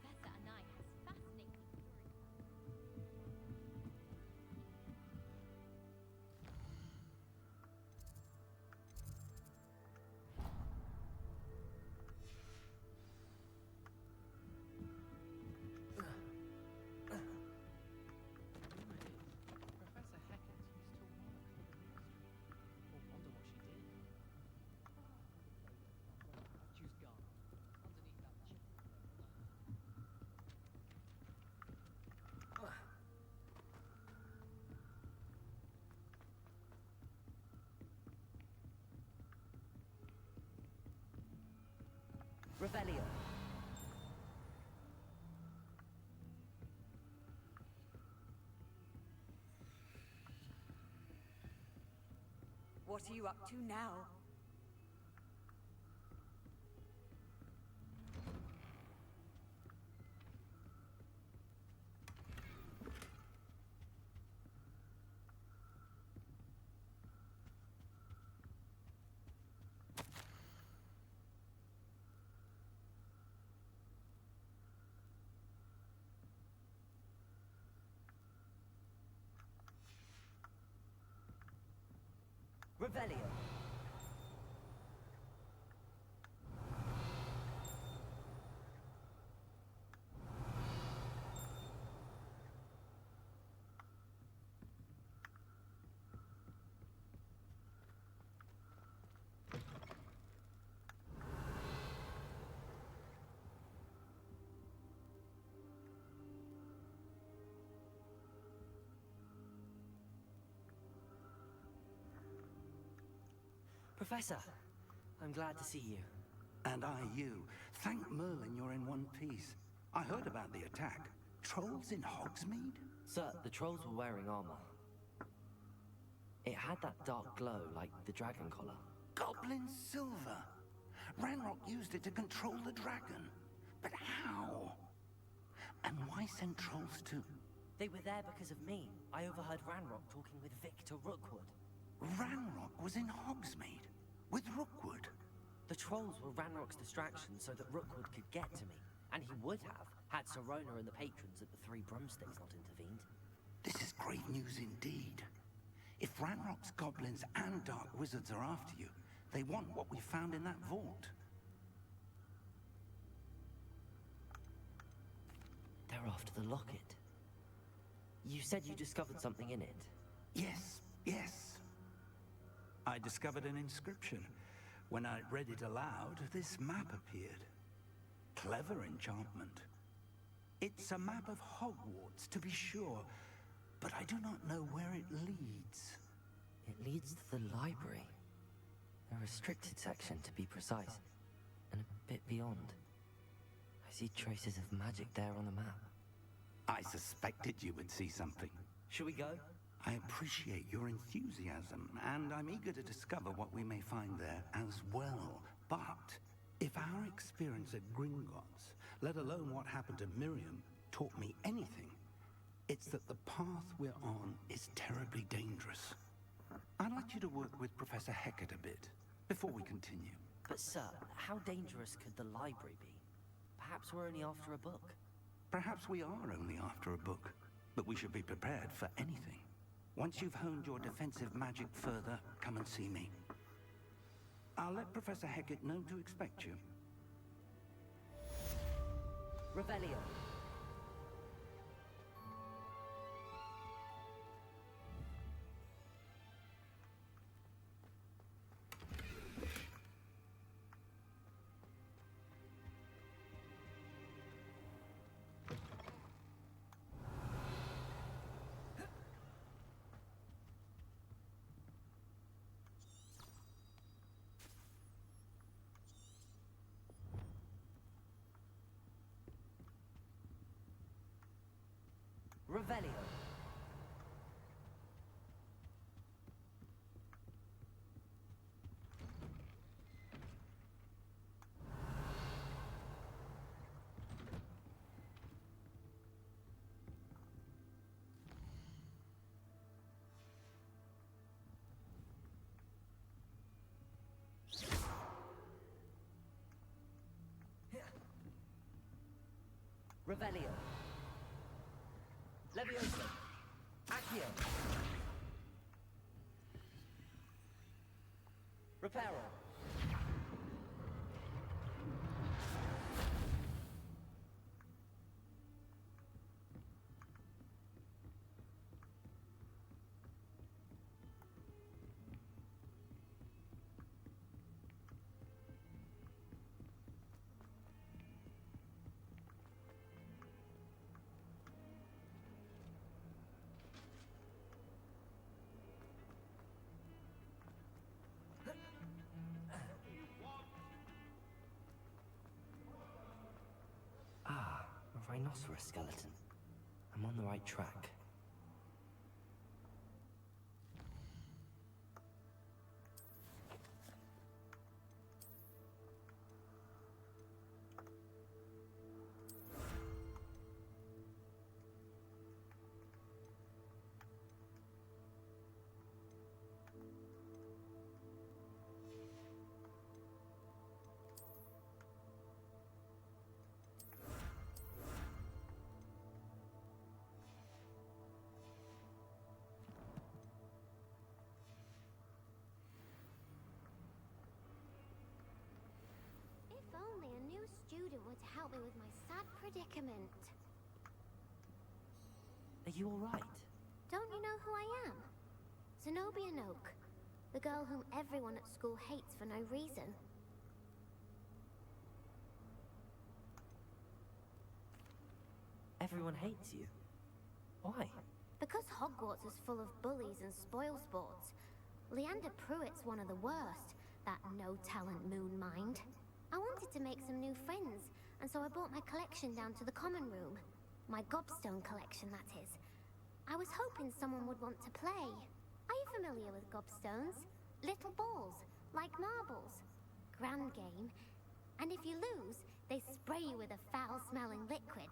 Professor Anai has fascinating Professor Hecat used to work for the Ministry. Or wonder what she did. She's gone. Underneath that chair. Revelio. What are you up to now? Revelio. Professor, I'm glad to see you. And I you. Thank Merlin you're in one piece. I heard about the attack. trolls in Hogsmeade? Sir, the trolls were wearing armor. It had that dark glow like the dragon collar. Goblin silver! Ranrock used it to control the dragon. But how? And why send trolls to... They were there because of me. I overheard Ranrock talking with Victor Rookwood. Ranrock was in Hogsmeade? With Rookwood? The trolls were Ranrock's distraction so that Rookwood could get to me. And he would have, had Serona and the patrons at the Three Broomsticks not intervened. This is great news indeed. If Ranrock's goblins and dark wizards are after you, they want what we found in that vault. They're after the locket. You said you discovered something in it. Yes, yes. I discovered an inscription. When I read it aloud, this map appeared. Clever enchantment. It's a map of Hogwarts, to be sure, but I do not know where it leads. It leads to the library. A restricted section, to be precise, and a bit beyond. I see traces of magic there on the map. I suspected you would see something. Should we go? I appreciate your enthusiasm, and I'm eager to discover what we may find there as well. But if our experience at Gringotts, let alone what happened to Miriam, taught me anything, it's that the path we're on is terribly dangerous. I'd like you to work with Professor Hecat a bit, before we continue. But sir, how dangerous could the library be? Perhaps we're only after a book. Perhaps we are only after a book, but we should be prepared for anything. Once you've honed your defensive magic further, come and see me. I'll let Professor Hecat know to expect you. Revelio. Revelio. Revelio. Leviosa. Accio. Reparo. A rhinoceros skeleton. I'm on the right track. Only a new student would help me with my sad predicament. Are you alright? Don't you know who I am? Zenobia Noak, the girl whom everyone at school hates for no reason. Everyone hates you. Why? Because Hogwarts is full of bullies and spoilsports. Leander Pruitt's one of the worst, that no-talent moon mind. I wanted to make some new friends, and so I brought my collection down to the common room. My gobstone collection, that is. I was hoping someone would want to play. Are you familiar with gobstones? Little balls, like marbles. Grand game. And if you lose, they spray you with a foul-smelling liquid.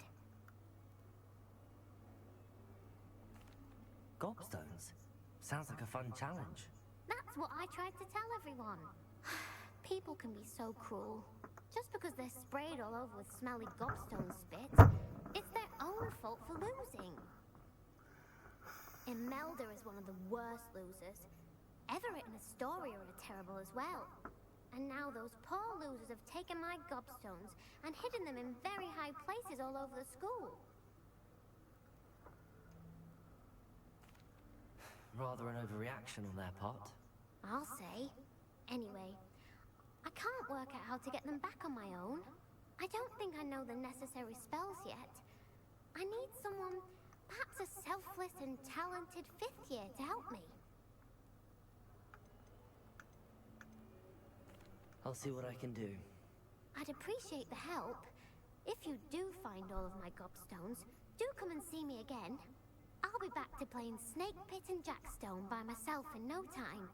Gobstones? Sounds like a fun challenge. That's what I tried to tell everyone. People can be so cruel. Just because they're sprayed all over with smelly gobstone spit, it's their own fault for losing. Imelda is one of the worst losers. Everett and Astoria are terrible as well. And now those poor losers have taken my gobstones and hidden them in very high places all over the school. Rather an overreaction on their part. I'll say. Anyway, I can't work out how to get them back on my own. I don't think I know the necessary spells yet. I need someone, perhaps a selfless and talented 5th year to help me. I'll see what I can do. I'd appreciate the help. If you do find all of my gobstones, do come and see me again. I'll be back to playing Snake Pit and Jackstone by myself in no time.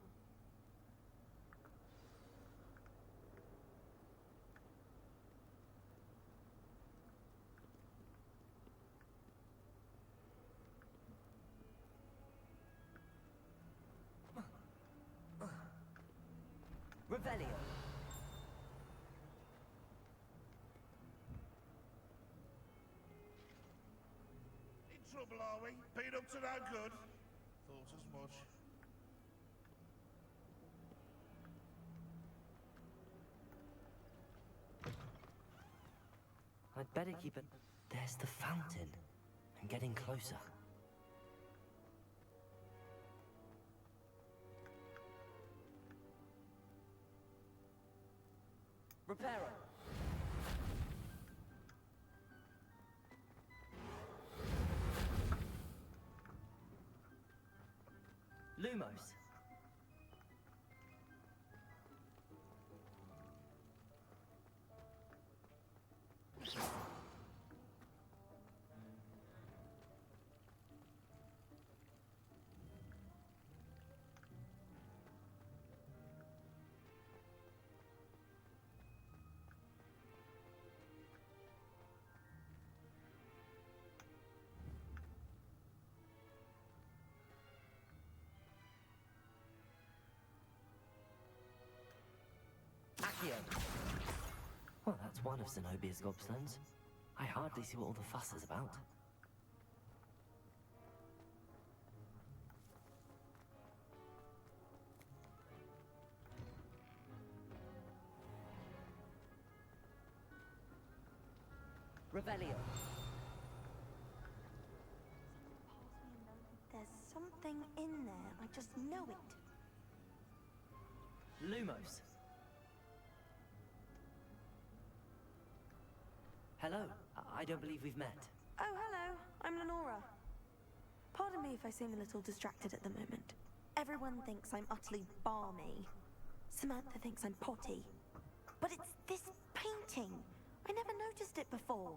Revelio. In trouble, are we? Been up to no good? Thought as much. I'd better keep it. There's the fountain. I'm getting closer. Reparo. Lumos. Well, that's one of Zenobia's gobstones. I hardly see what all the fuss is about. Revelio. There's something in there. I just know it. Lumos. Hello. I don't believe we've met. Oh, hello. I'm Lenora. Pardon me if I seem a little distracted at the moment. Everyone thinks I'm utterly balmy. Samantha thinks I'm potty. But it's this painting. I never noticed it before.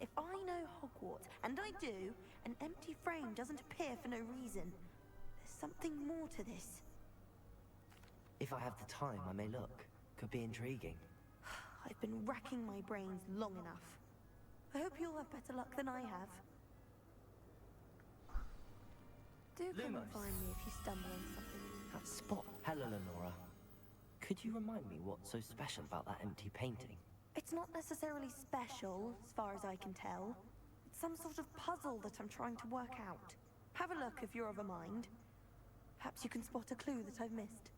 If I know Hogwarts, and I do, an empty frame doesn't appear for no reason. There's something more to this. If I have the time, I may look. Could be intriguing. I've been racking my brains long enough. I hope you'll have better luck than I have. Do come and find me if you stumble on something. That spot. Hello, Lenora. Could you remind me what's so special about that empty painting? It's not necessarily special, as far as I can tell. It's some sort of puzzle that I'm trying to work out. Have a look if you're of a mind. Perhaps you can spot a clue that I've missed.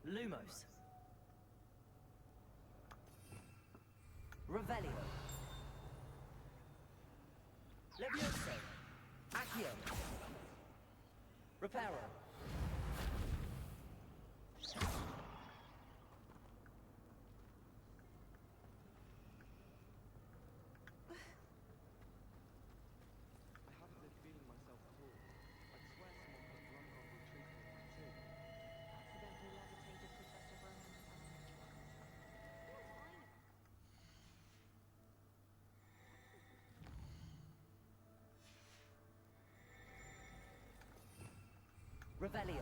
Lumos. Revelio. Levioso. Accio. Reparo. Revelio.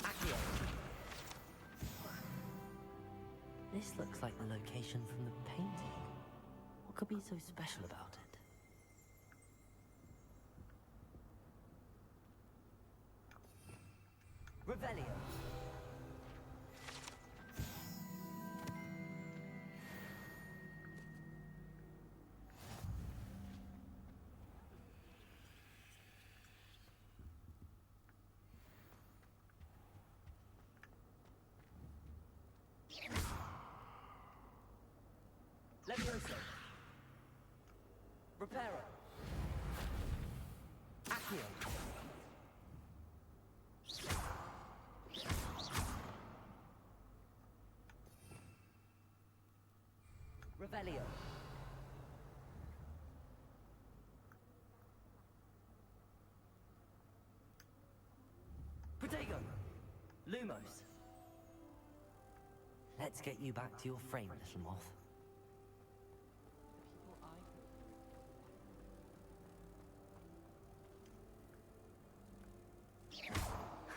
Accio. This looks like the location from the painting. What could be so special about it? Revelio. Levioso. Reparo. Accio. Revelio. Protego. Lumos. Let's get you back to your frame, little moth.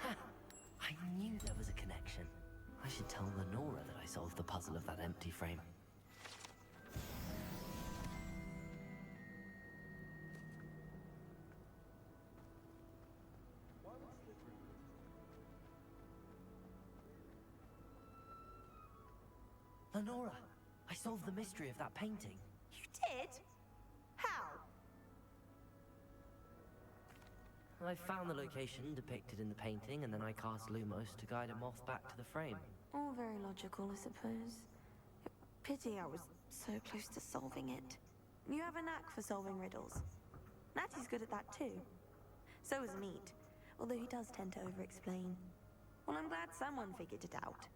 Ha! I knew there was a connection. I should tell Lenora that I solved the puzzle of that empty frame. Lenora, I solved the mystery of that painting. You did? How? I found the location depicted in the painting, and then I cast Lumos to guide a moth back to the frame. All very logical, I suppose. Pity I was so close to solving it. You have a knack for solving riddles. Natty's good at that too. So is Meat, although he does tend to over-explain. Well, I'm glad someone figured it out.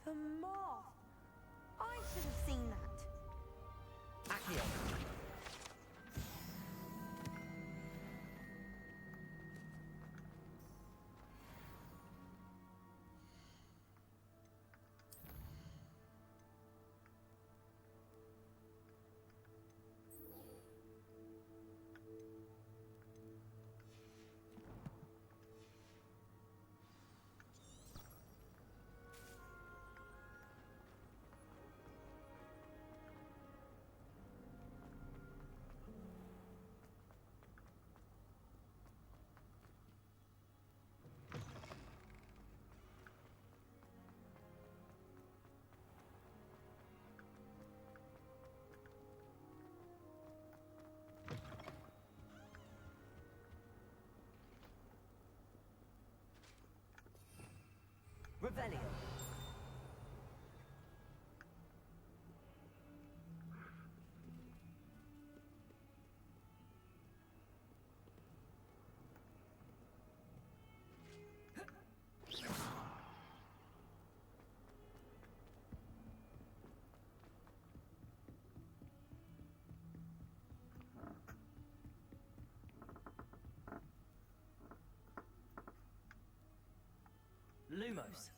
The moth! I should have seen that. Accio. Revelio. Lumos.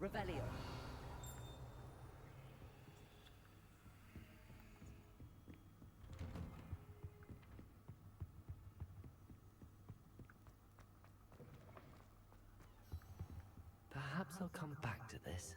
Revelio. Perhaps I'll come back to this.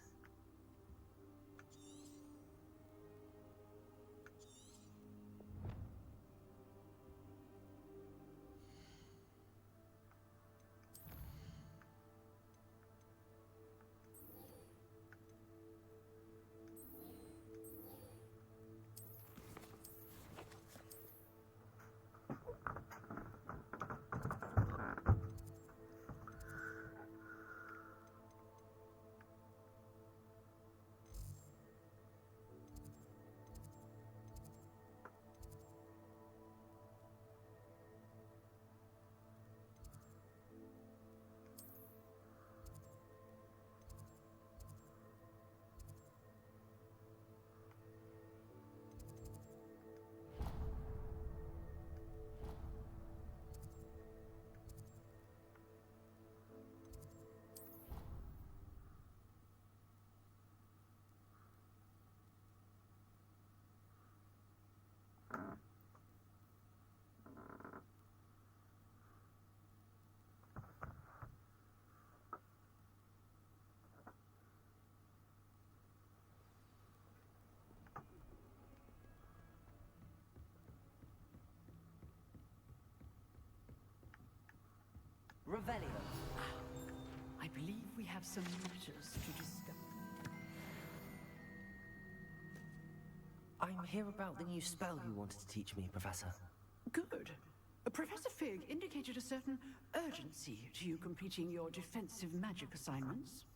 Revelio. I believe we have some matters to discuss. I'm here about the new spell you wanted to teach me, Professor. Good. Professor Fig indicated a certain urgency to you completing your defensive magic assignments.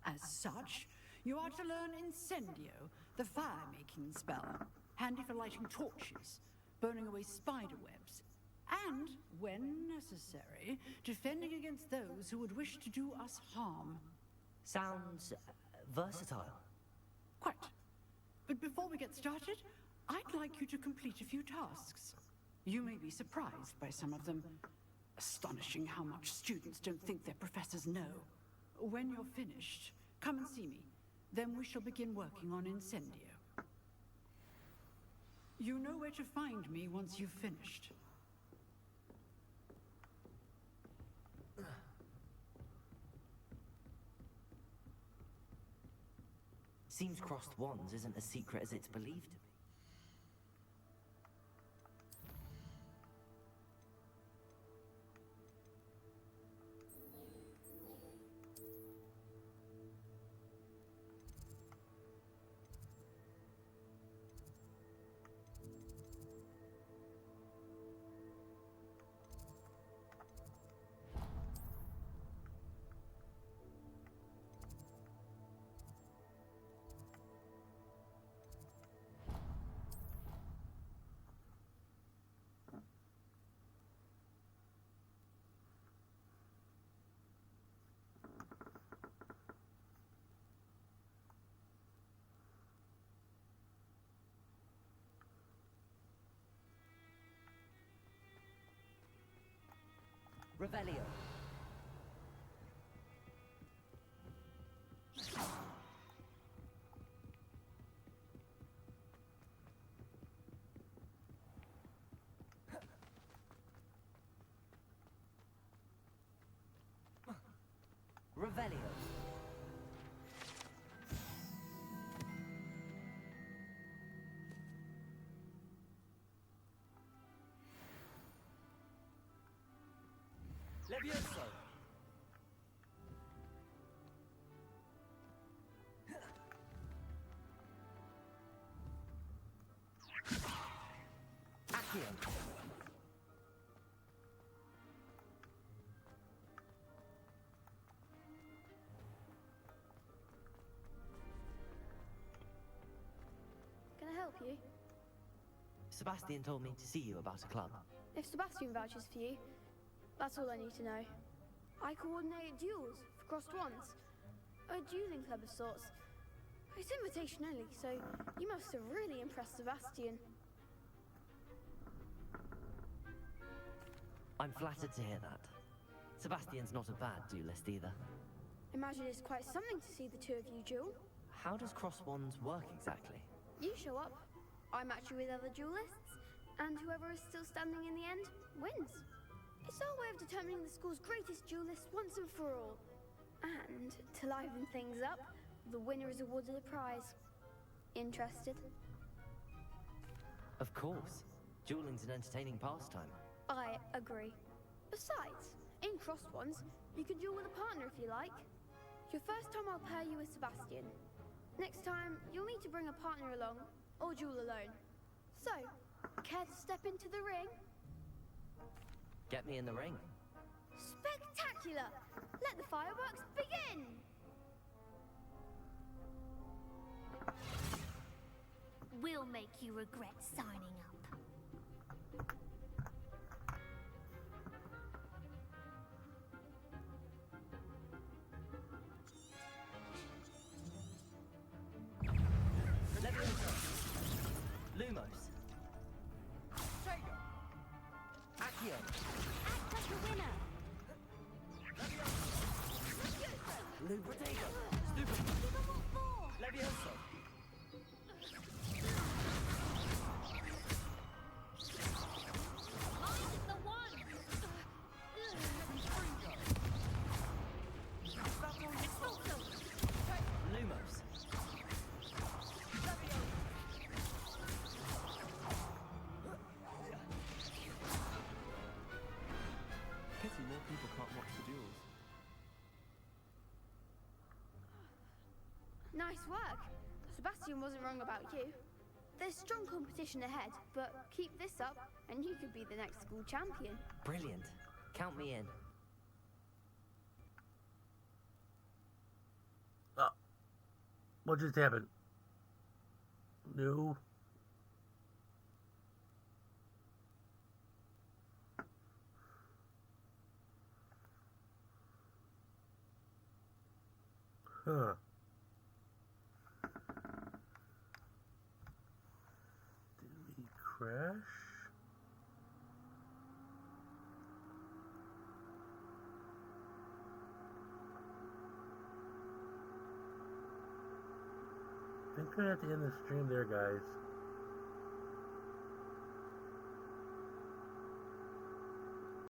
As such, you are to learn Incendio, the fire-making spell, handy for lighting torches, burning away spider webs, and, when necessary, defending against those who would wish to do us harm. Sounds versatile. Quite. But before we get started, I'd like you to complete a few tasks. You may be surprised by some of them. Astonishing how much students don't think their professors know. When you're finished, come and see me. Then we shall begin working on Incendio. You know where to find me once you've finished. Seems crossed wands isn't as secret as it's believed to be. Revelio. Revelio. Levioso. Accio. Can I help you? Sebastian told me to see you about a club. If Sebastian vouches for you, that's all I need to know. I coordinate duels for crossed wands. A dueling club of sorts. It's invitation only, so you must have really impressed Sebastian. I'm flattered to hear that. Sebastian's not a bad duelist either. Imagine it's quite something to see the two of you duel. How does cross wands work exactly? You show up, I match you with other duelists, and whoever is still standing in the end wins. It's our way of determining the school's greatest duelist once and for all. And to liven things up, the winner is awarded a prize. Interested? Of course. Dueling's an entertaining pastime. I agree. Besides, in crossed ones, you can duel with a partner if you like. Your first time I'll pair you with Sebastian. Next time, you'll need to bring a partner along, or duel alone. So, care to step into the ring? Get me in the ring. Spectacular! Let the fireworks begin! We'll make you regret signing up. Levioso. Lumos. Sega. Accio. Act like a winner. Lubricado. Stupid. Levioso. Mind is the one. Lumos. Pity more people can't watch the duel. Nice work. Sebastian wasn't wrong about you. There's strong competition ahead, but keep this up and you could be the next school champion. Brilliant. Count me in. What just happened? No. Huh. Did we crash? I think we're gonna have to end the stream there, guys.